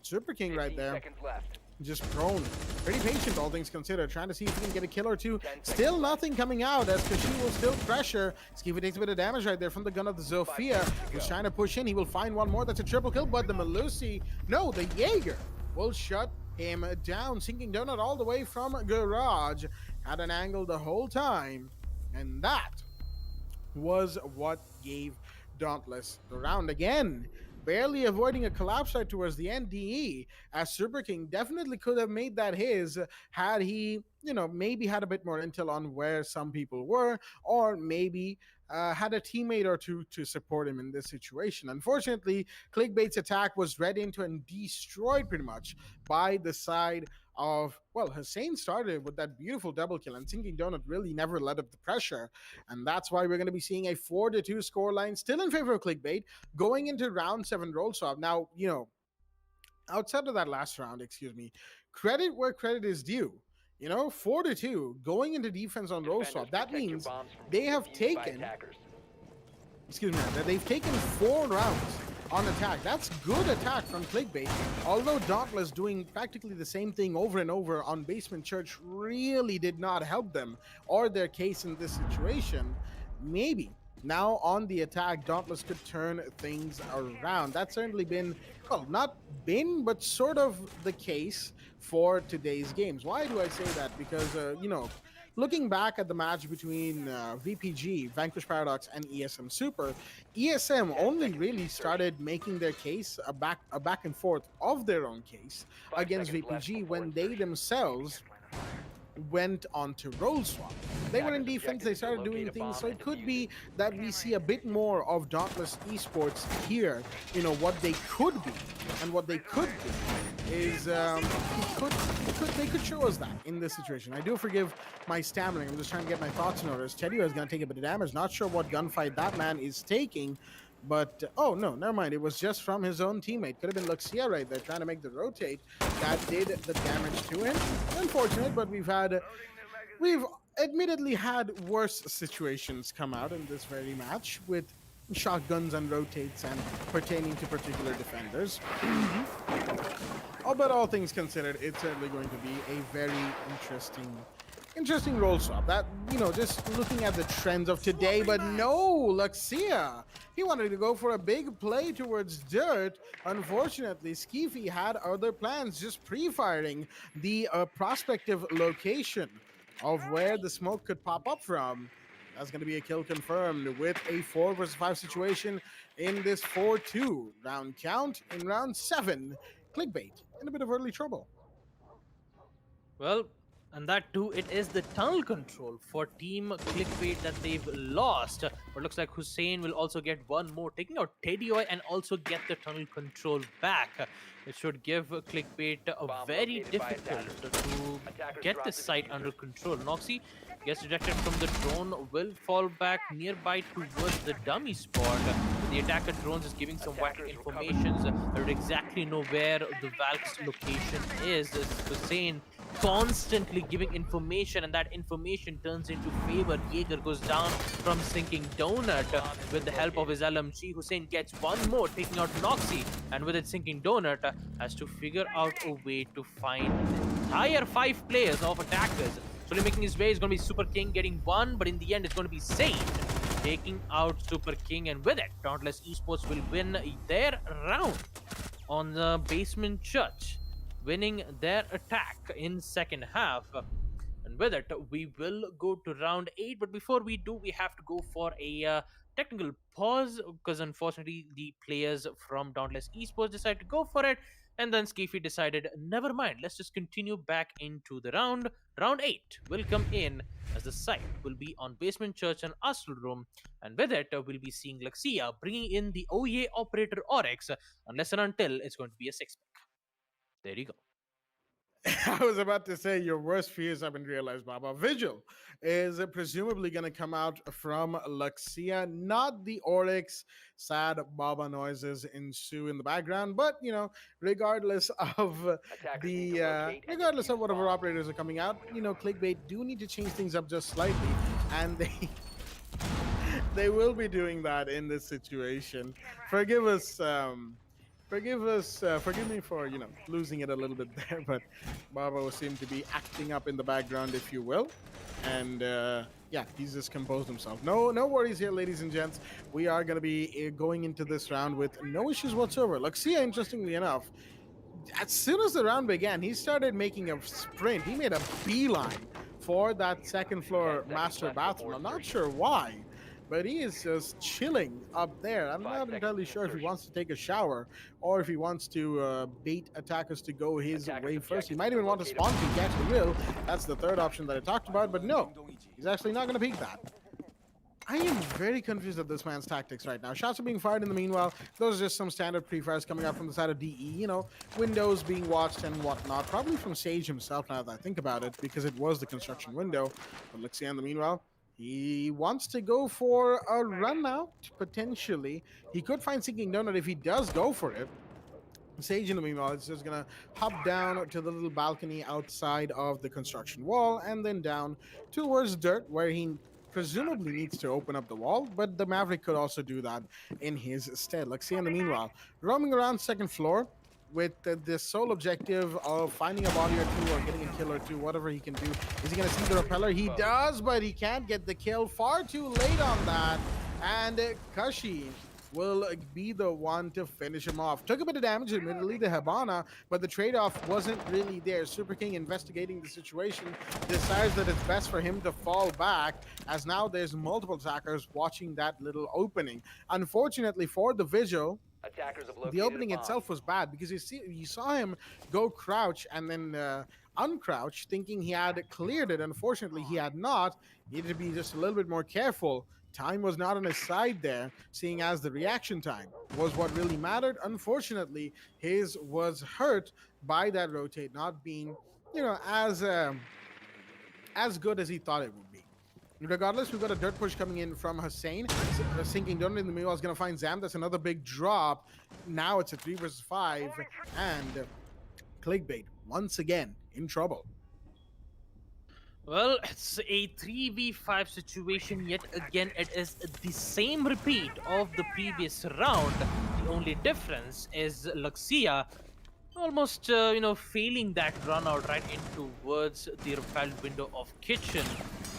Super King right there. 15 seconds left. Just prone. Pretty patient, all things considered. Trying to see if he can get a kill or two. Still nothing coming out as Kashi will still pressure. Skiffy takes a bit of damage right there from the gun of the Zofia. He's trying to push in. He will find one more. That's a triple kill, but the Malusi, no, the Jaeger will shut him down. Sinking Donut all the way from garage. Had an angle the whole time. And that was what gave Dauntless the round again. Barely avoiding a collapse right towards the end. DE as Super King definitely could have made that his had he, maybe had a bit more intel on where some people were, or maybe had a teammate or two to support him in this situation. Unfortunately, Clickbait's attack was read into and destroyed pretty much by the side of, well, Hussein started with that beautiful double kill, and Sinking Donut really never let up the pressure. And that's why we're going to be seeing a 4-2 scoreline still in favor of Clickbait going into round 7 roll swap. Now, outside of that last round, credit where credit is due. 4-2 going into defense on roll swap. That means they have taken, they've taken 4 rounds on attack. That's good attack from Clickbait. Although Dauntless doing practically the same thing over and over on Basement Church really did not help them or their case in this situation. Maybe now on the attack, Dauntless could turn things around. That's certainly been, well, not been, but sort of the case for today's games. Why do I say that? Because, looking back at the match between VPG, Vanquish Paradox, and ESM Super, ESM only really started making their case a back and forth of their own case against VPG when they themselves went on to roll swap. They were in defense, they started doing things, so it could be that we see a bit more of Dauntless Esports here. You know, what they could be and what they could do is they could show us that in this situation. I do forgive my stammering. I'm just trying to get my thoughts in order. Tedio is going to take a bit of damage. Not sure what gunfight that man is taking. But, oh no, never mind. It was just from his own teammate. Could have been Luxia right there trying to make the rotate. That did the damage to him. Unfortunate, but we've admittedly had worse situations come out in this very match with shotguns and rotates and pertaining to particular defenders. Oh, but all things considered, it's certainly going to be a very interesting roll swap. That, you know, just looking at the trends of today, but no, Luxia. He wanted to go for a big play towards Dirt. Unfortunately, Skeefy had other plans, just pre-firing the prospective location of where the smoke could pop up from. That's going to be a kill confirmed with a 4 versus 5 situation in this 4-2 round count in round 7. Clickbait in a bit of early trouble. Well, and that too, it is the tunnel control for Team Clickbait that they've lost. But looks like Hussein will also get one more, taking out Teddy and also get the tunnel control back. It should give Clickbait a very difficult to get the site under control. Noxy gets ejected from the drone, will fall back nearby towards the dummy spot. The attacker drones is giving some wacky informations. I don't exactly know where the Valk's location is. Hussein constantly giving information, and that information turns into favor. Jaeger goes down from Sinking Donut with the help of his LMG. Hussein gets one more, taking out Noxy, and with it, Sinking Donut has to figure out a way to find the entire 5 players of attackers. Slowly making his way is going to be Super King getting one, but in the end, it's going to be Sage taking out Super King, and with it, Dauntless Esports will win their round on the Basement Church, winning their attack in second half. And with it, we will go to round 8. But before we do, we have to go for a technical pause, because unfortunately the players from Dauntless Esports decided to go for it, and then Skeefy decided, never mind, let's just continue back into the round. Round 8 will come in as the site will be on Basement Church and Hostel Room, and with it, we'll be seeing Luxia bringing in the OEA operator Oryx, unless and until it's going to be a 6-pack. There you go. I was about to say your worst fears have been realized, Baba. Vigil is presumably going to come out from Luxia, not the Oryx. Sad Baba noises ensue in the background, but you know, regardless of regardless of whatever operators are coming out, you know, Clickbait do need to change things up just slightly, and they will be doing that in this situation. Forgive us. Forgive me for, you know, losing it a little bit there, but Baba seemed to be acting up in the background, if you will. And yeah, he's just composed himself. No worries here, ladies and gents. We are going to be going into this round with no issues whatsoever. Luxia, interestingly enough, as soon as the round began, he started making a sprint. He made a beeline for that second floor master bathroom. I'm not sure why, but he is just chilling up there. I'm not entirely sure if he wants to take a shower or if he wants to bait attackers to go his way first. He might even want to spawn peek, he actually will. That's the third option that I talked about, but no, he's actually not going to peek that. I am very confused at this man's tactics right now. Shots are being fired in the meanwhile. Those are just some standard pre-fires coming out from the side of DE. You know, windows being watched and whatnot. Probably from Sage himself now that I think about it, because it was the construction window. But let's see in the meanwhile. He wants to go for a run out, potentially. He could find Sinking Donut if he does go for it. Sage, in the meanwhile, is just going to hop down to the little balcony outside of the construction wall and then down towards Dirt, where he presumably needs to open up the wall, but the Maverick could also do that in his stead. Let's see in the meanwhile. Roaming around second floor, with the sole objective of finding a body or two or getting a kill or two, whatever he can do. Is he going to see the repeller? He does, but he can't get the kill. Far too late on that. And Kashi will be the one to finish him off. Took a bit of damage, admittedly, to Habana, but the trade-off wasn't really there. Super King, investigating the situation, decides that it's best for him to fall back, as now there's multiple attackers watching that little opening. Unfortunately for the Vigil, the opening itself was bad, because you saw him go crouch and then uncrouched, thinking he had cleared it. Unfortunately, he had not. Needed to be just a little bit more careful. Time was not on his side there, seeing as the reaction time was what really mattered. Unfortunately, his was hurt by that rotate not being, as good as he thought it would be. Regardless, we've got a dirt push coming in from Hussein. Sinking down in the middle is going to find Zam. That's another big drop. Now it's a 3 versus 5. And Clickbait, once again, in trouble. Well, it's a 3v5 situation yet again. It is the same repeat of the previous round. The only difference is Luxia almost, failing that run out right in towards the repelled window of kitchen.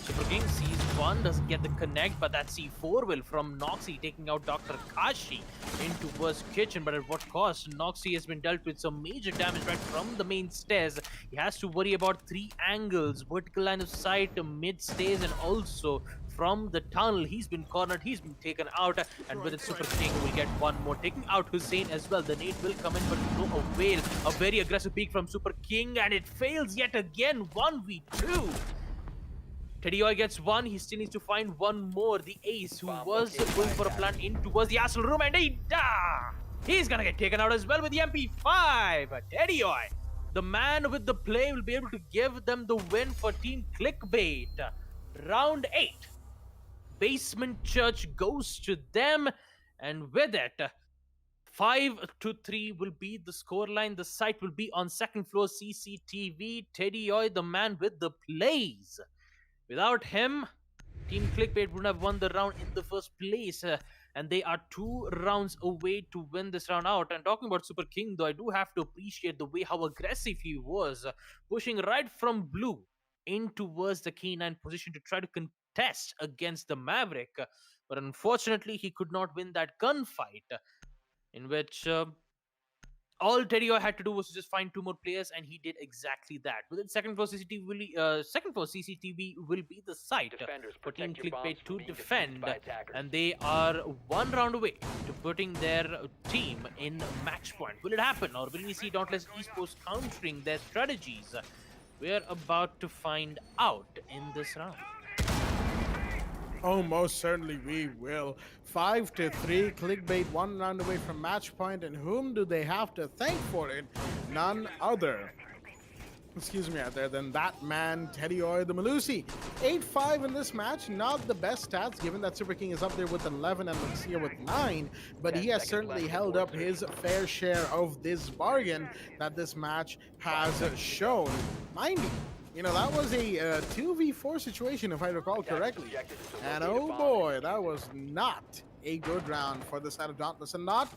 Super King sees one, doesn't get the connect, but that C4 will from Noxy taking out Dr. Kashi in towards kitchen, but at what cost? Noxy has been dealt with some major damage right from the main stairs. He has to worry about 3 angles, vertical line of sight, mid stairs, and also from the tunnel. He's been cornered, he's been taken out, and with it Super King will get one more, taking out Hussein as well. The nade will come in, but no avail. A very aggressive peek from Super King, and it fails yet again. 1v2. TeddyOi gets one. He still needs to find one more. The ace who was going for a plant in towards the Arsenal room, and he's gonna get taken out as well with the MP5. TeddyOi, the man with the play, will be able to give them the win for Team Clickbait. Round 8. Basement Church goes to them, and with it, 5-3 will be the scoreline. The site will be on second floor CCTV. TeddyOi, the man with the plays. Without him, Team Clickbait would have won the round in the first place. And they are 2 rounds away to win this round out. And talking about Super King, though, I do have to appreciate the way how aggressive he was, pushing right from blue in towards the K9 position to try to contest against the Maverick. But unfortunately, he could not win that gunfight, in which all TeddyOi had to do was to just find 2 more players, and he did exactly that. Within second floor CCTV will be the site for Team Clickbait to defend, and they are 1 round away to putting their team in match point. Will it happen, or will we see Dauntless Esports countering their strategies? We're about to find out in this round. Oh, most certainly we will. 5-3, Clickbait 1 round away from match point, and whom do they have to thank for it? None other, out there than that man, TeddyOi the Malusi. 8-5 in this match, not the best stats given that Super King is up there with 11 and Luxia with 9, but he has certainly held up his fair share of this bargain that this match has shown. Mind you, that was a 2v4 situation, if I recall correctly. And oh boy, that was not a good round for the side of Dauntless, and not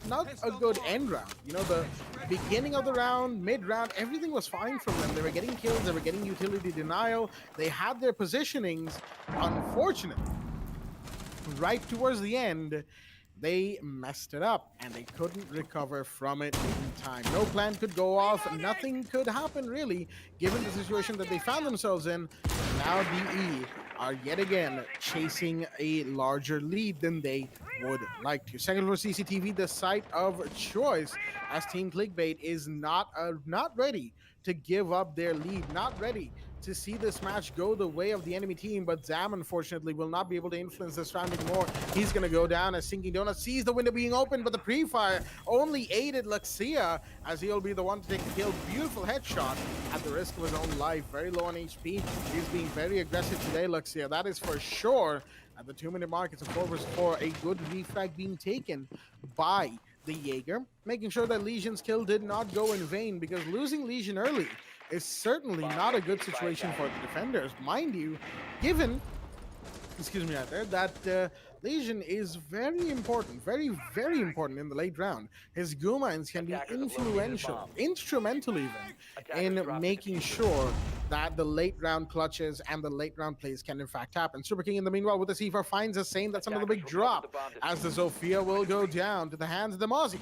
a good end round. The beginning of the round, mid-round, everything was fine from them. They were getting kills, they were getting utility denial, they had their positionings. Unfortunately, right towards the end, they messed it up, and they couldn't recover from it in time. No plan could go off, nothing could happen really, given the situation that they found themselves in. Now DE are yet again chasing a larger lead than they would like to. Second floor CCTV, the site of choice, as Team Clickbait is not ready to give up their lead, not ready to see this match go the way of the enemy team, but Zam unfortunately will not be able to influence this round anymore. He's gonna go down as Sinking Donut sees the window being open, but the pre-fire only aided Luxia as he'll be the one to take the kill. Beautiful headshot at the risk of his own life. Very low on HP. He's being very aggressive today, Luxia. That is for sure. At the 2-minute mark, it's a 4 versus 4. A good refrag being taken by the Jaeger, making sure that Legion's kill did not go in vain, because losing Legion early is certainly not a good situation for the defenders. Mind you, given, that Legion is very important, very, very important in the late round. His Gumines can be influential, instrumental even, in making sure that the late round clutches and the late round plays can in fact happen. Super King in the meanwhile with the C4 finds a Sane. That's another big drop, as the Zofia will go down to the hands of the Mozzie.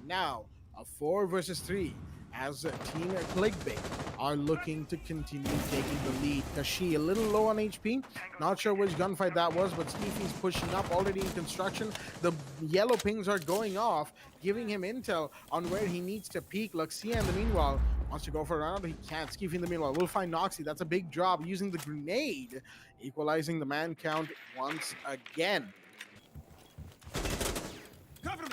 Now, a 4 versus 3. As Team Clickbait are looking to continue taking the lead. Kashi a little low on HP. Not sure which gunfight that was, but Steefy's pushing up already in construction. The yellow pings are going off, giving him intel on where he needs to peek. Luxia in the meanwhile Wants to go for a round, but he can't. Skeefy in the meanwhile will find Noxy. That's a big job using the grenade, equalizing the man count once again.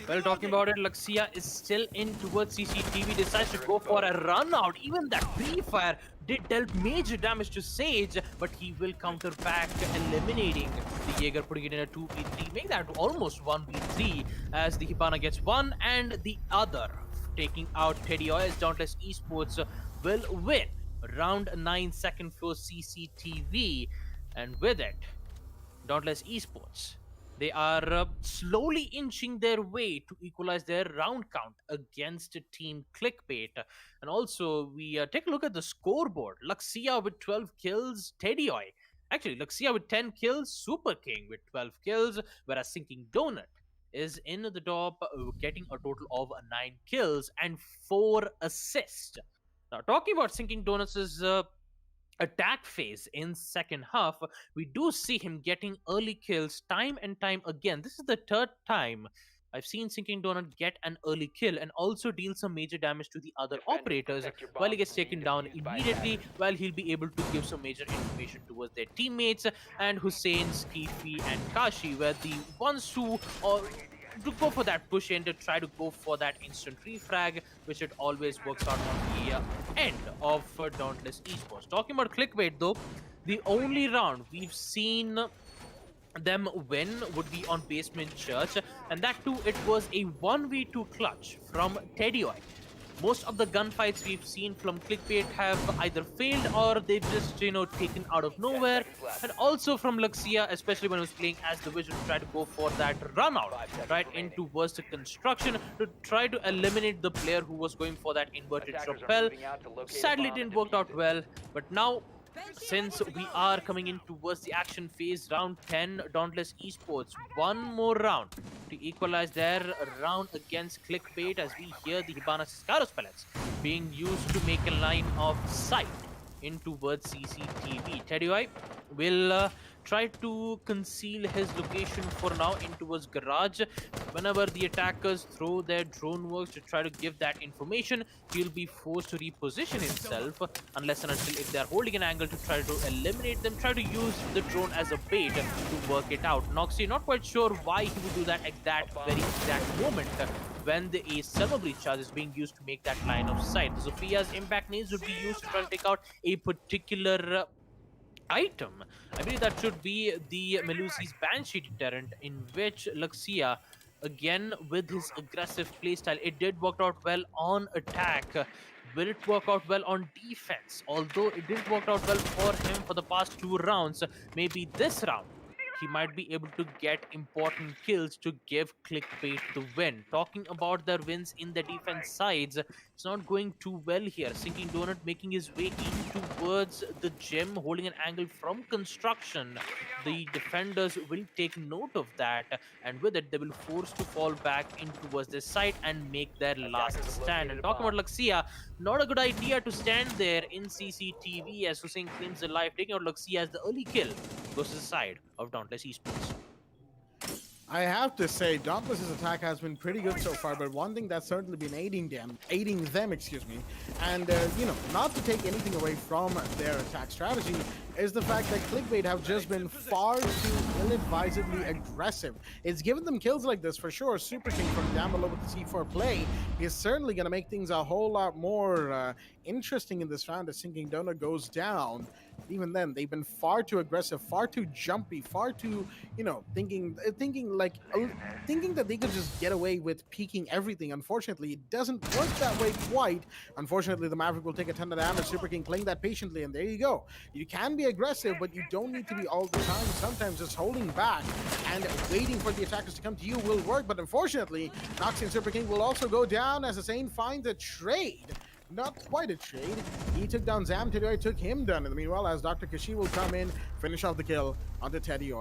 Well, talking about it, Luxia is still in towards CCTV, decides to go for a run out. Even that pre-fire did dealt major damage to Sage, but he will counter back, eliminating the Jaeger, putting it in a 2v3, make that almost 1v3 as the Hibana gets one and the other, taking out Teddy Oil as Dauntless Esports will win. Round 9, second floor CCTV, and with it, Dauntless Esports, they are slowly inching their way to equalize their round count against Team Clickbait. And also, we take a look at the scoreboard. Luxia with 12 kills, Teddyoi. Actually, Luxia with 10 kills, Super King with 12 kills, whereas Sinking Donut is in the top, getting a total of 9 kills and 4 assists. Now, talking about Sinking Donuts' attack phase in second half, we do see him getting early kills time and time again. This is the third time I've seen Sinking Donut get an early kill and also deal some major damage to the other operators while he gets taken down immediately, while he'll be able to give some major information towards their teammates. And Hussein, Skifi, and Kashi were the ones who to go for that push in, to try to go for that instant refrag, which it always works out on the end of Dauntless Esports. Talking about Clickbait though, the only round we've seen them win would be on Basement Church, and that too it was a 1v2 clutch from Teddy Oil. Most of the gunfights we've seen from Clickbait have either failed or they've just, taken out of nowhere. And also from Luxia, especially when he was playing as the Vision, to try to go for that run out right into worst construction to try to eliminate the player who was going for that inverted rappel. Sadly, it didn't work out well, but now, since we are coming in towards the action phase, round 10, Dauntless Esports, one more round to equalize their round against Clickbait, as we hear the Hibana Scaros pellets being used to make a line of sight in towards CCTV. Teddy will try to conceal his location for now in towards garage. Whenever the attackers throw their drone works to try to give that information, he'll be forced to reposition himself unless and until if they're holding an angle to try to eliminate them, try to use the drone as a bait to work it out. Noxy, not quite sure why he would do that at that very exact moment when a Silver Breach charge is being used to make that line of sight. The Sophia's impact nades would be used to try to take out a particular item. I believe that should be the Melusi's Banshee deterrent, in which Luxia, again with his aggressive playstyle, it did work out well on attack. Will it work out well on defense? Although it didn't work out well for him for the past 2 rounds, maybe this round he might be able to get important kills to give Clickbait the win. Talking about their wins in the defense sides, it's not going too well here. Sinking Donut making his way in towards the gym, holding an angle from construction. The defenders will take note of that, and with it, they will force to fall back in towards this side and make their last stand. And talking about Luxia, not a good idea to stand there in CCTV as Hussein claims the life, taking out Luxia as the early kill goes to the side of Dauntless Esports. I have to say, Dauntless's attack has been pretty good so far, but one thing that's certainly been aiding them, and not to take anything away from their attack strategy, is the fact that Clickbait have just been far too ill-advisedly aggressive. It's given them kills like this for sure. Super King from down below with the C4 play is certainly going to make things a whole lot more interesting in this round as Sinking Donut goes down. Even then, they've been far too aggressive, far too jumpy, far too, thinking that they could just get away with peeking everything. Unfortunately, it doesn't work that way quite. Unfortunately, the Maverick will take a ton of damage. Super King playing that patiently, and there you go. You can be aggressive, but you don't need to be all the time. Sometimes just holding back and waiting for the attackers to come to you will work, but unfortunately, Noxy and Super King will also go down as Hussein finds a trade. Not quite a trade. He took down Zam. Teddy took him down. In the meanwhile, as Dr. Kashi will come in, finish off the kill onto Teddy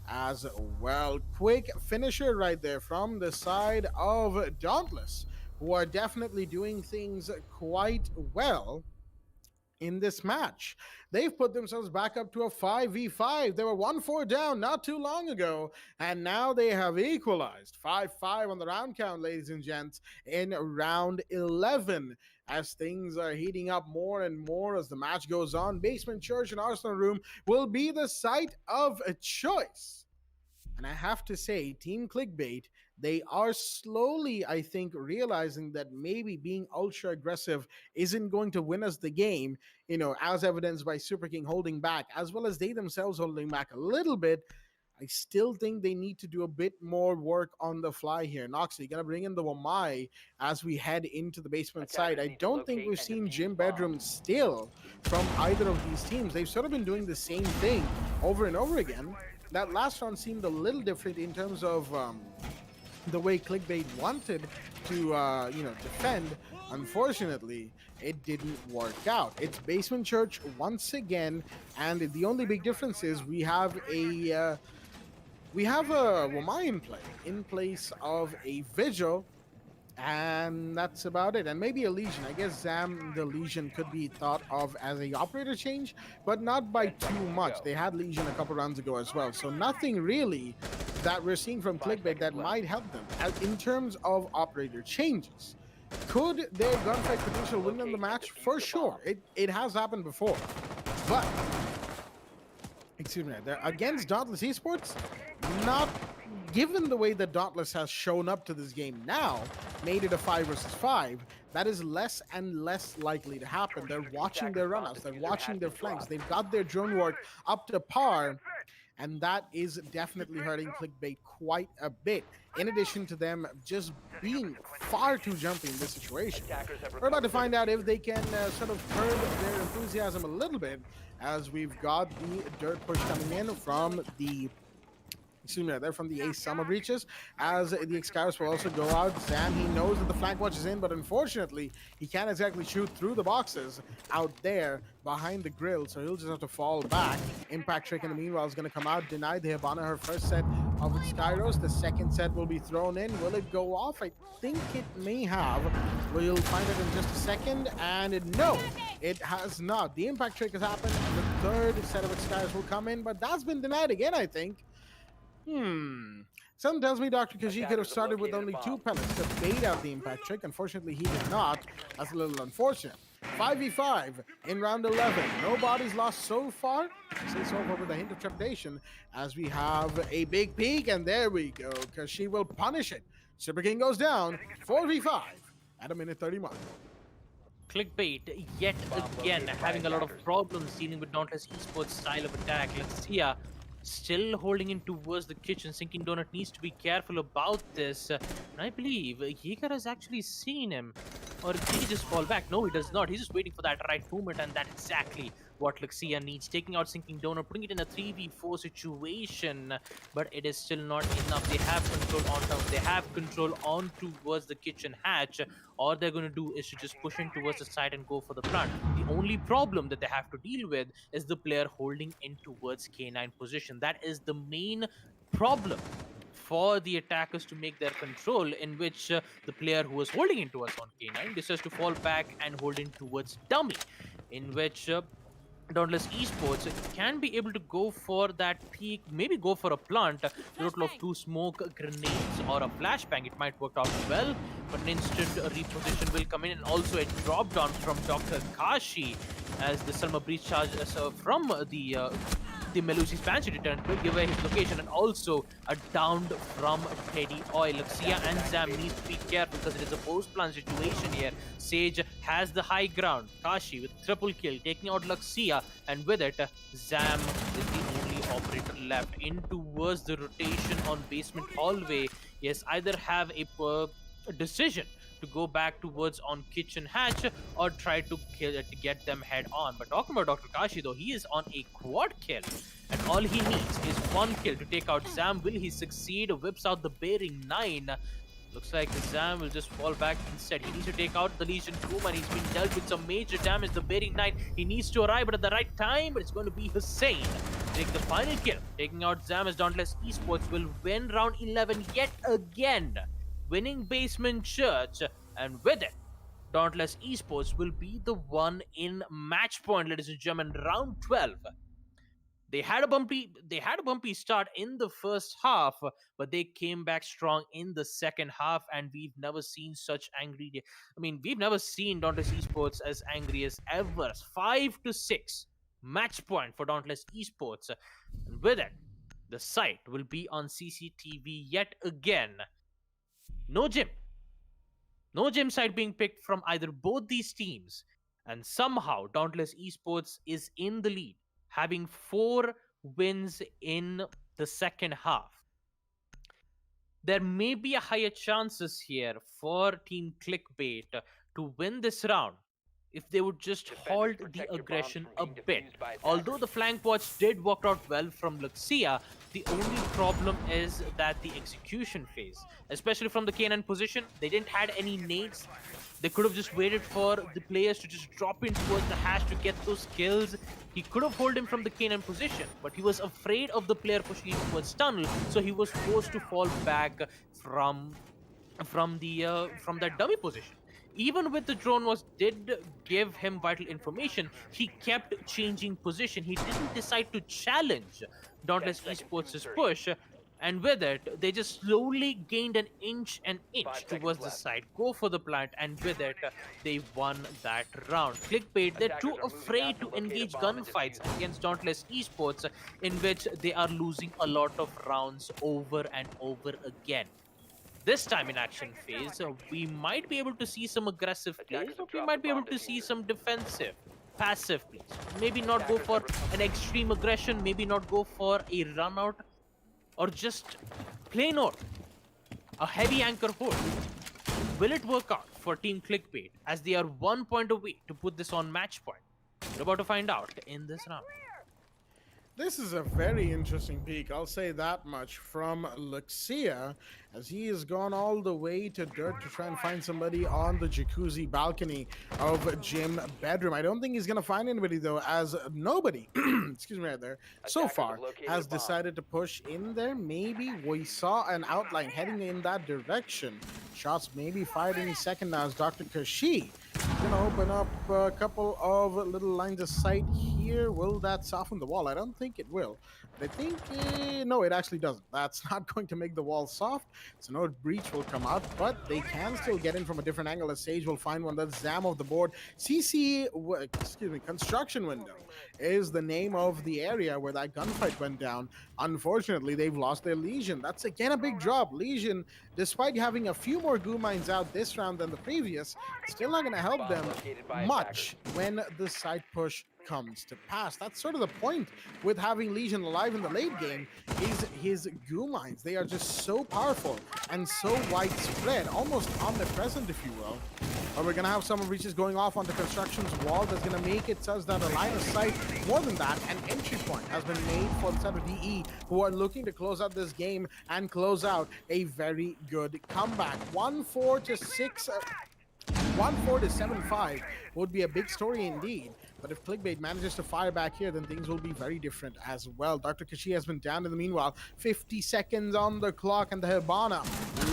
as well. Quick finisher right there from the side of Dauntless, who are definitely doing things quite well in this match. They've put themselves back up to a 5v5. They were 1-4 down not too long ago, and now they have equalized 5-5 on the round count, ladies and gents, in round 11. as things are heating up more and more as the match goes on. Basement Church and Arsenal Room will be the site of a choice. And I have to say, Team Clickbait, they are slowly, I think, realizing that maybe being ultra aggressive isn't going to win us the game, as evidenced by Super King holding back, as well as they themselves holding back a little bit. I still think they need to do a bit more work on the fly here. Noxy, you're going to bring in the Wamai as we head into the basement side. I don't think we've seen Gym Bedroom still from either of these teams. They've sort of been doing the same thing over and over again. That last round seemed a little different in terms of the way Clickbait wanted to, defend. Unfortunately, it didn't work out. It's Basement Church once again, and the only big difference is we have a Wamai in play in place of a Vigil, and that's about it. And maybe a Legion. I guess Zam the Legion could be thought of as a operator change, but not by too much. They had Legion a couple rounds ago as well, so nothing really that we're seeing from Clickbait that might help them in terms of operator changes. Could their gunfight potential win them the match? For sure. It has happened before. But excuse me, they're against Dauntless Esports, not given the way that Dauntless has shown up to this game now, made it a 5 versus 5, that is less and less likely to happen. They're watching their runouts, they're watching their flanks, they've got their drone work up to par, and that is definitely hurting Clickbait quite a bit, in addition to them just being far too jumpy in this situation. We're about to find out if they can sort of curb their enthusiasm a little bit, as we've got the dirt push coming in from the they're from the Ace Summer Breaches, as the Excaliburs will also go out. Zam, he knows that the flank watch is in, but unfortunately, he can't exactly shoot through the boxes out there behind the grill, so he'll just have to fall back. Impact Trick in the meanwhile is going to come out, denied the Hibana her first set of Skyros. The second set will be thrown in. Will it go off? I think it may have. We'll find out in just a second, and no, it has not. The Impact Trick has happened. The third set of Skyros will come in, but that's been denied again, I think. Something tells me Dr. Kaji could have started with only 2 pellets to bait out the Impact Trick. Unfortunately, he did not. That's a little unfortunate. 5v5 in round 11. No bodies lost so far. I say so far with a hint of trepidation, as we have a big peek, and there we go. Kashi will punish it. Super King goes down. 4v5 at a minute 30 mark. Clickbait yet again having a lot of problems dealing with Dauntless Esports style of attack. Let's see still holding in towards the kitchen. Sinking Donut needs to be careful about this. And I believe Yeager has actually seen him. Or did he just fall back? No, he does not. He's just waiting for that right movement, and that's exactly what Luxia needs. Taking out Sinking Donut, putting it in a 3v4 situation, but it is still not enough. They have control on top. They have control on towards the kitchen hatch. All they're going to do is to just push in towards the side and go for the plant. The only problem that they have to deal with is the player holding in towards K9 position. That is the main problem for the attackers to make their control, in which the player who was holding in towards on K9 decides to fall back and hold in towards dummy, in which Dauntless Esports can be able to go for that peak, maybe go for a plant, total of 2 smoke grenades or a flashbang. It might work out well, but an instant reposition will come in, and also a drop down from Dr. Kashi as the Selma breach charge from the Melusi's Banshee return will give away his location, and also a downed from Teddy Oil. Luxia and Zam need to be careful because it is a post-plant situation here. Sage has the high ground. Kashi with triple kill, taking out Luxia, and with it, Zam is the only operator left. In towards the rotation on basement hallway. Yes, either have a decision to go back towards on kitchen hatch or try to get them head on. But talking about Dr. Kashi though, he is on a quad kill, and all he needs is 1 kill to take out Zam. Will he succeed? Whips out the bearing 9. Looks like Zam will just fall back instead. He needs to take out the Legion Boom, and he's been dealt with some major damage. The bearing 9, he needs to arrive but at the right time, but it's going to be Hussein take the final kill, taking out Zam, as Dauntless Esports will win round 11 yet again, winning Basement Church, and with it, Dauntless Esports will be the one in match point, ladies and gentlemen. Round 12. They had a bumpy start in the first half, but they came back strong in the second half, and we've never seen such angry. I mean, we've never seen Dauntless Esports as angry as ever. 5-6 match point for Dauntless Esports, and with it, the site will be on CCTV yet again. No gym. No gym site being picked from either both these teams. And somehow Dauntless Esports is in the lead, having 4 wins in the second half. There may be a higher chances here for Team Clickbait to win this round if they would just halt the aggression a bit. Although the flank watch did work out well from Luxia, the only problem is that the execution phase, especially from the K9 position, they didn't had any nades. They could have just waited for the players to just drop in towards the hash to get those kills. He could have held him from the K9 position, but he was afraid of the player pushing him towards tunnel, so he was forced to fall back from that dummy position. Even with the drone did give him vital information, he kept changing position. He didn't decide to challenge Dauntless Esports' push, and with it, they just slowly gained an inch towards the side, go for the plant, and with it, they won that round. Clickbait, they're too afraid to engage gunfights against Dauntless Esports, in which they are losing a lot of rounds over and over again. This time in action phase, we might be able to see some aggressive plays, or we might be able to see some defensive, passive plays. Maybe not go for an extreme aggression, maybe not go for a run out, or just plain old, a heavy anchor hold. Will it work out for Team Clickbait, as they are 1 point away to put this on match point? We're about to find out in this round. This is a very interesting peak, I'll say that much, from Luxia, as he has gone all the way to dirt to try and find somebody on the jacuzzi balcony of gym bedroom. I don't think he's going to find anybody, though, as nobody, excuse me right there, so far has decided to push in there. Maybe we saw an outline heading in that direction. Shots maybe fired any second now as Dr. Kashi gonna open up a couple of little lines of sight here. Will that soften the wall? I don't think it will. But I think, no, it actually doesn't. That's not going to make the wall soft. So no breach will come out, but they can still get in from a different angle. As Sage will find one. That's Zam of the board. Construction window is the name of the area where that gunfight went down. Unfortunately, they've lost their Legion. That's again a big drop. Legion, despite having a few more goo mines out this round than the previous, still not going to help them much when the side push comes to pass. That's sort of the point with having Legion alive in the late game, is his goo mines. They are just so powerful and so widespread, almost omnipresent, if you will. But we're going to have some breaches going off on the construction's wall. That's going to make it such that a line of sight, more than that, an entry point has been made for the side of DE, who are looking to close out this game and close out a very good comeback. 1-4 to 7-5 would be a big story indeed. But if Clickbait manages to fire back here, then things will be very different as well. Dr. Kashi has been down in the meanwhile. 50 seconds on the clock, and the Hibana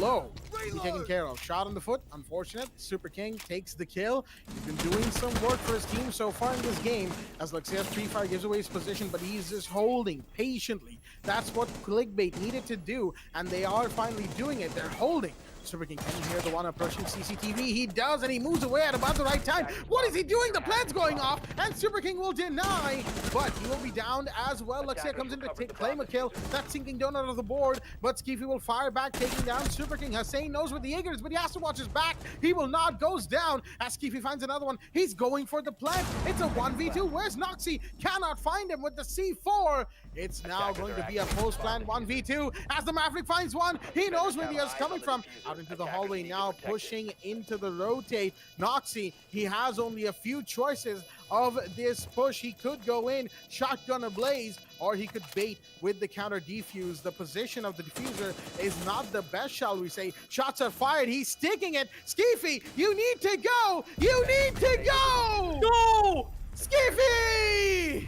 low to be taken care of. Shot on the foot, unfortunate. Super King takes the kill. He's been doing some work for his team so far in this game, as Luxia's pre-fire gives away his position, but he's just holding patiently. That's what Clickbait needed to do, and they are finally doing it. They're holding. Super King can hear the one approaching CCTV. He does, and he moves away at about the right time. What is he doing? The plan's going off, and Super King will deny, but he will be downed as well. Luxia comes in to claim a kill. That's sinking down out of the board, but Skeefy will fire back, taking down Super King. Hussein knows where the Jaeger is, but he has to watch his back. He will not, goes down as Skeefy finds another one. He's going for the plant. It's a 1v2. Where's Noxy? Cannot find him with the C4. It's now going to be a post-plant 1v2 as the Maverick finds one. He knows where the other's coming from. Out into the hallway now, pushing into the rotate. Noxy, he has only a few choices of this push. He could go in, shotgun ablaze, or he could bait with the counter defuse. The position of the diffuser is not the best, shall we say. Shots are fired. He's sticking it. Skeefy, you need to go. You need to go. No! Skeefy!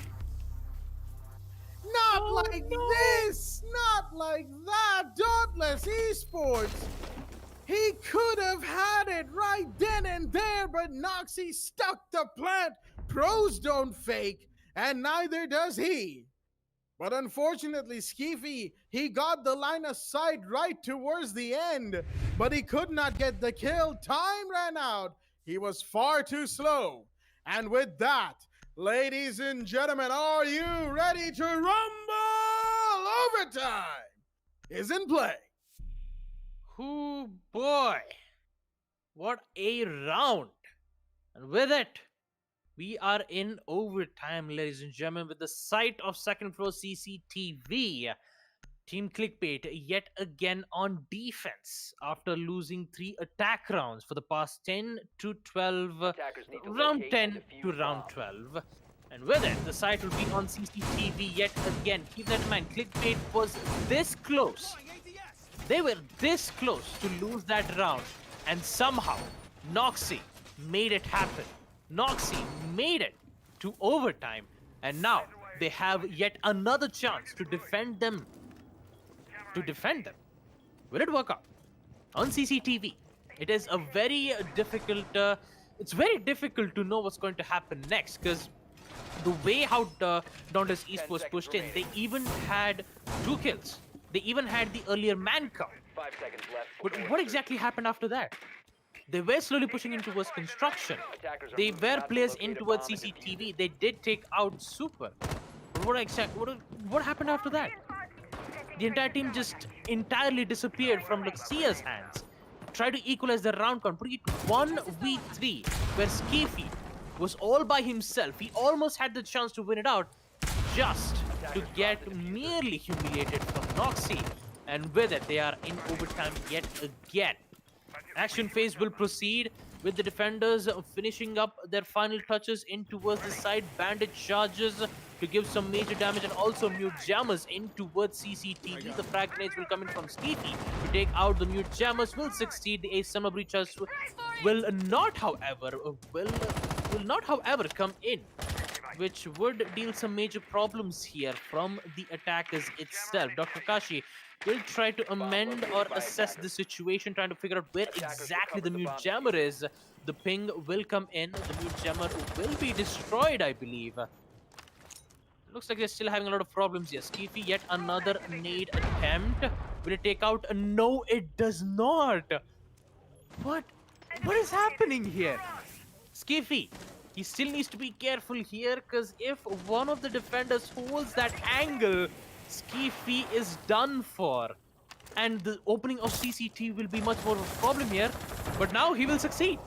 Not like this. Not like that. Dauntless Esports. He could have had it right then and there, but Noxy stuck the plant. Pros don't fake, and neither does he. But unfortunately, Skeefy, he got the line of sight right towards the end, but he could not get the kill. Time ran out. He was far too slow. And with that, ladies and gentlemen, are you ready to rumble? Overtime is in play. Oh boy, what a round! And with it, we are in overtime, ladies and gentlemen, with the sight of second floor CCTV. Team Clickbait yet again on defense after losing 3 attack rounds for the past 10 to 12, Attackers need to round locate 10 and to defuse round bomb. 12. And with it, the site will be on CCTV yet again. Keep that in mind, Clickbait was this close. They were this close to lose that round, and somehow Noxy made it happen. Noxy made it to overtime, and now they have yet another chance to defend them. Will it work out? On CCTV, it is a very difficult. It's very difficult to know what's going to happen next, because the way how Dante's Esports seconds pushed in, they remaining. even had 2 kills. They even had the earlier man count. 5 seconds left. But before what insertion. exactly happened after that? They were slowly pushing in towards construction. Attackers are They moving were out to players locate in a towards bomb and defuse CCTV. it. They did take out Super. But what happened after that? The entire team just entirely disappeared from Luxia's hands. Tried to equalize the round count, putting it 1v3, where Skeefy was all by himself. He almost had the chance to win it out, just to get merely humiliated from Noxy. And with it, they are in overtime yet again. Action phase will proceed with the defenders finishing up their final touches in towards the side. Bandit charges to give some major damage, and also mute jammers in towards CCTV. The frag grenades will come in from Skeefy to take out the mute jammers. Will succeed. The ace summer breachers will not, however, come in, which would deal some major problems here from the attackers itself. Dr. Kashi will try to amend or assess the situation, trying to figure out where exactly the mute jammer is. The ping will come in. The mute jammer will be destroyed, I believe. Looks like they're still having a lot of problems here. Skeefy, yet another nade attempt. Will it take out? No, it does not. What is happening here? Skeefy, he still needs to be careful here, because if one of the defenders holds that angle, Skeefy is done for. And the opening of CCT will be much more of a problem here. But now he will succeed.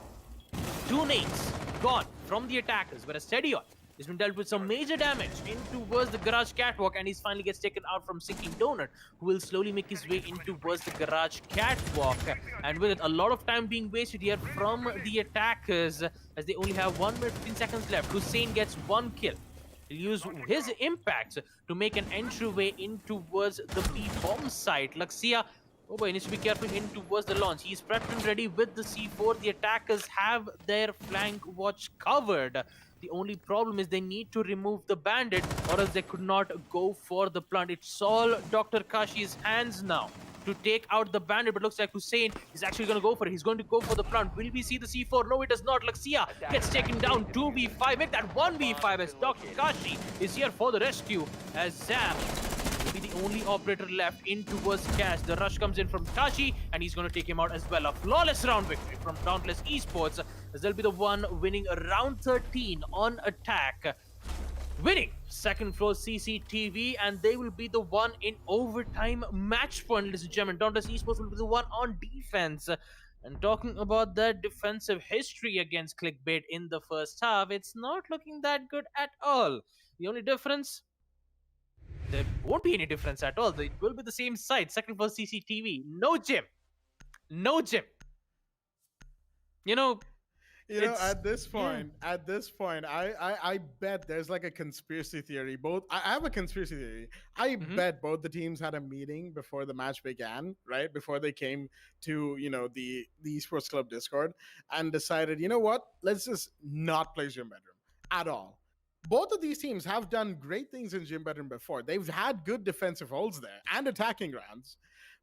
2 nades gone from the attackers, whereas Steadion has been dealt with some major damage in towards the garage catwalk, and he finally gets taken out from Sinking Donut, who will slowly make his way in towards the garage catwalk. And with it, a lot of time being wasted here from the attackers, as they only have 1 minute 15 seconds left. Hussein gets 1 kill. He'll use his impact to make an entryway in towards the B-bomb site. Luxia, oh boy, he needs to be careful in towards the launch. He's prepped and ready with the C4. The attackers have their flank watch covered. The only problem is they need to remove the bandit, or else they could not go for the plant. It's all Dr. Kashi's hands now to take out the bandit, but looks like Hussein is actually going to go for it. He's going to go for the plant. Will we see the C4? No, it does not. Luxia gets taken down. 2v5. Make that 1v5 as Dr. Kashi is here for the rescue, as Zam will be the only operator left in towards Cash. The rush comes in from Kashi, and he's going to take him out as well. A flawless round victory from Dauntless Esports, as they'll be the one winning round 13 on attack, winning second floor CCTV, and they will be the one in overtime match point, ladies and gentlemen. Dauntless Esports will be the one on defense. And talking about their defensive history against Clickbait in the first half, it's not looking that good at all. The only difference, there won't be any difference at all. It will be the same side, second floor CCTV. No gym. No gym. At this point, I bet there's like a conspiracy theory. I have a conspiracy theory. I bet both the teams had a meeting before the match began, right? Before they came to, the Esports Club Discord, and decided, you know what? Let's just not play Gym Bedroom at all. Both of these teams have done great things in Gym Bedroom before. They've had good defensive holds there and attacking rounds.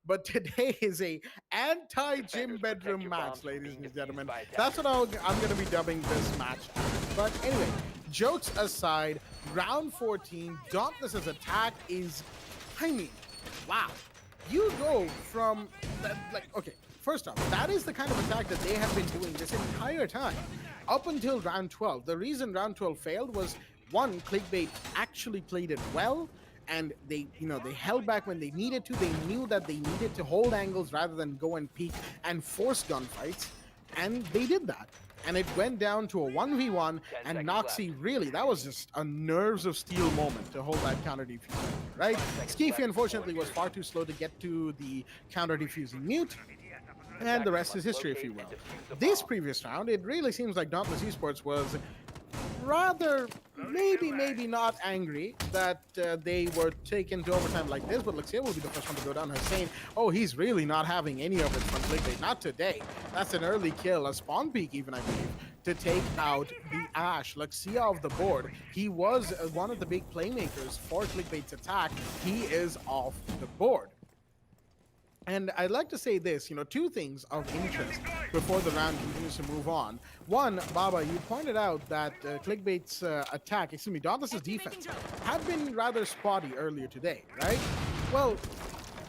But today is a anti-Gym Bedroom match, ladies and gentlemen. That's what I'm going to be dubbing this match as. But anyway, jokes aside, round 14, Dauntless's attack is, I mean, wow. You go from, okay, first off, that is the kind of attack that they have been doing this entire time, up until round 12. The reason round 12 failed was, one, Clickbait actually played it well, and they held back when they needed to. They knew that they needed to hold angles rather than go and peek and force gunfights, and they did that. And it went down to a 1v1, and Noxy really, that was just a nerves of steel moment to hold that counter defusing, right? Skeefy unfortunately was far too slow to get to the counter defusing mute, and the rest is history, if you will. This previous round, it really seems like Dauntless Esports was rather maybe not angry that they were taken to overtime like this, but Lexia will be the first one to go down. Hussein, oh, he's really not having any of it from Clickbait. Not today. That's an early kill, a spawn peek even, I believe, to take out the Ash. Lexia off the board. He was one of the big playmakers for Clickbait's attack. He is off the board. And I'd like to say this, two things of interest before the round continues to move on. One, Baba, you pointed out that Clickbait's Dauntless's defense had been rather spotty earlier today, right? Well,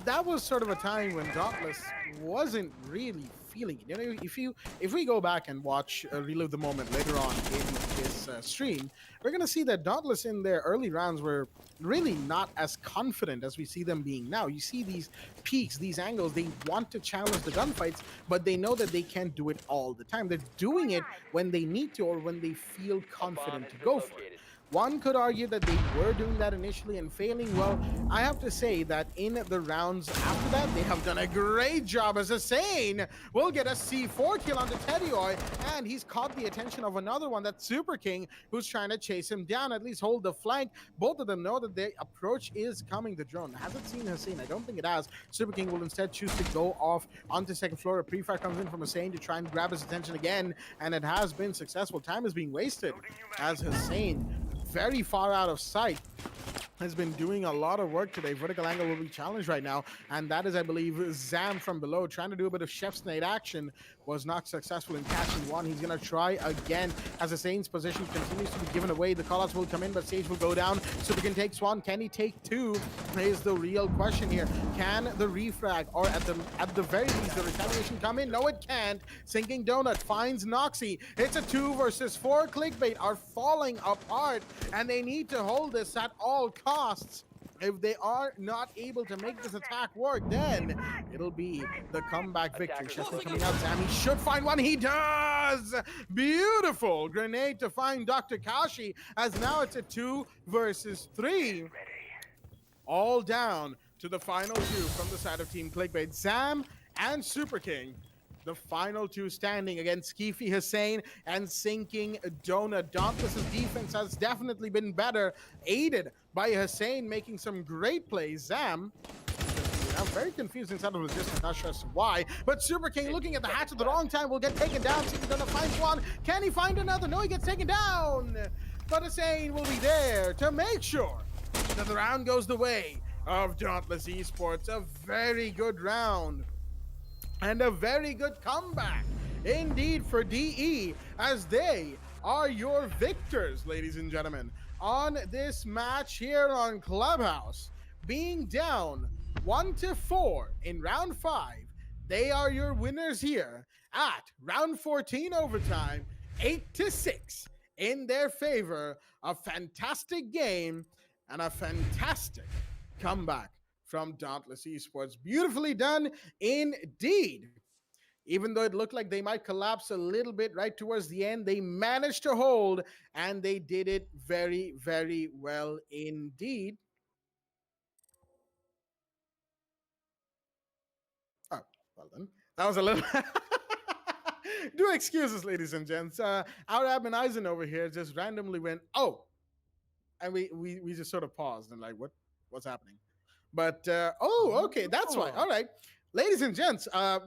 that was sort of a time when Dauntless wasn't really feeling it. If we go back and watch Relive the Moment later on in this stream, we're going to see that Dauntless in their early rounds were really not as confident as we see them being now. You see these peaks, these angles, they want to challenge the gunfights, but they know that they can't do it all the time. They're doing it when they need to or when they feel confident to go for it. One could argue that they were doing that initially and failing. Well, I have to say that in the rounds after that, they have done a great job. As Hussein will get a C4 kill onto Teddyoy, and he's caught the attention of another one, that's Super King, who's trying to chase him down, at least hold the flank. Both of them know that their approach is coming. The drone hasn't seen Hussein. I don't think it has. Super King will instead choose to go off onto second floor. A pre-fire comes in from Hussein to try and grab his attention again, and it has been successful. Time is being wasted as Hussein, very far out of sight, has been doing a lot of work today. Vertical angle will be challenged right now, and that is, I believe, Zam from below trying to do a bit of Chef's Nade action. Was not successful in catching one. He's going to try again as Hussein's position continues to be given away. The callouts will come in, but Sage will go down. Super can take one. Can he take two? Is the real question here. Can the refrag, or at the very least, the retaliation come in? No, it can't. Sinking Donut finds Noxy. It's a 2 versus 4. Clickbait are falling apart, and they need to hold this at all costs. If they are not able to make this attack work, then it'll be the comeback victory. Chesney coming out. Sammy should find one. He does! Beautiful grenade to find Dr. Kashi, as now it's a 2 versus 3. All down to the final 2 from the side of Team Clickbait. Zam and Super King, the final 2 standing against Skeefy Hussein and Sinking Donut. Dauntless's defense has definitely been better, aided by Hussein making some great plays. Zam, I'm very confused inside of resistance, not sure as to why, but Super King looking at the hatch at the wrong time will get taken down. Sinking Donut finds one. Can he find another? No, he gets taken down. But Hussein will be there to make sure that the round goes the way of Dauntless Esports. A very good round. And a very good comeback indeed for DE, as they are your victors, ladies and gentlemen, on this match here on Clubhouse. Being down 1-4 in round 5, they are your winners here at round 14 overtime, 8-6 in their favor. A fantastic game and a fantastic comeback from Dauntless Esports. Beautifully done indeed. Even though it looked like they might collapse a little bit right towards the end, they managed to hold, and they did it very, very well indeed. Oh, well then. That was a little... Do excuse us, ladies and gents. Our admin Eisen over here just randomly went, oh! And we just sort of paused and like, what's happening? But, okay, that's why. All right. Ladies and gents, a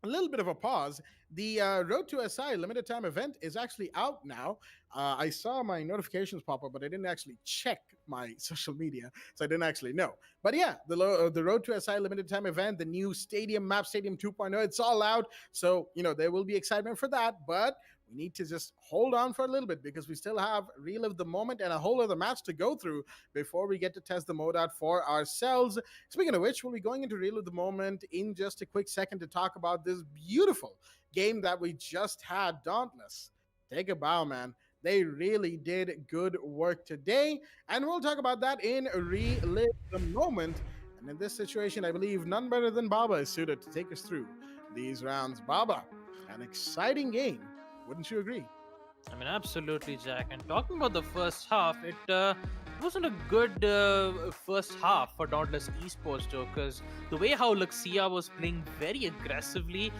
little bit of a pause. The Road to SI limited time event is actually out now. I saw my notifications pop up, but I didn't actually check my social media, so I didn't actually know. But yeah, the Road to SI limited time event, the new stadium map, Stadium 2.0, it's all out. So, there will be excitement for that, but we need to just hold on for a little bit because we still have Relive the Moment and a whole other match to go through before we get to test the mode out for ourselves. Speaking of which, we'll be going into Relive the Moment in just a quick second to talk about this beautiful game that we just had, Dauntless. Take a bow, man. They really did good work today. And we'll talk about that in Relive the Moment. And in this situation, I believe none better than Baba is suited to take us through these rounds. Baba, an exciting game. Wouldn't you agree? I mean, absolutely, Jack. And talking about the first half, it wasn't a good first half for Dauntless Esports, though, because the way how Luxia was playing very aggressively,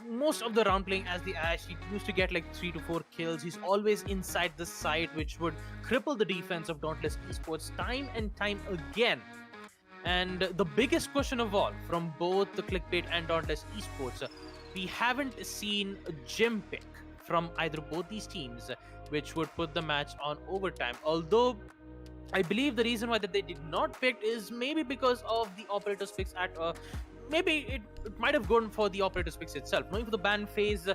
most of the round playing as the Ashe, he used to get like 3 to 4 kills. He's always inside the site, which would cripple the defense of Dauntless Esports time and time again. And the biggest question of all, from both the Clickbait and Dauntless Esports, we haven't seen a gym pick from either both these teams, which would put the match on overtime. Although I believe the reason why that they did not pick is maybe because of the operators picks at maybe it might have gone for the operators picks itself. Knowing for the ban phase,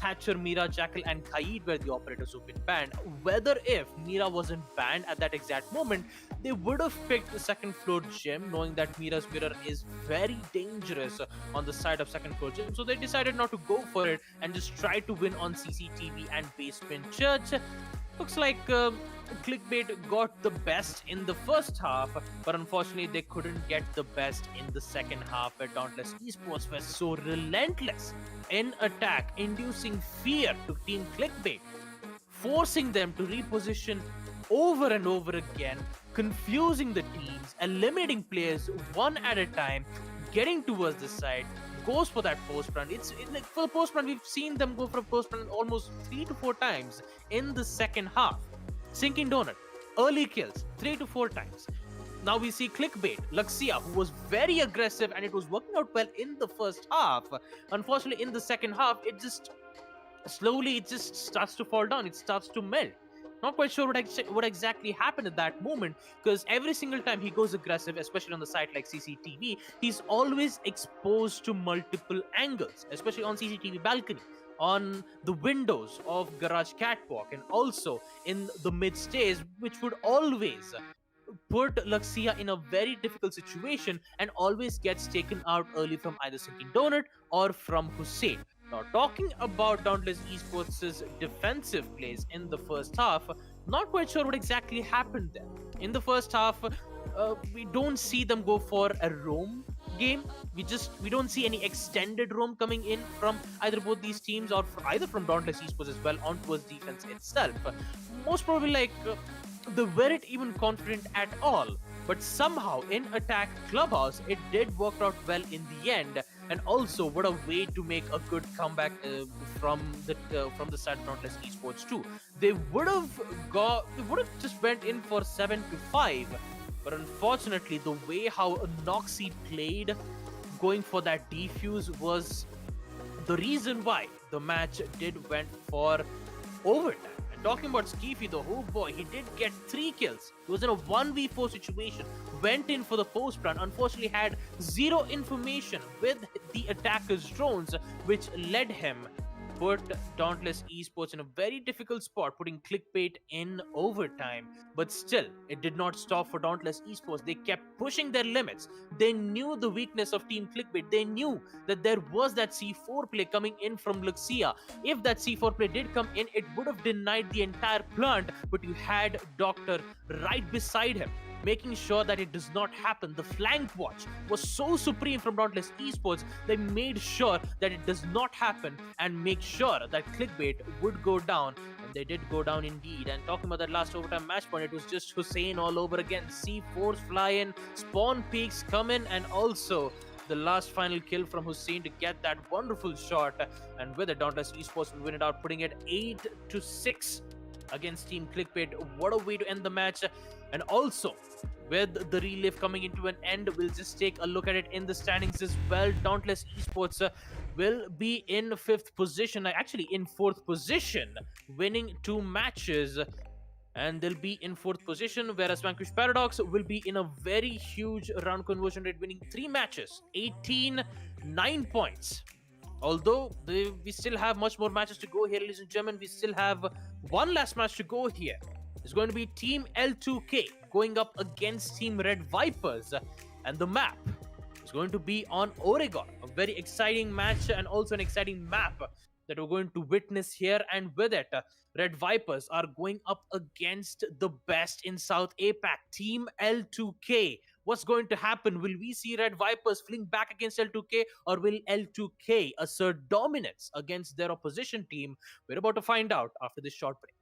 Thatcher, Mira, Jackal, and Kaid were the operators who've been banned. Whether if Mira wasn't banned at that exact moment, they would have picked the second floor gym, knowing that Mira's mirror is very dangerous on the side of second floor gym. So they decided not to go for it and just try to win on CCTV and basement church. Looks like Clickbait got the best in the first half, but unfortunately they couldn't get the best in the second half, where Dauntless Esports were so relentless in attack, inducing fear to Team Clickbait, forcing them to reposition over and over again, confusing the teams, eliminating players one at a time, getting towards the side, goes for that post run. It's like for the post run, we've seen them go for a post run almost 3 to 4 times in the second half. Sinking Donut, early kills 3 to 4 times. Now we see Clickbait, Luxia, who was very aggressive and it was working out well in the first half. Unfortunately, in the second half, it just starts to fall down. It starts to melt. Not quite sure what exactly happened at that moment, because every single time he goes aggressive, especially on the site like CCTV, he's always exposed to multiple angles, especially on CCTV balcony, on the windows of Garage Catwalk, and also in the mid stairs, which would always put Luxia in a very difficult situation and always gets taken out early from either Sinking Donut or from Hussein. Now, talking about Dauntless Esports' defensive plays in the first half, not quite sure what exactly happened there. In the first half, we don't see them go for a roam game. We don't see any extended roam coming in from either both these teams, or either from Dauntless Esports as well, on towards defense itself. Most probably they weren't even confident at all. But somehow in Attack Clubhouse, it did work out well in the end. And also, what a way to make a good comeback from the side of Dauntless Esports too. They would have just went in for 7-5, but unfortunately, the way how Noxy played, going for that defuse, was the reason why the match went for overtime. Talking about Skeefy though, oh boy, he did get 3 kills. He was in a 1v4 situation, went in for the post run, unfortunately had 0 information with the attacker's drones, which led him put Dauntless Esports in a very difficult spot, putting Clickbait in overtime. But still, it did not stop for Dauntless Esports. They kept pushing their limits. They knew the weakness of Team Clickbait. They knew that there was that C4 play coming in from Luxia. If that C4 play did come in, it would have denied the entire plant, but you had Doctor right beside him, making sure that it does not happen. The flank watch was so supreme from Dauntless Esports. They made sure that it does not happen and make sure that Clickbait would go down. And they did go down indeed. And talking about that last overtime match point, it was just Hussein all over again. C4s fly in, spawn peaks come in, and also the last final kill from Hussein to get that wonderful shot. And with it, Dauntless Esports will win it out, putting it 8-6 against Team Clickbait. What a way to end the match. And also, with the relive coming into an end, we'll just take a look at it in the standings as well. Dauntless Esports will be in 5th position, actually in 4th position, winning 2 matches. And they'll be in 4th position, whereas Vanquish Paradox will be in a very huge round conversion rate, winning 3 matches, 18, 9 points. Although we still have much more matches to go here, ladies and gentlemen, we still have one last match to go here. It's going to be Team L2K going up against Team Red Vipers, and the map is going to be on Oregon. A very exciting match and also an exciting map that we're going to witness here. And with it, Red Vipers are going up against the best in South APAC, Team L2K. What's going to happen? Will we see Red Vipers fling back against L2K, or will L2K assert dominance against their opposition team? We're about to find out after this short break.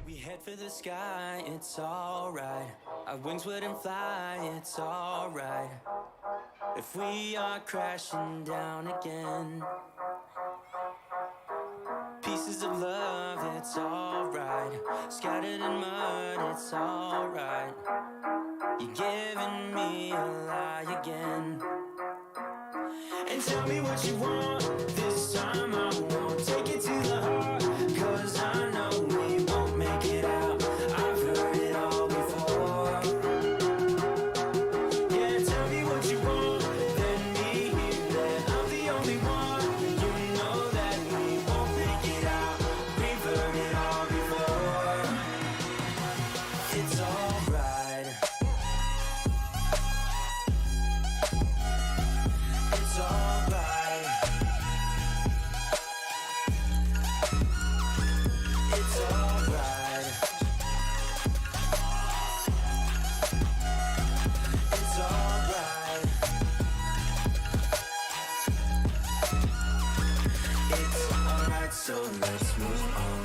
We head for the sky, it's alright. Our wings wouldn't fly, it's alright. If we are crashing down again, pieces of love, it's alright. Scattered in mud, it's alright. You're giving me a lie again. And tell me what you want, this time I won't take it to the heart. Cause I know we won't make it out. I've heard it all before. Yeah, tell me what you want, let me hear that I'm the only one. You know that we won't make it out. We've heard it all before. It's alright. It's alright. It's alright. It's alright. It's alright, so let's move on.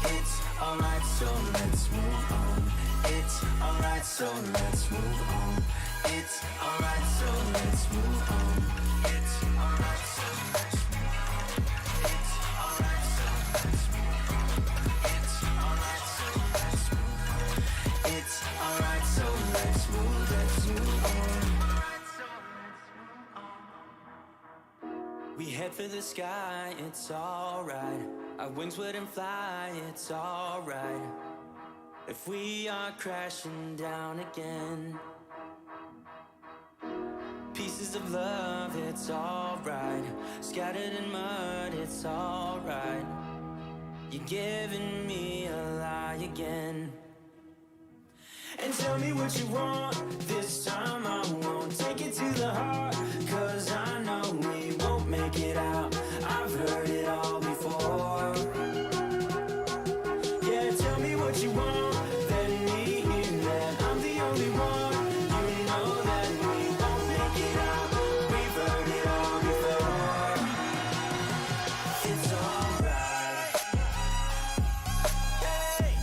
It's alright, so let's move on. It's alright, so let's move on. It's alright, so let's move on. It's alright, so let's move on. It's alright, so let's move on. It's alright, so let's move on. It's alright, so let's move on. We head for the sky, it's alright. Our wings wouldn't fly, it's alright. If we are crashing down again, pieces of love, it's alright. Scattered in mud, it's alright. You're giving me a lie again. And tell me what you want, this time I won't take it to the heart. Cause I know we won't make it out. I've heard it all before. Yeah, tell me what you want, let me hear that I'm the only one. You know that we won't make it out. We've heard it all before. It's alright. Hey.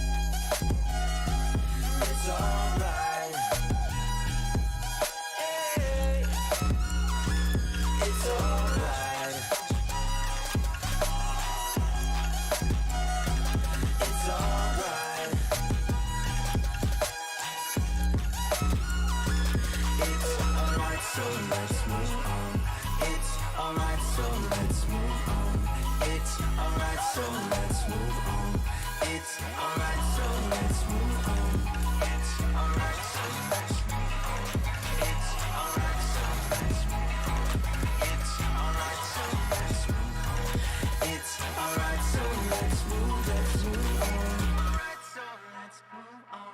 It's alright. Hey. It's alright. It's alright. It's alright, so let's move on. It's alright, so let's move on. It's alright, so let's move on. It's alright, so let's move on. It's alright, so let's move on. It's alright, so let's move on. It's alright, so let's move on. It's alright, so let's move on. Alright, so let's move on.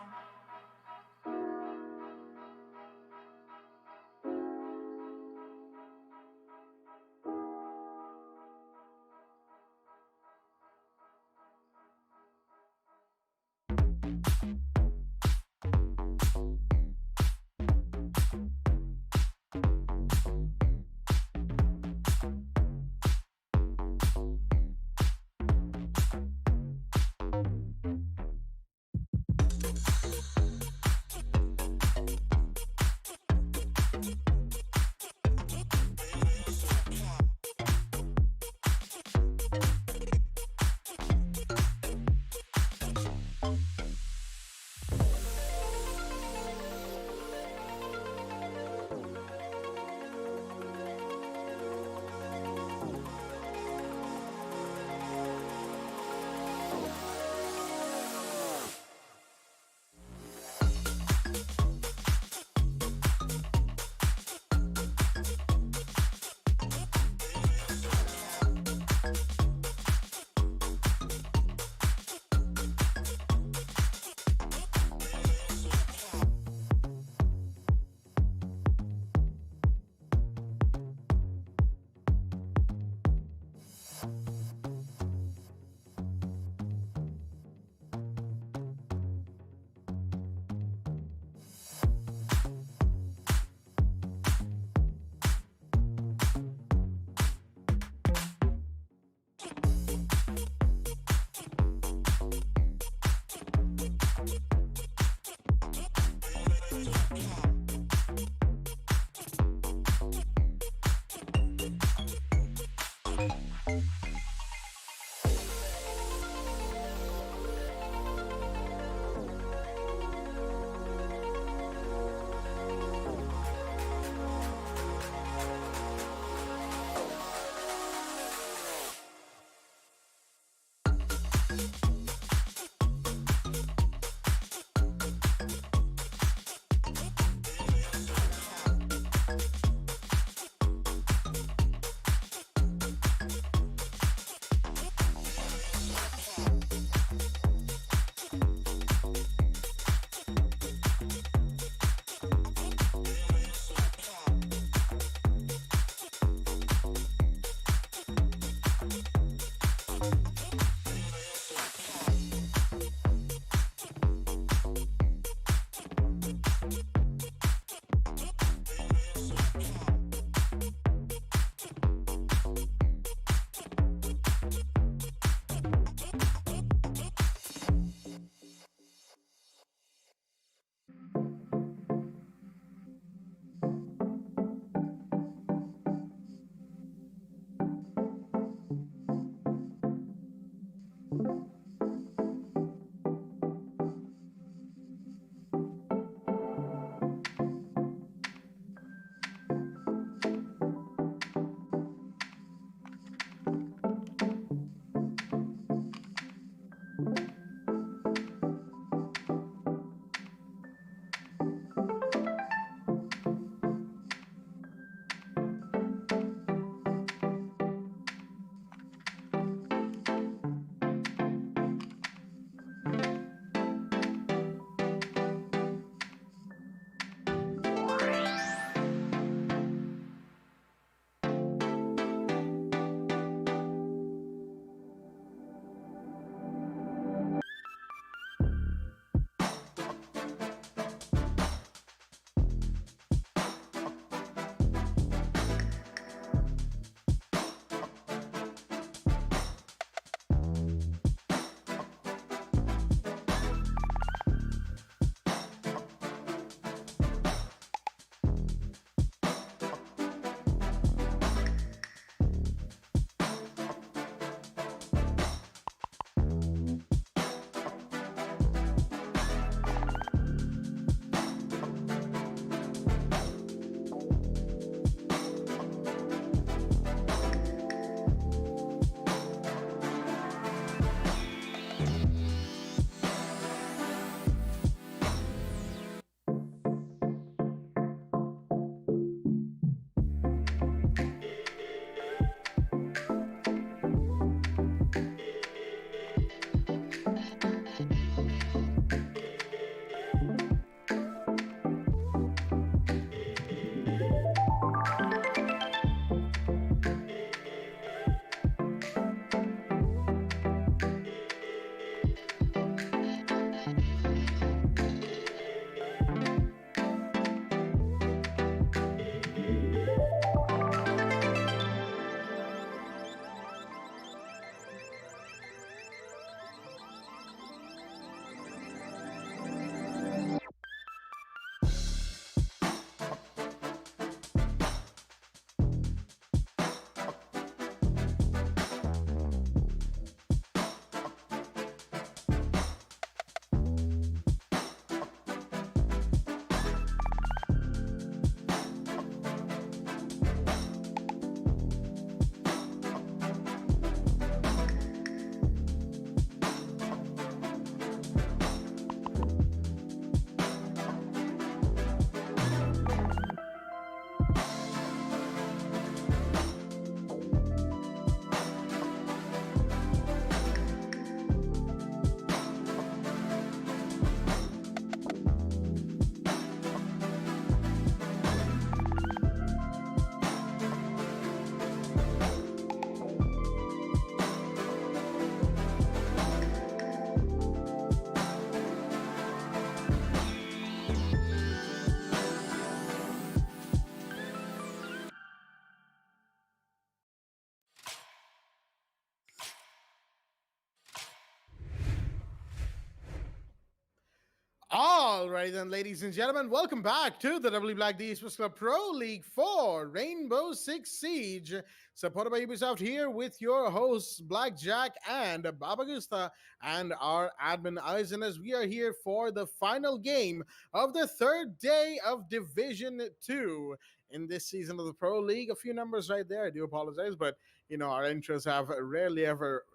Alrighty then, ladies and gentlemen, welcome back to the WD BLACK Esports Club Pro League 4 Rainbow Six Siege, supported by Ubisoft, here with your hosts Blackjack and Babagusta and our admin Eisen, as we are here for the final game of the third day of Division 2 in this season of the Pro League. A few numbers right there, I do apologize, but our intros have rarely ever,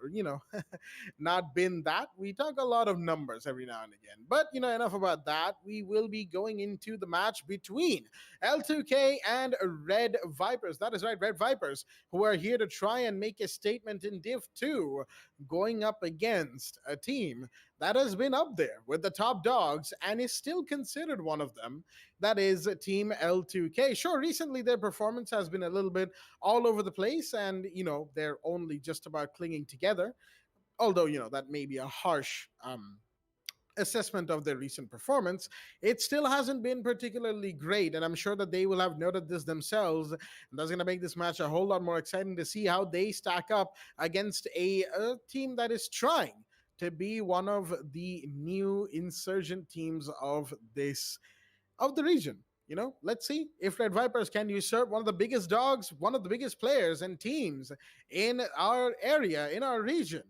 not been that. We talk a lot of numbers every now and again. But, enough about that. We will be going into the match between L2K and Red Vipers. That is right, Red Vipers, who are here to try and make a statement in Div 2, going up against a team that has been up there with the top dogs and is still considered one of them. That is Team L2K. Sure, recently their performance has been a little bit all over the place, and, they're only just about clinging together. Although, that may be a harsh assessment of their recent performance, it still hasn't been particularly great, and I'm sure that they will have noted this themselves, and that's going to make this match a whole lot more exciting to see how they stack up against a team that is trying to be one of the new insurgent teams of the region. Let's see if Red Vipers can usurp one of the biggest dogs, one of the biggest players and teams in our area, in our region.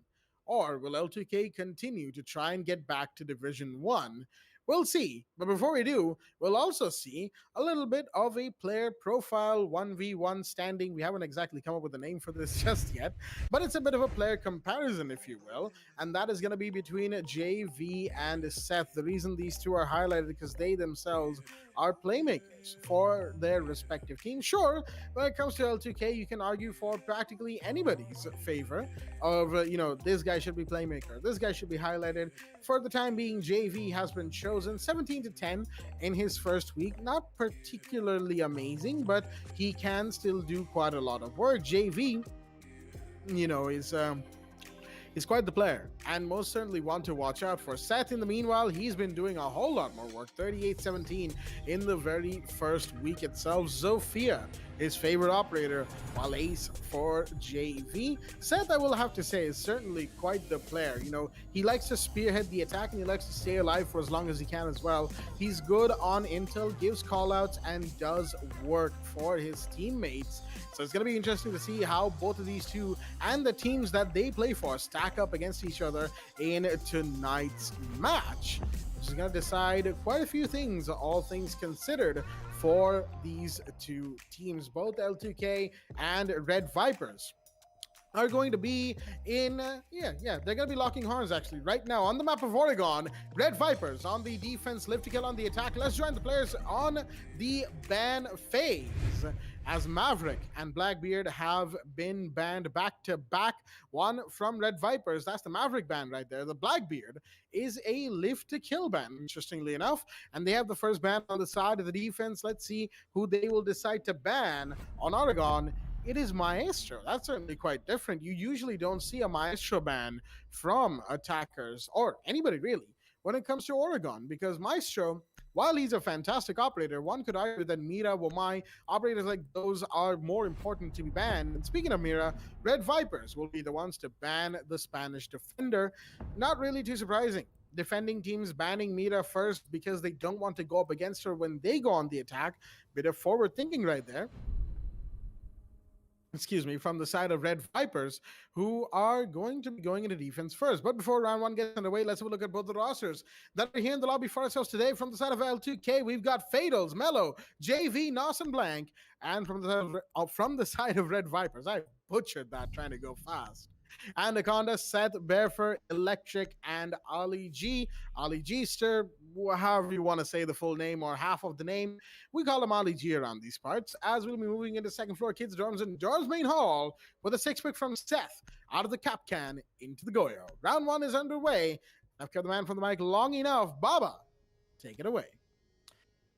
Or will L2K continue to try and get back to Division 1? We'll see. But before we do, we'll also see a little bit of a player profile 1v1 standing. We haven't exactly come up with a name for this just yet, but it's a bit of a player comparison, if you will. And that is going to be between JV and Seth. The reason these two are highlighted because they themselves are playmakers for their respective teams. Sure, when it comes to L2K, you can argue for practically anybody's favor of, this guy should be playmaker, this guy should be highlighted. For the time being, JV has been chosen 17-10 in his first week. Not particularly amazing, but he can still do quite a lot of work. JV, is quite the player, and most certainly one to watch out for. Seth, in the meanwhile, he's been doing a whole lot more work. 38-17 in the very first week itself. Zofia, his favorite operator, while ace for JV. Seth, I will have to say, is certainly quite the player. He likes to spearhead the attack, and he likes to stay alive for as long as he can as well. He's good on intel, gives callouts, and does work for his teammates. So it's going to be interesting to see how both of these two and the teams that they play for stack up against each other in tonight's match, which is going to decide quite a few things, all things considered, for these two teams. Both L2K and Red Vipers are going to be in, they're going to be locking horns actually right now on the map of Oregon. Red Vipers on the defense, Live to Kill on the attack. Let's join the players on the ban phase, as Maverick and Blackbeard have been banned back to back. One from Red Vipers, that's the Maverick ban right there. The Blackbeard is a Live to Kill ban, interestingly enough, and they have the first ban on the side of the defense. Let's see who they will decide to ban on Oregon. It is Maestro. That's certainly quite different. You usually don't see a Maestro ban from attackers, or anybody really, when it comes to Oregon, because Maestro, while he's a fantastic operator, one could argue that Mira, Womai, operators like those are more important to be banned. And speaking of Mira, Red Vipers will be the ones to ban the Spanish defender. Not really too surprising. Defending teams banning Mira first because they don't want to go up against her when they go on the attack. Bit of forward thinking right there. From the side of Red Vipers, who are going to be going into defense first. But before round one gets underway, let's have a look at both the rosters that are here in the lobby for ourselves today. From the side of L2K, we've got Fadals, Mello, JV, Nos, and Blank. And from the side of Red Vipers, I butchered that trying to go fast. Anaconda, Seth, Bearfer, Electric, and Ali G. Ali G-ster, however you want to say the full name or half of the name. We call him Ali G around these parts, as we'll be moving into second floor kids' dorms and dorms main hall with a 6-pick from Seth out of the cap can into the Goyo. Round one is underway. I've kept the man from the mic long enough. Baba, take it away.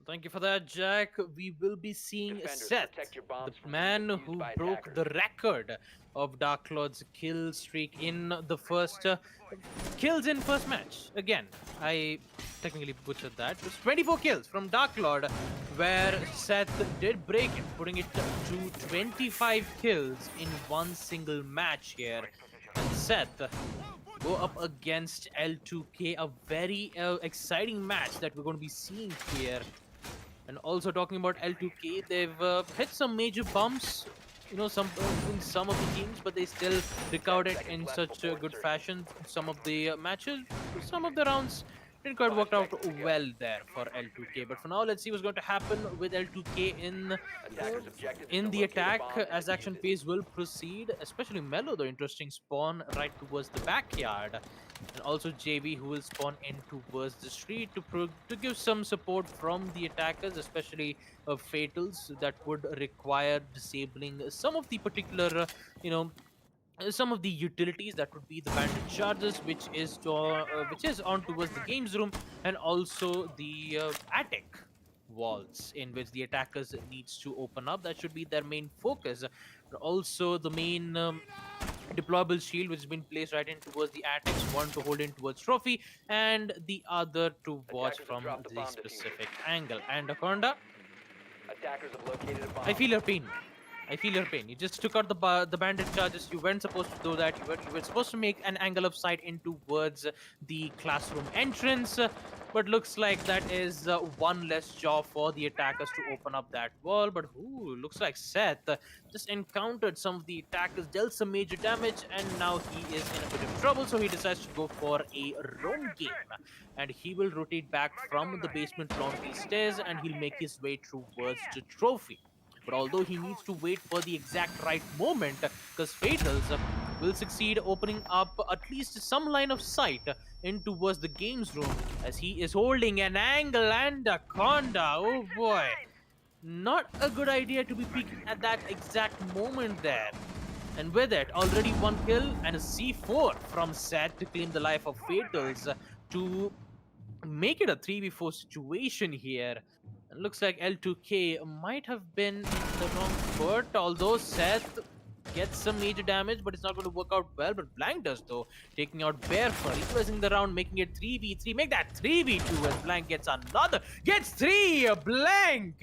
Thank you for that, Jack. We will be seeing Defenders, Seth, protect your bombs the from man being who used by broke attackers. the record of Dark Lord's kill streak in the first kills in first match. Again, I technically butchered that. It was 24 kills from Dark Lord, where Seth did break it, putting it to 25 kills in one single match here. And Seth go up against L2K, a very exciting match that we're going to be seeing here. And also talking about L2K, they've hit some major bumps, in some of the teams, but they still recovered it in such a good fashion. Some of the matches, some of the rounds didn't quite work out well there for L2K. But for now, let's see what's going to happen with L2K Attackers' objective is in to the locate a attack bomb and as action defuse it. phase will proceed. Especially Mello, the interesting spawn right towards the backyard. And also JB, who will spawn in towards the street to give some support from the attackers, especially fatals that would require disabling some of the particular, some of the utilities that would be the bandit charges, which is on towards the games room, and also the attic walls in which the attackers needs to open up. That should be their main focus. Also the main deployable shield which has been placed right in towards the attics, one to hold in towards trophy and the other to watch Attackers have from dropped the the bomb specific diffuser. angle. And Anaconda, Attackers have located a bomb. I feel your pain, man. I feel your pain. You just took out the bandit charges. You weren't supposed to do that. You were supposed to make an angle of sight in towards the classroom entrance. But looks like that is one less job for the attackers to open up that wall. But looks like Seth just encountered some of the attackers, dealt some major damage, and now he is in a bit of trouble. So he decides to go for a roam game. And he will rotate back from the basement laundry stairs and he'll make his way towards the trophy. But although he needs to wait for the exact right moment, because Fatals will succeed opening up at least some line of sight in towards the games room as he is holding an angle Anaconda. Oh boy. Not a good idea to be peeking at that exact moment there. And with it, already one kill and a C4 from Seth to claim the life of Fatals to make it a 3v4 situation here. And looks like L2K might have been in the wrong foot, although Seth gets some major damage, but it's not going to work out well. But Blank does, though, taking out Barefoot, equalizing the round, making it 3v3. Make that 3v2 as Blank gets another. Gets 3! Blank!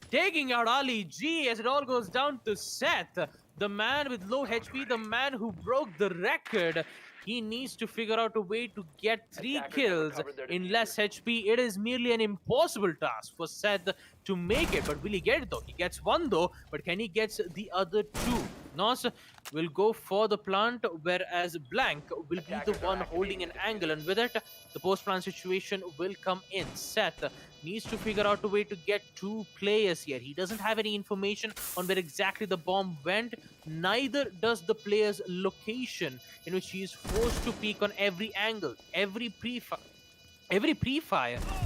Taking out Ali G as it all goes down to Seth, the man with low HP, the man who broke the record. He needs to figure out a way to get 3 Attackers have kills recovered their in diffuser. less HP. It is merely an impossible task for Seth to make it. But will he get it though? He gets 1 though, but can he get the other 2? Nos will go for the plant, whereas Blank will be the Attackers are one holding an activating angle, and with it, the post-plant situation will come in. Seth needs to figure out a way to get 2 players here. He doesn't have any information on where exactly the bomb went, neither does the player's location, in which he is forced to peek on every angle, every pre-fire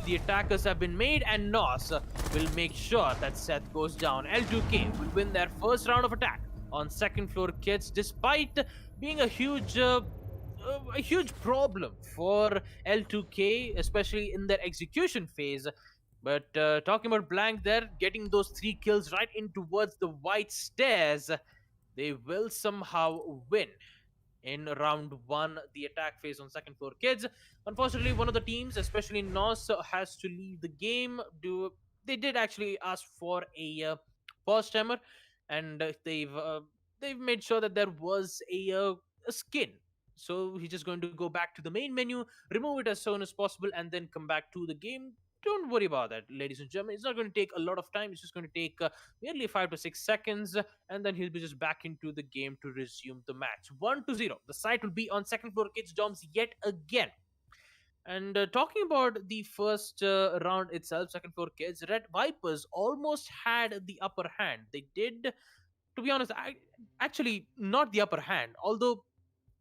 the attackers have been made, and Nos will make sure that Seth goes down. L2K will win their first round of attack on second floor kids, despite being a huge problem for L2K, especially in their execution phase. But talking about Blank there, getting those 3 kills right in towards the white stairs, they will somehow win in round 1, the attack phase on second floor kids. Unfortunately, one of the teams, especially Nos, has to leave the game. They did actually ask for a pause timer, and they've made sure that there was a skin. So he's just going to go back to the main menu, remove it as soon as possible, and then come back to the game. Don't worry about that, ladies and gentlemen. It's not going to take a lot of time. It's just going to take merely 5 to 6 seconds, and then he'll be just back into the game to resume the match. 1-0. The site will be on second floor kids doms yet again. And talking about the first round itself, second floor kids, Red Vipers almost had the upper hand. They did, to be honest, actually not the upper hand, although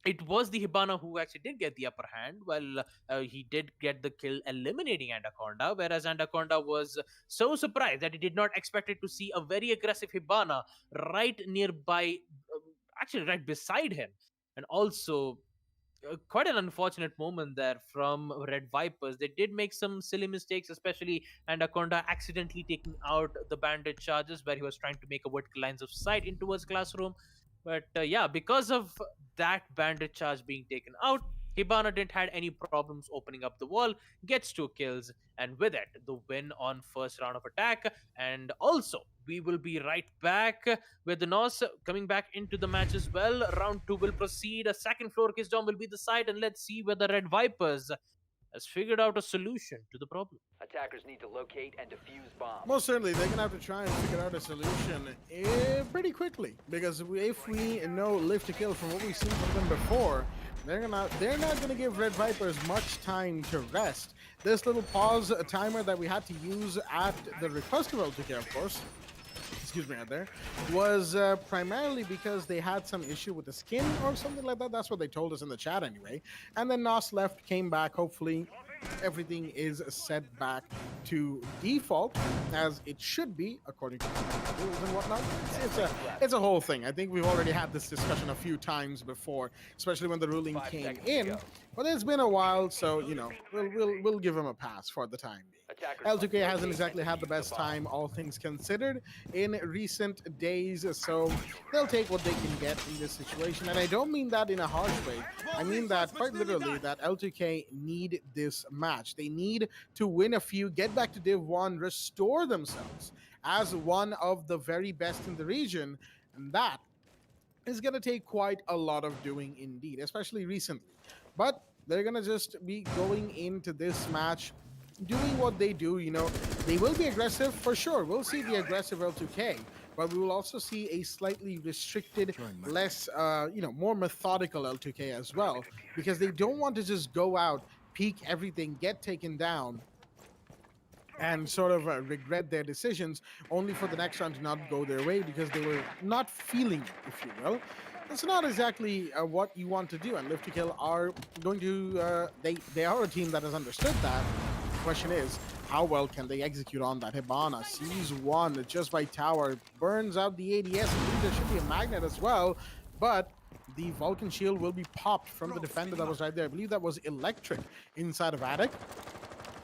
it was the Hibana who actually did get the upper hand. Well, he did get the kill eliminating Anaconda, whereas Anaconda was so surprised that he did not expect it to see a very aggressive Hibana right nearby, actually right beside him. And also, quite an unfortunate moment there from Red Vipers. They did make some silly mistakes, especially Anaconda accidentally taking out the bandit charges where he was trying to make a vertical lines of sight into his classroom. But yeah, because of that bandit charge being taken out, Hibana didn't had any problems opening up the wall, gets 2 kills, and with it, the win on first round of attack. And also, we will be right back with the NOS coming back into the match as well. Round 2 will proceed. A second floor kiss down will be the side, and let's see whether Red Vipers has figured out a solution to the problem. Attackers need to locate and defuse bombs. Most certainly, they're gonna have to try and figure out a solution pretty quickly, because if we know live to kill from what we've seen from them before, they're not gonna give Red Vipers much time to rest. This little pause timer that we had to use at the request of LTK, of course, excuse me, out there, was primarily because they had some issue with the skin or something like that. That's what they told us in the chat anyway. And then Nos left, came back. Hopefully everything is set back to default as it should be according to the rules and whatnot. It's a whole thing. I think we've already had this discussion a few times before, especially when the ruling 5 came seconds to in. go. But it's been a while, so you know we'll give them a pass for the time being. Attackers L2K must hasn't locate exactly and had the defuse best bomb. time, all things considered, in recent days, so they'll take what they can get in this situation. And I don't mean that in a harsh way. I mean that quite literally, that L2K need this match. They need to win a few, get back to Div 1, restore themselves as one of the very best in the region, and that is going to take quite a lot of doing indeed, especially recently. But they're going to just be going into this match doing what they do. You know, they will be aggressive for sure. We'll see the aggressive L2K, but we will also see a slightly restricted, less, more methodical L2K as well, because they don't want to just go out, peek everything, get taken down, and sort of regret their decisions only for the next round to not go their way because they were not feeling it, if you will. It's not exactly what you want to do, and Live to Kill are going to, they are a team that has understood that. The question is, how well can they execute on that? Hibana sees one just by tower, burns out the ADS. I believe there should be a magnet as well, but the Vulcan shield will be popped from the defender that was right there. I believe that was Electric inside of Attic,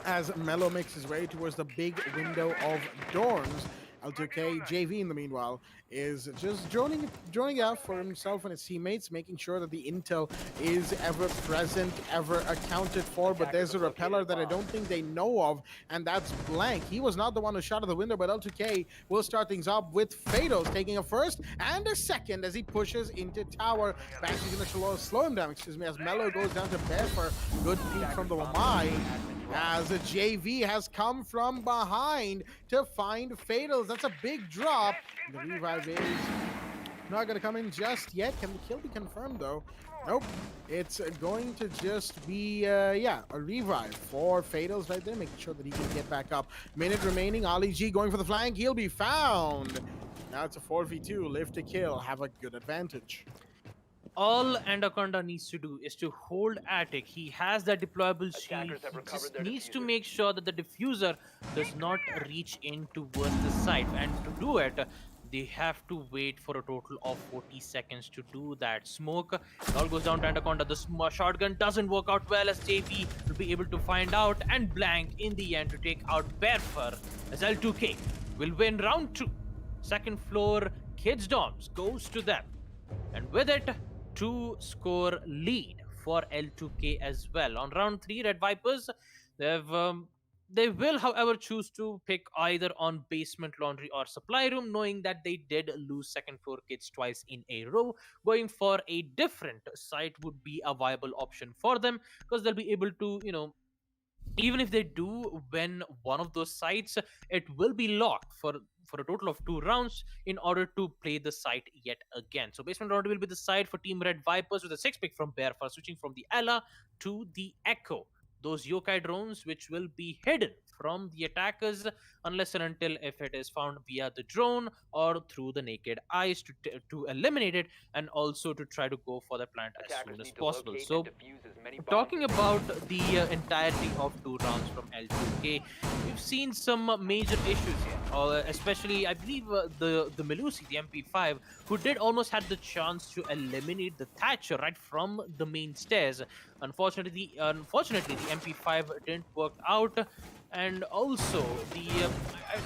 as Mello makes his way towards the big window of dorms. L2K JV in the meanwhile is just joining out for himself and his teammates, making sure that the intel is ever present, ever accounted for. But there's a repeller that I don't think they know of, and that's Blank. He was not the one who shot at the window, but L2K will start things up with Fatals taking a first and a second as he pushes into tower. Banshee's gonna slow him down, as Mello goes down to bear for good peek from the Wamai, as a JV has come from behind to find Fatals. That's a big drop. The revive is not going to come in just yet. Can the kill be confirmed, though? Nope. It's going to just be, a revive for Fatals right there, making sure that he can get back up. Minute remaining. Ali G going for the flank. He'll be found. Now it's a 4v2. Live to kill. Have a good advantage. All Anaconda needs to do is to hold Attic. He has that deployable shield. Attackers have He recovered just their needs to diffuser. make sure that the diffuser does not reach in towards the site. And to do it, they have to wait for a total of 40 seconds to do that. Smoke, it all goes down to Anaconda. The shotgun doesn't work out well, as JP will be able to find out. And Blank in the end to take out Bearfur, as L2K will win round 2. Second floor Kids Dorms goes to them. And with it, 2-score lead for L2K as well. On round 3, Red Vipers, they will, however, choose to pick either on basement, laundry, or supply room, knowing that they did lose second floor kids twice in a row. Going for a different site would be a viable option for them, because they'll be able to, even if they do win one of those sites, it will be locked for a total of 2 rounds in order to play the site yet again. So basement round will be the site for Team Red Vipers, with a 6 pick from Bear for switching from the Ella to the Echo. Those yokai drones which will be hidden from the attackers unless and until if it is found via the drone or through the naked eyes to eliminate it, and also to try to go for the plant as Attackers soon as need to possible. locate So and defuse as many bombs talking as about the entirety of 2 rounds from L2K, we've seen some major issues here. Especially, I believe, the Melusi, the MP5, who did almost had the chance to eliminate the Thatcher right from the main stairs. Unfortunately, the MP5 didn't work out. And also,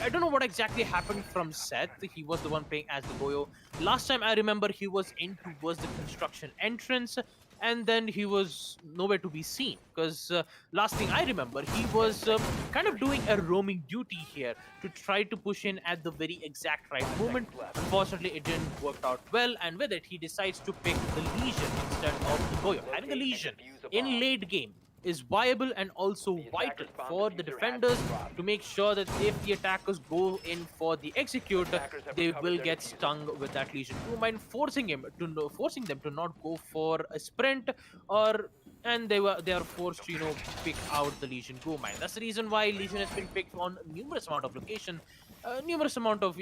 I don't know what exactly happened from Seth. He was the one playing as the Goyo. Last time I remember, he was in towards the construction entrance, and then he was nowhere to be seen. Because last thing I remember, he was kind of doing a roaming duty here to try to push in at the very exact right moment. Unfortunately, it didn't work out well, and with it, he decides to pick the Legion instead of the Goyo. Having a Legion in late game is viable and also vital for the defenders to make sure that if the attackers go in for the execute, they will get stung with that Legion 2 mine, forcing them to not go for a sprint, or and they are forced to pick out the Legion Go mine. That's the reason why Legion has been picked on numerous amount of location, numerous amount of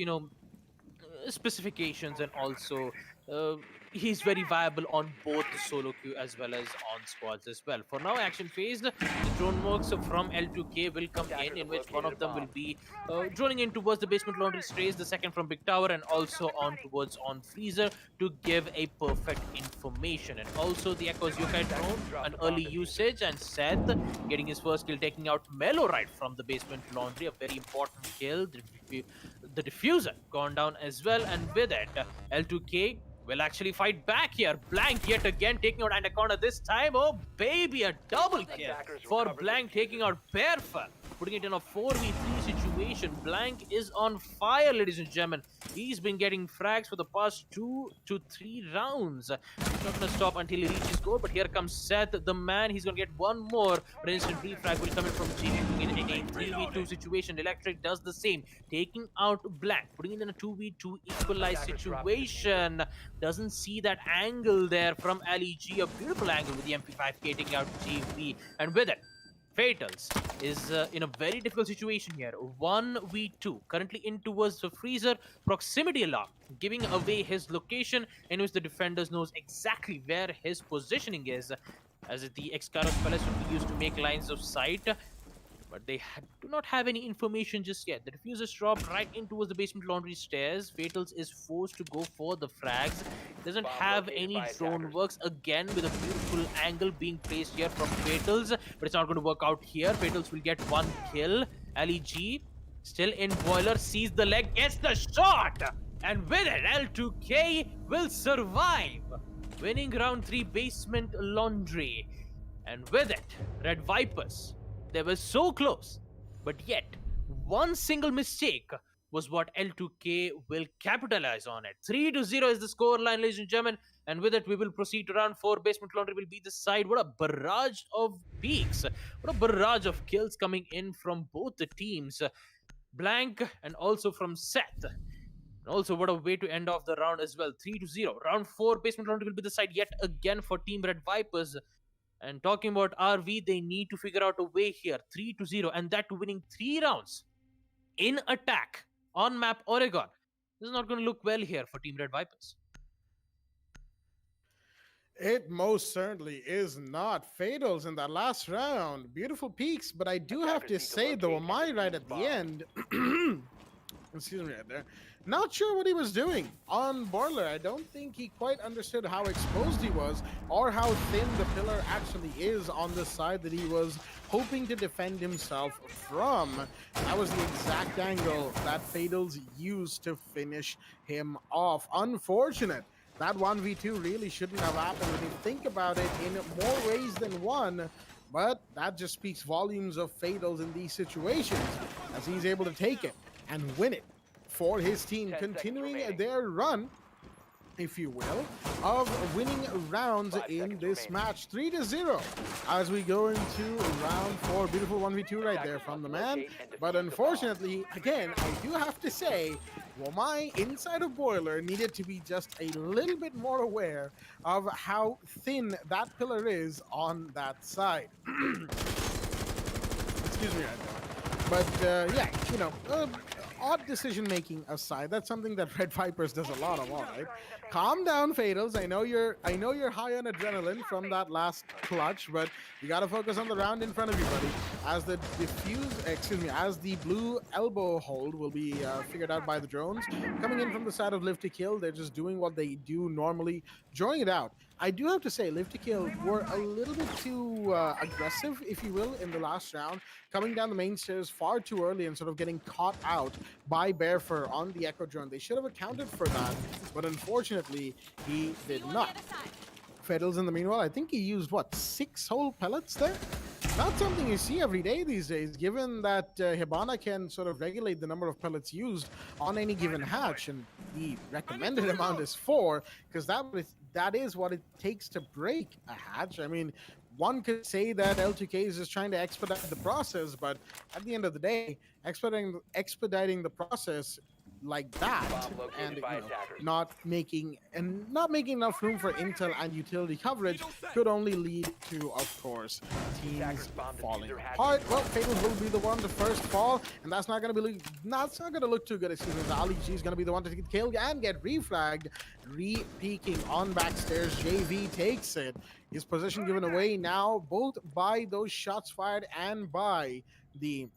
specifications, and also he's very viable on both the solo queue as well as on squads as well. For now, action phase, the drone works from L2K will come in which one of them will be droning in towards the basement laundry strays, the second from Big Tower, and also on towards on Freezer to give a perfect information. And also the Echo's Yokai drone, an early usage, and Seth getting his first kill, taking out Mellow right from the basement laundry, a very important kill. The diffuser gone down as well, and with it, L2K will actually fight back here. Blank yet again taking out Anaconda this time. Oh baby, a double kill for Blank taking out Perfect, putting it in a 4v3 situation. Blank is on fire, ladies and gentlemen. He's been getting frags for the past 2 to 3 rounds. He's not gonna stop until he reaches goal, but here comes Seth, the man. He's gonna get one more, but instant refrag will come in from GB in a 3v2 situation. Electric does the same, taking out Blank, putting it in a 2v2 equalized situation. Doesn't see that angle there from Ali G. A beautiful angle with the MP5K taking out GB. And with it, Fatals is in a very difficult situation here. 1v2. Currently in towards the Freezer. Proximity alarm, giving away his location, in which the defenders knows exactly where his positioning is. As the Excaros Palace would be used to make lines of sight, but they do not have any information just yet. The diffusers drop right in towards the basement laundry stairs. Fatals is forced to go for the frags. Doesn't have any drone works, again with a beautiful angle being placed here from Fatals, but it's not going to work out here. Fatals will get one kill. Ali G still in boiler, sees the leg, gets the shot, and with it, L2K will survive, winning round 3 basement laundry. And with it, Red Vipers, they were so close, but yet one single mistake was what L2K will capitalize on it. 3-0 is the score line, ladies and gentlemen, and with it we will proceed to round 4. Basement laundry will be the side. What a barrage of peaks, what a barrage of kills coming in from both the teams. Blank and also from Seth. And also, what a way to end off the round as well. 3-0. Round 4, basement laundry will be the side yet again for Team Red Vipers. And talking about RV, they need to figure out a way here. 3-0, and that to winning 3 rounds in attack on map Oregon. This is not going to look well here for Team Red Vipers. It most certainly is not. Fatals in that last round. Beautiful peaks, but I do have to say, though, am I right at the end? Excuse me right there. Not sure what he was doing on Boiler. I don't think he quite understood how exposed he was or how thin the pillar actually is on the side that he was hoping to defend himself from. That was the exact angle that Fatals used to finish him off. Unfortunate. That 1v2 really shouldn't have happened when you think about it in more ways than one. But that just speaks volumes of Fatals in these situations, as he's able to take it and win it for his team, continuing their run, if you will, of winning rounds in this match. 3-0 as we go into round 4. Beautiful 1v2 right there from the man. But unfortunately, again, I do have to say, Womai inside of Boiler needed to be just a little bit more aware of how thin that pillar is on that side. Excuse me right there. But yeah, you know, odd decision making aside, that's something that Red Vipers does a lot of, all right? Calm down, Fatals. I know you're high on adrenaline from that last clutch, but you gotta focus on the round in front of you, buddy. As the as the blue elbow hold will be figured out by the drones. Coming in from the side of Live to Kill, they're just doing what they do normally, drawing it out. I do have to say, Live to Kill were a little bit too aggressive, if you will, in the last round, coming down the main stairs far too early and sort of getting caught out by Bearfur on the Echo drone. They should have accounted for that, but unfortunately, he did not. Fatal's in the meanwhile, I think he used, what, 6 whole pellets there? Not something you see every day these days, given that Hibana can sort of regulate the number of pellets used on any given hatch, and the recommended amount is 4, because that is what it takes to break a hatch. I mean, one could say that L2K is just trying to expedite the process, but at the end of the day, expediting the process like that, and not making enough room for intel and utility coverage could only lead to, of course, teams falling apart. Well, Fatal will be the one to first fall, and that's not going to look too good. Excuse me. Ali G is going to be the one to get killed and get reflagged. Re-peeking on backstairs, JV takes it. His position given away now, both by those shots fired and by the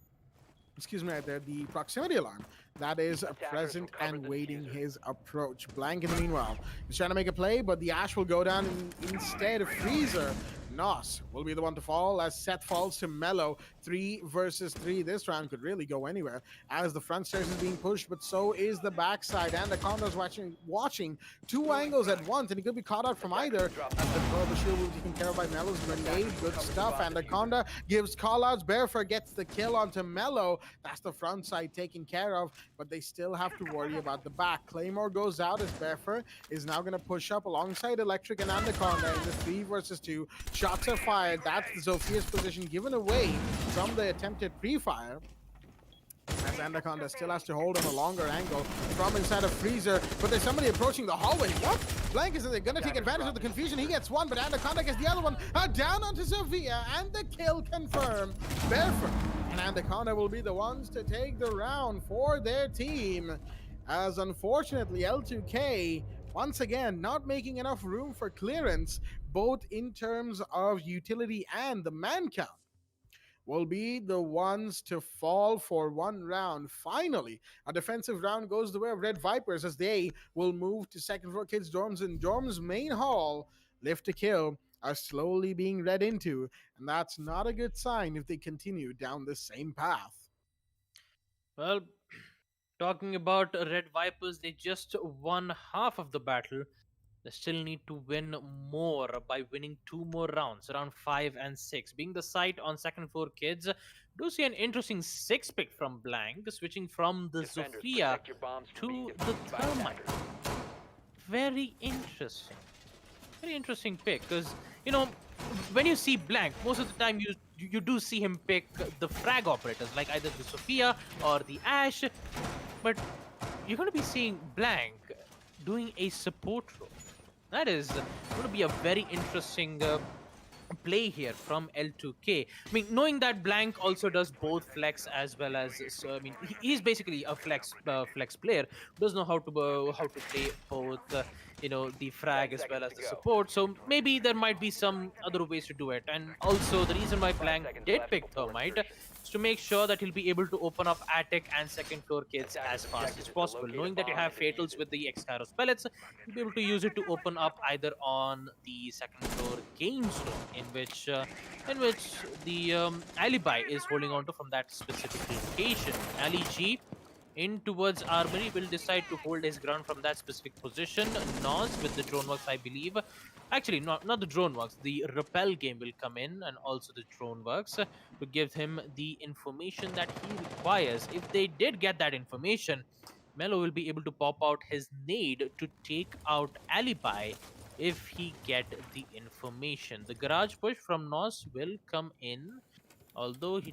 the proximity alarm that is present and waiting his approach. Blank in the meanwhile he's trying to make a play, but the Ash will go down, and instead of Freezer, Nos will be the one to fall as Seth falls to Mellow. 3 versus 3. This round could really go anywhere as the front stairs is being pushed, but so is the backside. And the Condo's watching 2 angles at once, and he could be caught out from either. And the shield will be taken care of by Mellow's grenade. Good stuff. And the Conda gives callouts. Bearfer gets the kill onto Mellow. That's the front side taken care of, but they still have to worry about the back. Claymore goes out as Bearfer is now going to push up alongside Electric and Anaconda in the 3 versus 2. Shots are fired. That's Zophia's position given away from the attempted pre-fire. As Anaconda still has to hold on a longer angle from inside of Freezer, but there's somebody approaching the hallway. What? Blank is going to take advantage of the confusion. He gets one, but Anaconda gets the other one. Down onto Sophia, and the kill confirmed. Barefoot and Anaconda will be the ones to take the round for their team, as unfortunately L2K once again not making enough room for clearance, both in terms of utility and the man count, will be the ones to fall for one round. Finally, a defensive round goes the way of Red Vipers, as they will move to second floor kids' dorms, and dorms main hall. Lift to kill are slowly being read into, and that's not a good sign if they continue down the same path. Well, talking about Red Vipers, they just won half of the battle. They still need to win more by winning 2 more rounds, round 5 and 6. Being the site on second floor kids, do see an interesting 6 pick from Blank, switching from the Zofia to the Thermite. Very interesting. Very interesting pick, because, you know, when you see Blank, most of the time you do see him pick the frag operators, like either the Sophia or the Ash, but you're going to be seeing Blank doing a support role. That is going to be a very interesting play here from L2K. I mean, knowing that Blank also does both flex as well as, so I mean, he's basically a flex player, does know how to play both, you know, the frag as well as the support. So maybe there might be some other ways to do it. And also the reason why Blank did pick Thermite is to make sure that he'll be able to open up attic and second floor kids as fast as possible. Knowing that you have Fatals with the X-Kairos pellets, you'll be able to use it to open up either on the second floor games room, in which the Alibi is holding on to from that specific location. Ali G in towards Armory will decide to hold his ground from that specific position. Nos with the drone works, I believe. Actually, not the drone works. The repel game will come in, and also the drone works to give him the information that he requires. If they did get that information, Melo will be able to pop out his nade to take out Alibi if he get the information. The garage push from Nos will come in. Although they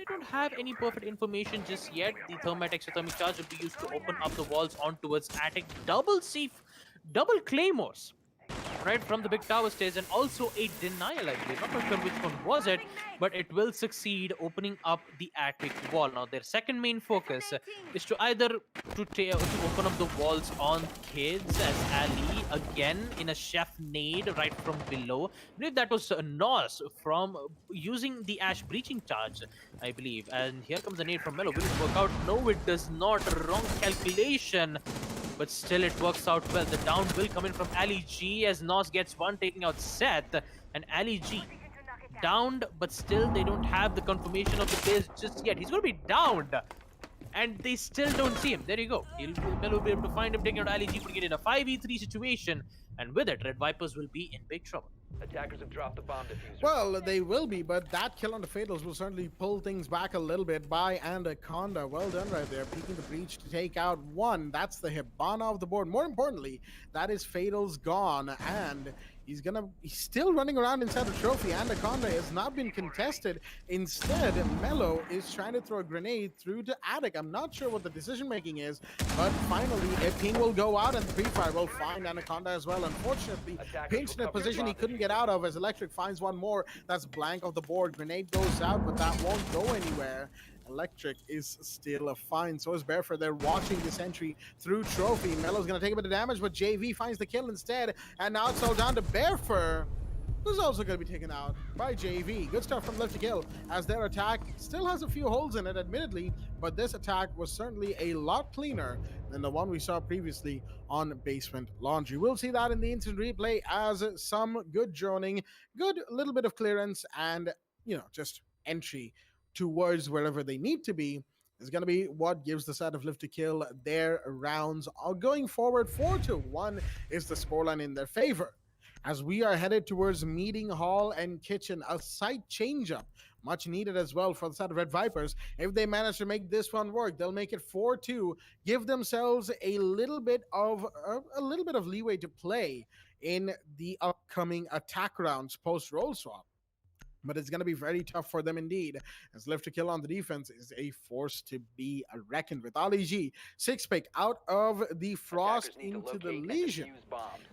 don't have any perfect information just yet. The Thermite exothermic charge will be used to open up the walls on towards attic. Double claymores right from the big tower stairs, and also a denial, I believe. Not quite sure which one was it, but it will succeed opening up the attic wall. Now their second main focus is to either to open up the walls on kids, as Ali again in a chef nade right from below. I believe that was Nos from using the Ash breaching charge, I believe. And here comes the nade from Melo. Will it work out? No, it does not. Wrong calculation. But still it works out well. The down will come in from Ali G as Nos gets one, taking out Seth. And Ali G downed, but still they don't have the confirmation of the players just yet. He's going to be downed. and they still don't see him. There you go. Melo will be able to find him, taking out Ali G, putting it in a 5v3 situation, and with it, Red Vipers will be in big trouble. Attackers have dropped the bomb diffuser. Well, they will be, but that kill on the Fatals will certainly pull things back a little bit by Anaconda. Well done right there, peeking the breach to take out one. That's the Hibana off the board. More importantly, that is Fatals gone, and he's still running around inside the trophy. Anaconda has not been contested. Instead, Melo is trying to throw a grenade through to Attic. I'm not sure what the decision making is, but finally a ping will go out and the pre-fire will find Anaconda as well. Unfortunately, pinched in a position he couldn't get out of as Electric finds one more. That's blank off the board. Grenade goes out, but that won't go anywhere. Electric is still fine. So is Barefoot. They're watching this entry through trophy. Melo's going to take a bit of damage, but JV finds the kill instead. And now it's all down to Barefoot, who's also going to be taken out by JV. Good stuff from Left to Kill, as their attack still has a few holes in it, admittedly, but this attack was certainly a lot cleaner than the one we saw previously on Basement Laundry. We'll see that in the instant replay as some good droning, good little bit of clearance, and, just entry towards wherever they need to be is going to be what gives the side of Live to Kill their rounds. Going forward, 4-1 is the scoreline in their favor. As we are headed towards Meeting Hall and Kitchen, a site change-up, much needed as well for the side of Red Vipers. If they manage to make this one work, they'll make it 4-2, give themselves a little bit of leeway to play in the upcoming attack rounds post-roll swap. But it's going to be very tough for them indeed, as Live to Kill on the defense is a force to be reckoned with. Ali G, 6-pick out of the Frost into the Legion.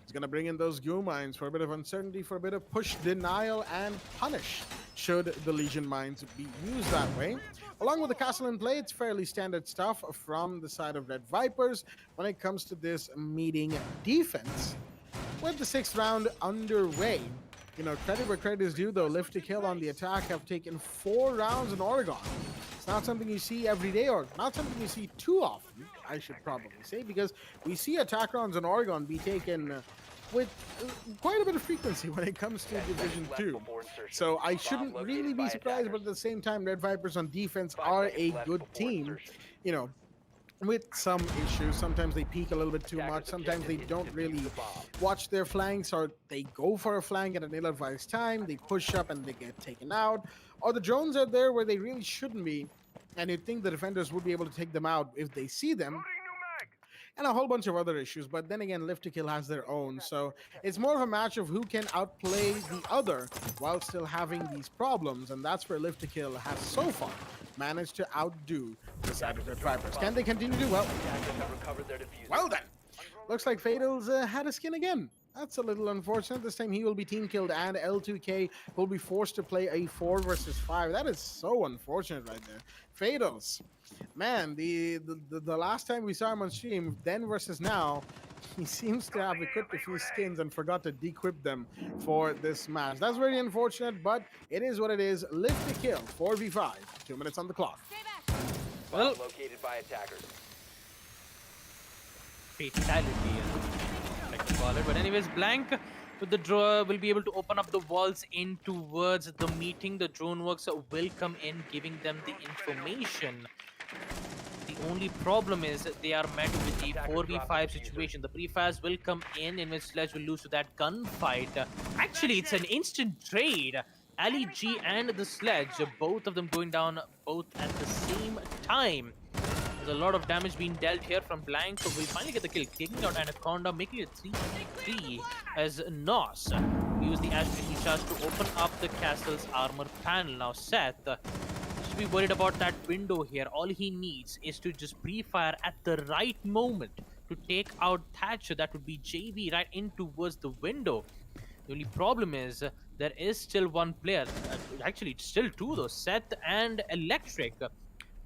He's going to bring in those goo mines for a bit of uncertainty, for a bit of push, denial, and punish, should the Legion mines be used that way. Along with the castle in play, it's fairly standard stuff from the side of Red Vipers when it comes to this meeting defense. With the 6th round underway, credit where credit is due, though. Live to Kill on the attack have taken 4 rounds in Oregon. It's not something you see every day, or not something you see too often, I should probably say, because we see attack rounds in Oregon be taken with quite a bit of frequency when it comes to Division 2. So I shouldn't really be surprised, but at the same time, Red Vipers on defense are a good team. With some issues, sometimes they peek a little bit too much, sometimes they don't really watch their flanks, or they go for a flank at an ill-advised time, they push up and they get taken out, or the drones are there where they really shouldn't be, and you'd think the defenders would be able to take them out if they see them, and a whole bunch of other issues. But then again, Live to Kill has their own, so it's more of a match of who can outplay the other while still having these problems, and that's where Live to Kill has so far managed to outdo the side of Red Vipers. Can they continue to do well? Well then, looks like Fatals had a skin again. That's a little unfortunate. This time he will be team killed, and L2K will be forced to play a 4 versus 5. That is so unfortunate right there. Fatals, man, the last time we saw him on stream, then versus now, he seems to have equipped a few skins and forgot to dequip them for this match. That's very unfortunate, but it is what it is. Live to Kill, 4v5, 2 minutes on the clock. Well, located by attackers. Fatality, like to call it. But anyways, Blank with the draw will be able to open up the walls in towards the meeting. The drone works will come in, giving them the information. The only problem is that they are met with a 4v5 situation. The pre-fires will come in which Sledge will lose to that gunfight. Actually, it's an instant trade. Ali G and the Sledge, both of them going down both at the same time. There's a lot of damage being dealt here from Blank, so we'll finally get the kill, taking out Anaconda, making it 3-3 as Nos use the Astrid recharge to open up the castle's armor panel. Now Seth should be worried about that window here. All he needs is to just pre-fire at the right moment to take out Thatcher. That would be JV right in towards the window. The only problem is there is still one player, actually still two though, Seth and Electric,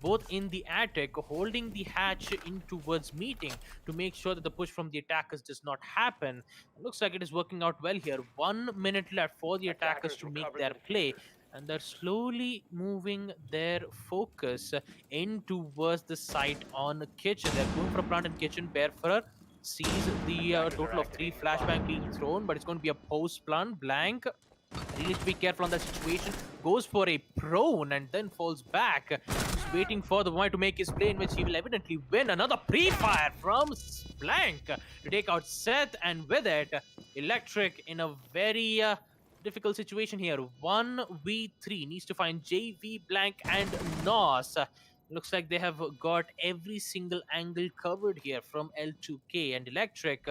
both in the attic, holding the hatch in towards meeting to make sure that the push from the attackers does not happen. It looks like it is working out well here. 1 minute left for the attackers to make their play, and they're slowly moving their focus in towards the site on kitchen. They're going for a plant in kitchen. Bearfur sees the total of 3 flashbang being thrown, but it's going to be a post plant. Blank really needs to be careful on that situation. Goes for a prone and then falls back. Just waiting for the moment to make his play, in which he will evidently win. Another pre-fire from Blank to take out Seth, and with it, Electric in a very difficult situation here. 1v3 needs to find JV, Blank, and Nos. Looks like they have got every single angle covered here from L2K and Electric.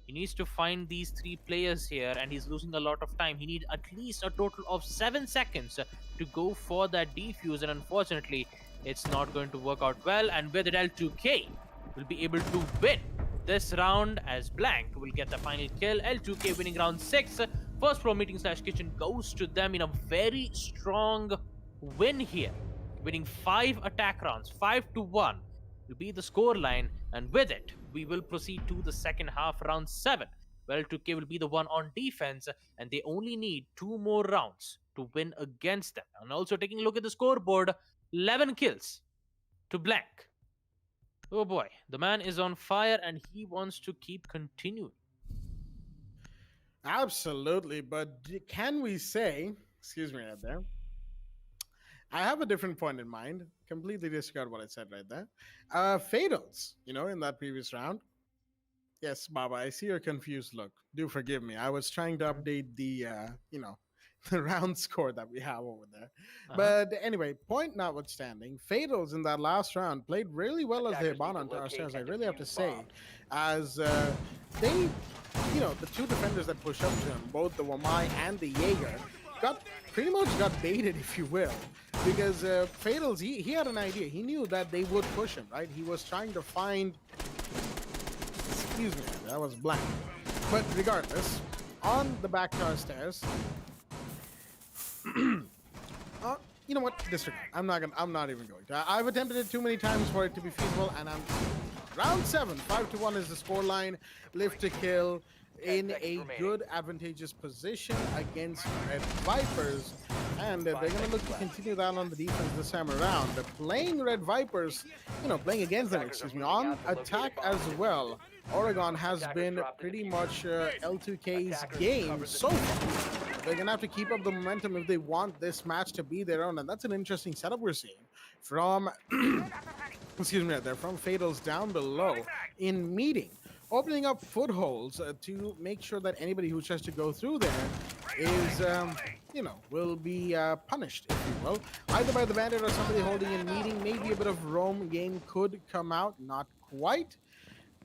He needs to find these three players here, and he's losing a lot of time. He needs at least a total of 7 seconds to go for that defuse, and unfortunately, it's not going to work out well. And with it, L2K will be able to win this round as Blank will get the final kill. L2K winning round 6. First Pro Meeting / Kitchen goes to them in a very strong win here, winning 5 attack rounds, 5-1 will be the score line. And with it, we will proceed to the second half, round 7. Well, 2K will be the one on defense, and they only need 2 more rounds to win against them. And also taking a look at the scoreboard, 11 kills to Blank. Oh boy, the man is on fire and he wants to keep continuing. Absolutely, but can we say, excuse me right there, I have a different point in mind. Completely disregard what I said right there. Fatals, in that previous round. Yes, Baba, I see your confused look. Do forgive me. I was trying to update the, the round score that we have over there. But anyway, point notwithstanding, Fatals in that last round played really well as they bought onto our stairs. I really have to say, as they, the two defenders that pushed up to him, both the Wamai and the Jaeger, pretty much got baited, if you will, because Fatals, he had an idea. He knew that they would push him, right? He was trying to find, excuse me, that was Blank. But regardless, on the back to our stairs, you know what? Disregard. I'm not even going to. I've attempted it too many times for it to be feasible, and I'm round 7, 5-1 is the scoreline. Live to kill in a good advantageous position against Red Vipers, and they're going to look to continue that on the defense this time around. Playing Red Vipers, playing against them, excuse me, on attack as well. Oregon has been pretty much L2K's game so far. They're going to have to keep up the momentum if they want this match to be their own, and that's an interesting setup we're seeing from, excuse me, there from Fatals down below in meeting, opening up footholds to make sure that anybody who tries to go through there is, will be punished, if you will, either by the bandit or somebody holding in meeting. Maybe a bit of roam game could come out, not quite,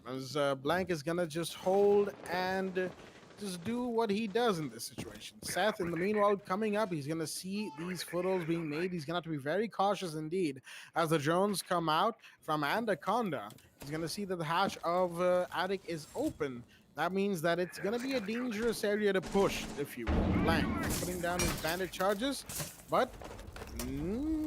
as Blank is going to just hold and just do what he does in this situation. Seth, in the meanwhile, coming up, he's going to see these footholds being made. He's going to have to be very cautious indeed as the drones come out from Anaconda. He's going to see that the hatch of Attic is open. That means that it's going to be a dangerous area to push, if you will. Blank putting down his bandit charges, but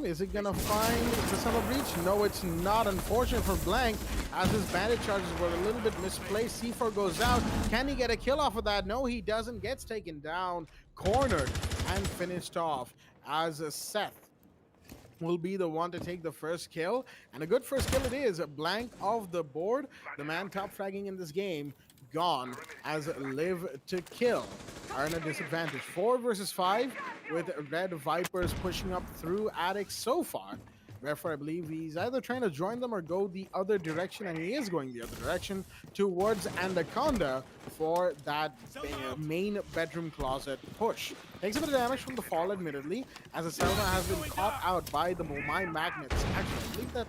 is it going to find the summer breach? No, it's not. Unfortunate for Blank, as his bandit charges were a little bit misplaced. C4 goes out. Can he get a kill off of that? No, he doesn't. Gets taken down, cornered, and finished off as Seth will be the one to take the first kill. And a good first kill it is. Blank off the board. The man top fragging in this game gone, as Live to Kill are in a disadvantage. 4 versus 5 with Red Vipers pushing up through Attic so far. Therefore, I believe he's either trying to join them or go the other direction, and he is going the other direction towards Anaconda for that main bedroom closet push. Takes a bit of damage from the fall, admittedly, as the Selma has been caught out by the Momai magnets. Actually, I believe that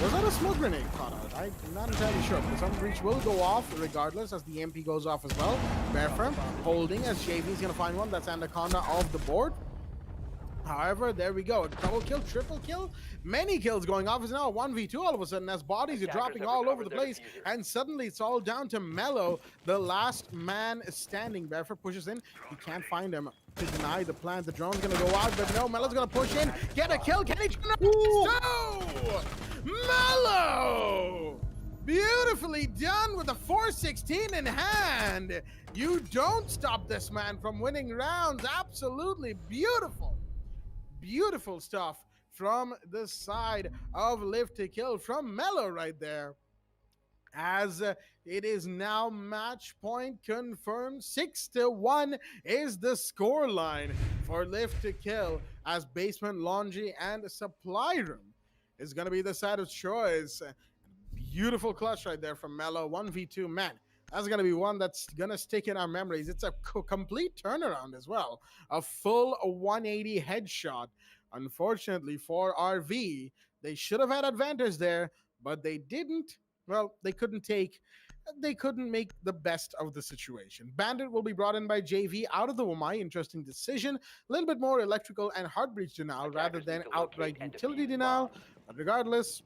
was that a smoke grenade caught out? I'm not entirely sure, but some breach will go off regardless as the MP goes off as well. Bearfirm holding as JV is going to find one. That's Anaconda off the board. However, there we go. Double kill, triple kill. Many kills going off. It's now a 1v2 all of a sudden as bodies are dropping all over the place. And suddenly it's all down to Mello, the last man standing. Bearfirm pushes in. He can't find him to deny the plan. The drone's going to go out, but no, Mello's going to push in. Get a kill. Can he turn around? Mello! Beautifully done with a 416 in hand. You don't stop this man from winning rounds. Absolutely beautiful. Beautiful stuff from the side of Live to Kill from Mello right there. As it is now match point confirmed. 6-1 is the score line for Live to Kill as Basement, Laundry, and Supply Room is going to be the side of choice. Beautiful clutch right there from Mello. 1v2, man. That's going to be one that's going to stick in our memories. It's a complete turnaround as well. A full 180 headshot. Unfortunately for RV, they should have had advantage there, but they didn't. Well, they couldn't make the best of the situation. Bandit will be brought in by JV out of the Wamai. Interesting decision. A little bit more electrical and hard breach denial rather than outright utility denial. But regardless,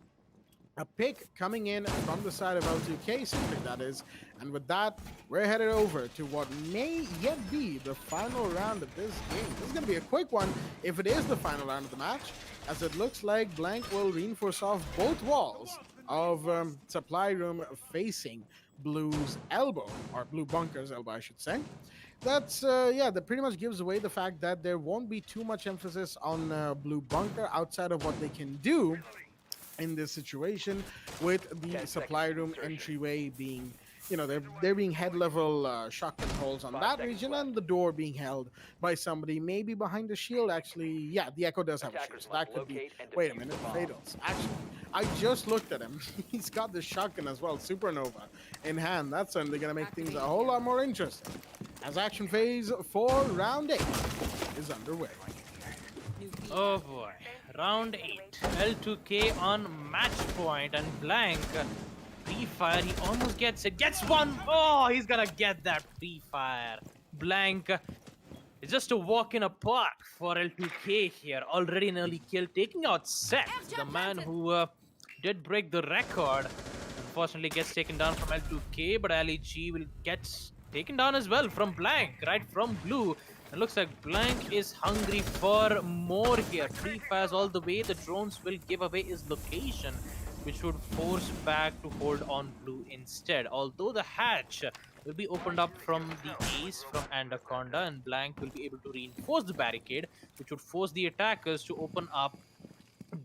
a pick coming in from the side of L2K, simply that is. And with that, we're headed over to what may yet be the final round of this game. This is going to be a quick one if it is the final round of the match, as it looks like Blank will reinforce off both walls of supply room facing Blue's elbow, or Blue Bunker's elbow, I should say. That's, that pretty much gives away the fact that there won't be too much emphasis on Blue Bunker outside of what they can do in this situation, with the supply room entryway being, they're being head level shotgun holes on that region, and the door being held by somebody maybe behind the shield. Actually, yeah, the Echo does have a shield, so that could be. Wait a minute, Fatals. Actually, I just looked at him. He's got the shotgun as well, Supernova in hand. That's certainly going to make things a whole lot more interesting as action phase for round 8 is underway. Oh boy, round 8. L2K on match point, and Blank pre-fire. He almost gets it. Gets one. Oh, he's gonna get that pre-fire. Blank. It's just a walk in a park for L2K here. Already an early kill, taking out Seth, the man who did break the record. Unfortunately, gets taken down from L2K, but Ali G will get taken down as well from Blank, right from Blue. It looks like Blank is hungry for more here. Free fires all the way. The drones will give away his location, which would force back to hold on Blue instead. Although the hatch will be opened up from the ace from Anaconda, and Blank will be able to reinforce the barricade, which would force the attackers to open up,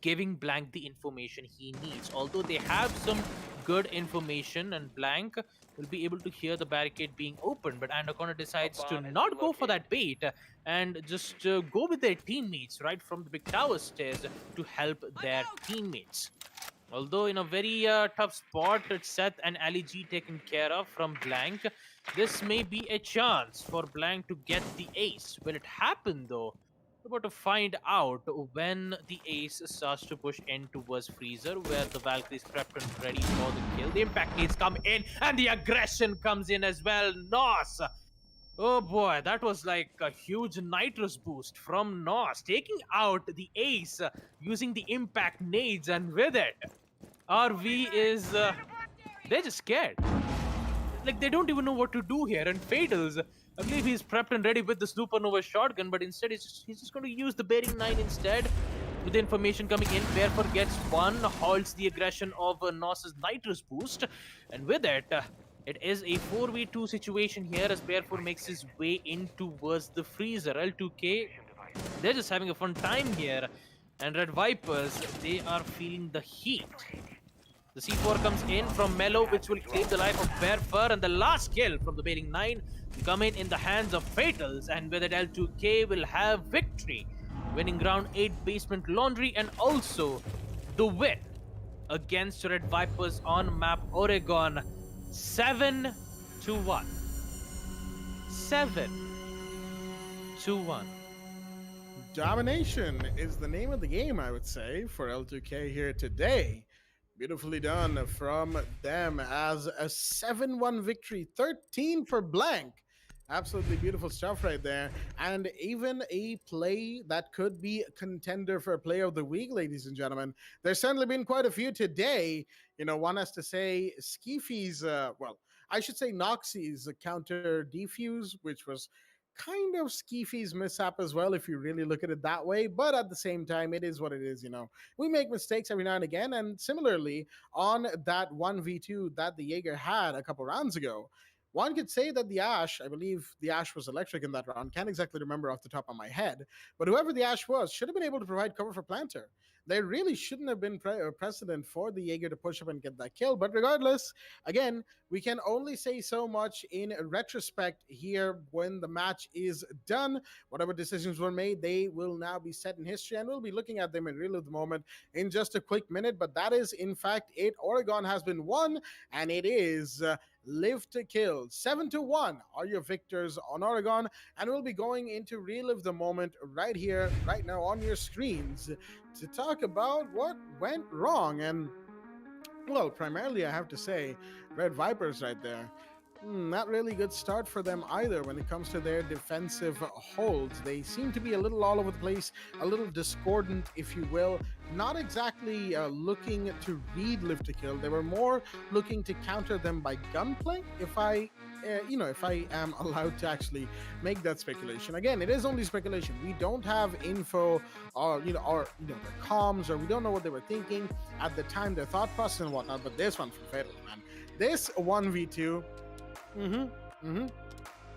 giving Blank the information he needs. Although they have some good information, and Blank will be able to hear the barricade being opened, but Anaconda decides to not go for that bait and just go with their teammates right from the big tower stairs to help their teammates. Although in a very tough spot, it's Seth and Ali G taken care of from Blank. This may be a chance for Blank to get the ace. Will it happen though? We're about to find out when the ace starts to push in towards Freezer, where the Valkyrie is prepped and ready for the kill. The impact needs come in, and the aggression comes in as well. Nos! Oh boy, that was like a huge nitrous boost from Nos, taking out the ace using the impact nades, and with it, RV is... they're just scared. Like, they don't even know what to do here, and Fatals, I believe he's prepped and ready with the Supernova shotgun, but instead he's just going to use the Bearing 9 instead. With the information coming in, Bearfur gets one, halts the aggression of Nos's nitrous boost, and with it, it is a 4v2 situation here as Bearfur makes his way in towards the Freezer. L2K, they're just having a fun time here, and Red Vipers, they are feeling the heat. The C4 comes in from Mello, which will claim the life of Bearfur, and the last kill from the Bearing 9 will come in the hands of Fatals, and with it L2K will have victory, winning round 8 Basement Laundry, and also the win against Red Vipers on map Oregon. 7-1. 7-1. Domination is the name of the game, I would say, for L2K here today. Beautifully done from them as a 7-1 victory, 13 for Blank. Absolutely beautiful stuff right there. And even a play that could be a contender for a play of the week, ladies and gentlemen. There's certainly been quite a few today. One has to say Skeefy's, I should say Noxie's counter defuse, which was kind of Skeefy's mishap as well, if you really look at it that way. But at the same time, it is what it is, We make mistakes every now and again. And similarly, on that 1v2 that the Jaeger had a couple rounds ago, One could say that the Ash, I believe the Ash was electric in that round, can't exactly remember off the top of my head, but whoever the Ash was should have been able to provide cover for Planter. There really shouldn't have been precedent for the Jaeger to push up and get that kill, but regardless, again, we can only say so much in retrospect here when the match is done. Whatever decisions were made, they will now be set in history, and we'll be looking at them in real of the moment in just a quick minute. But that is, in fact, it. Oregon has been won, and it is live to kill. 7-1 are your victors on Oregon, and we'll be going into relive the moment right here, right now on your screens to talk about what went wrong. And well, primarily I have to say, Red Vipers right there. Not really good start for them either when it comes to their defensive holds. They seem to be a little all over the place, a little discordant, if you will. Not exactly looking to read live to kill. They were more looking to counter them by gunplay. If I am allowed to actually make that speculation. Again, it is only speculation. We don't have info or their comms, or we don't know what they were thinking at the time, their thought process and whatnot. But this one from Fatal, man, this 1v2.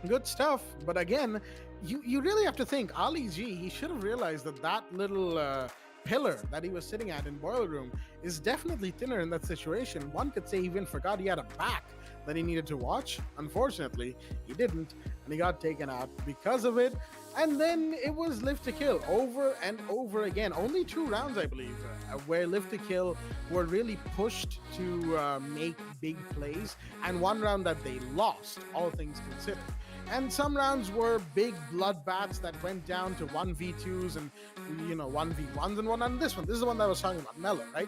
Good stuff. But again, you really have to think, Ali G, he should have realized that little pillar that he was sitting at in Boiler Room is definitely thinner in that situation. One could say he even forgot he had a back that he needed to watch. Unfortunately, he didn't, and he got taken out because of it. And then it was live to kill over and over again. Only 2 rounds, I believe, where live to kill were really pushed to make big plays, and 1 round that they lost, all things considered. And some rounds were big bloodbaths that went down to 1v2s and 1v1s and whatnot. And this is the one that I was talking about, Mellow, right?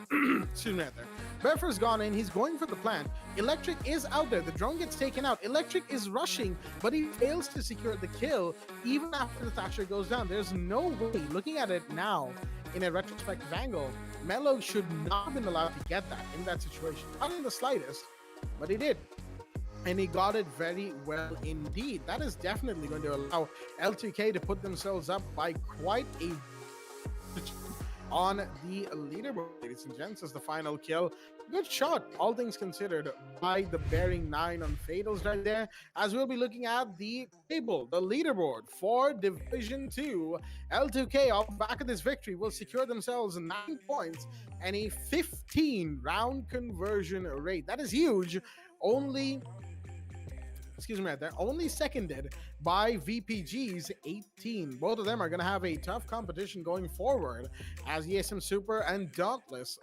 Excuse me right there. Bearfer's gone in, he's going for the plant. Electric is out there, the drone gets taken out. Electric is rushing, but he fails to secure the kill even after the Thatcher goes down. There's no way, looking at it now in a retrospective angle, Mellow should not have been allowed to get that in that situation. Not in the slightest, but he did. And he got it very well indeed. That is definitely going to allow L2K to put themselves up by quite a on the leaderboard, ladies and gents, as the final kill. Good shot, all things considered, by the Bearing 9 on Fatals right there, as we'll be looking at the table, the leaderboard for Division 2. L2K, off the back of this victory, will secure themselves 9 points and a 15-round conversion rate. That is huge. Only seconded by VPG's 18. Both of them are going to have a tough competition going forward as ESM Super and Dauntless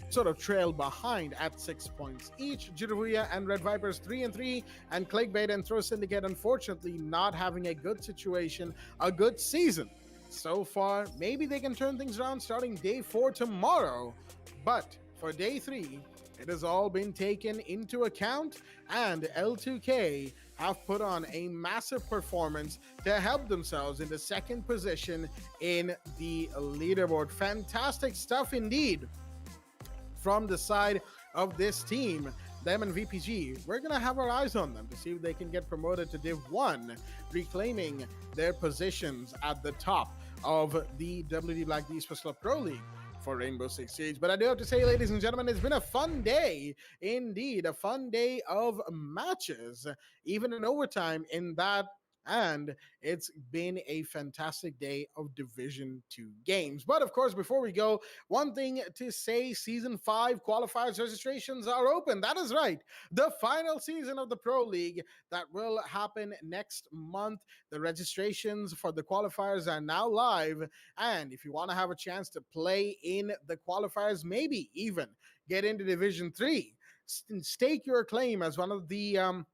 sort of trail behind at 6 points each. Jiravuya and Red Vipers 3-3, and Clickbait and Throw Syndicate unfortunately not having a good situation, a good season so far. Maybe they can turn things around starting day 4 tomorrow, but for day 3, it has all been taken into account, and L2K have put on a massive performance to help themselves into 2nd position in the leaderboard. Fantastic stuff indeed from the side of this team. Them and VPG, we're going to have our eyes on them to see if they can get promoted to Div 1, reclaiming their positions at the top of the WD Black Esports Club Pro League for Rainbow Six Siege. But I do have to say, ladies and gentlemen, it's been a fun day indeed, a fun day of matches, even in overtime in that, and it's been a fantastic day of Division 2 games. But of course, before we go, one thing to say, Season 5 qualifiers registrations are open. That is right. The final season of the Pro League that will happen next month. The registrations for the qualifiers are now live. And if you want to have a chance to play in the qualifiers, maybe even get into Division 3, stake your claim as one of the,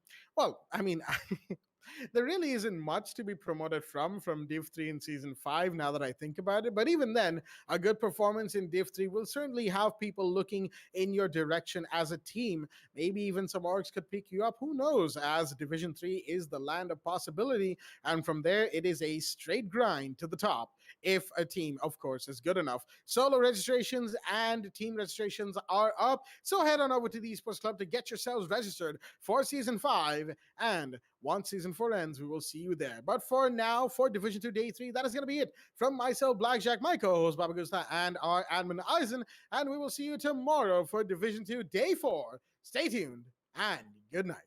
there really isn't much to be promoted from Div 3 in Season 5 now that I think about it. But even then, a good performance in Div 3 will certainly have people looking in your direction as a team. Maybe even some orgs could pick you up. Who knows, as Division 3 is the land of possibility. And from there, it is a straight grind to the top if a team, of course, is good enough. Solo registrations and team registrations are up. So head on over to the Esports Club to get yourselves registered for Season 5. And once Season 4 ends, we will see you there. But for now, for Division 2 Day 3, that is going to be it from myself, Blackjack, my co-host, Baba Gusta, and our admin, Eisen. And we will see you tomorrow for Division 2 Day 4. Stay tuned, and good night.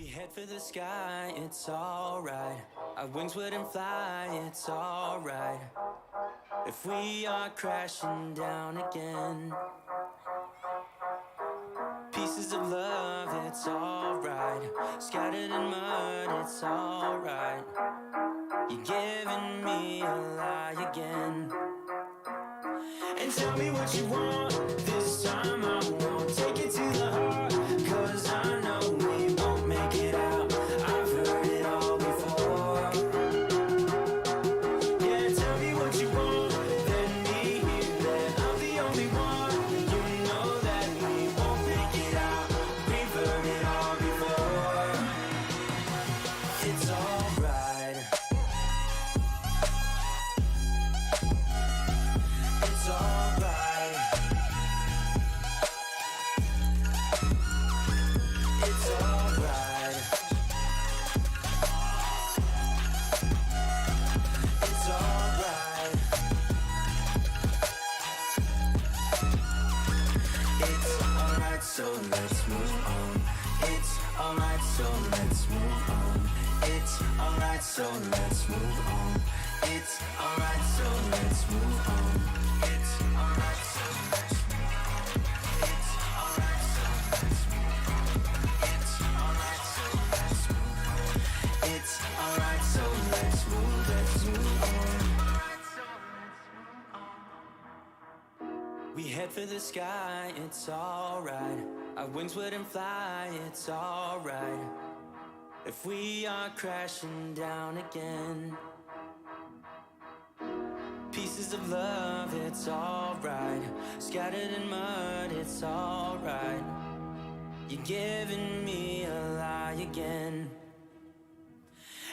We head for the sky, it's alright. Our wings wouldn't fly, it's alright. If we are crashing down again, pieces of love, it's alright. Scattered in mud, it's alright. You're giving me a lie again. And tell me what you want, this time I won't take it to the heart. Cause I know we won't make it out, I've heard it all before. Yeah, tell me what you want, let me hear that I'm the only one. You know that we won't make it out, we've heard it all before. It's alright. It's alright. It's alright. It's alright. It's alright, so let's move on. It's alright, so let's move on. It's alright, so let's move on. It's alright, so let's move on. It's alright, so let's move on. It's alright, so let's move on. It's alright, so let's move on. It's alright, so let's move on. We head for the sky, it's alright. Our wings wouldn't fly, it's alright. If we are crashing down again, pieces of love, it's alright. Scattered in mud, it's alright. You're giving me a lie again.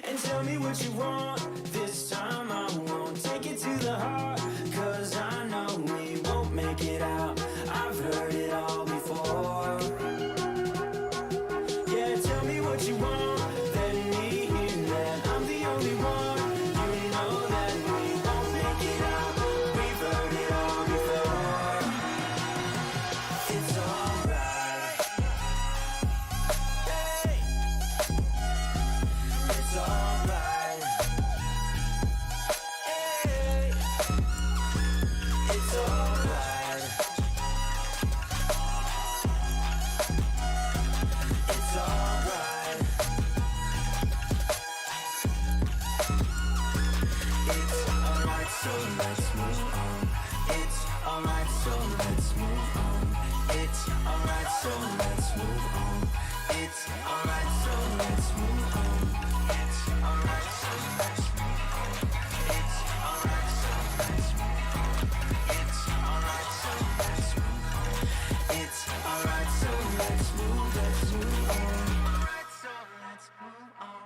And tell me what you want, this time I won't take it to the heart. Cause I know we won't make it out, I've heard it all before. Yeah, tell me what you want, let me hear that I'm the only one. You know that we won't make it out, we've heard it all before. It's alright. Hey. It's alright. Hey. It's alright. It's alright. It's alright, so let's move on. It's alright, so let's move on. It's alright, so let's move on. It's alright, so let's move on. It's alright, so let's move on. It's alright, so let's move on. It's alright, so let's move on. It's alright, so let's move on. Alright, so let's move on.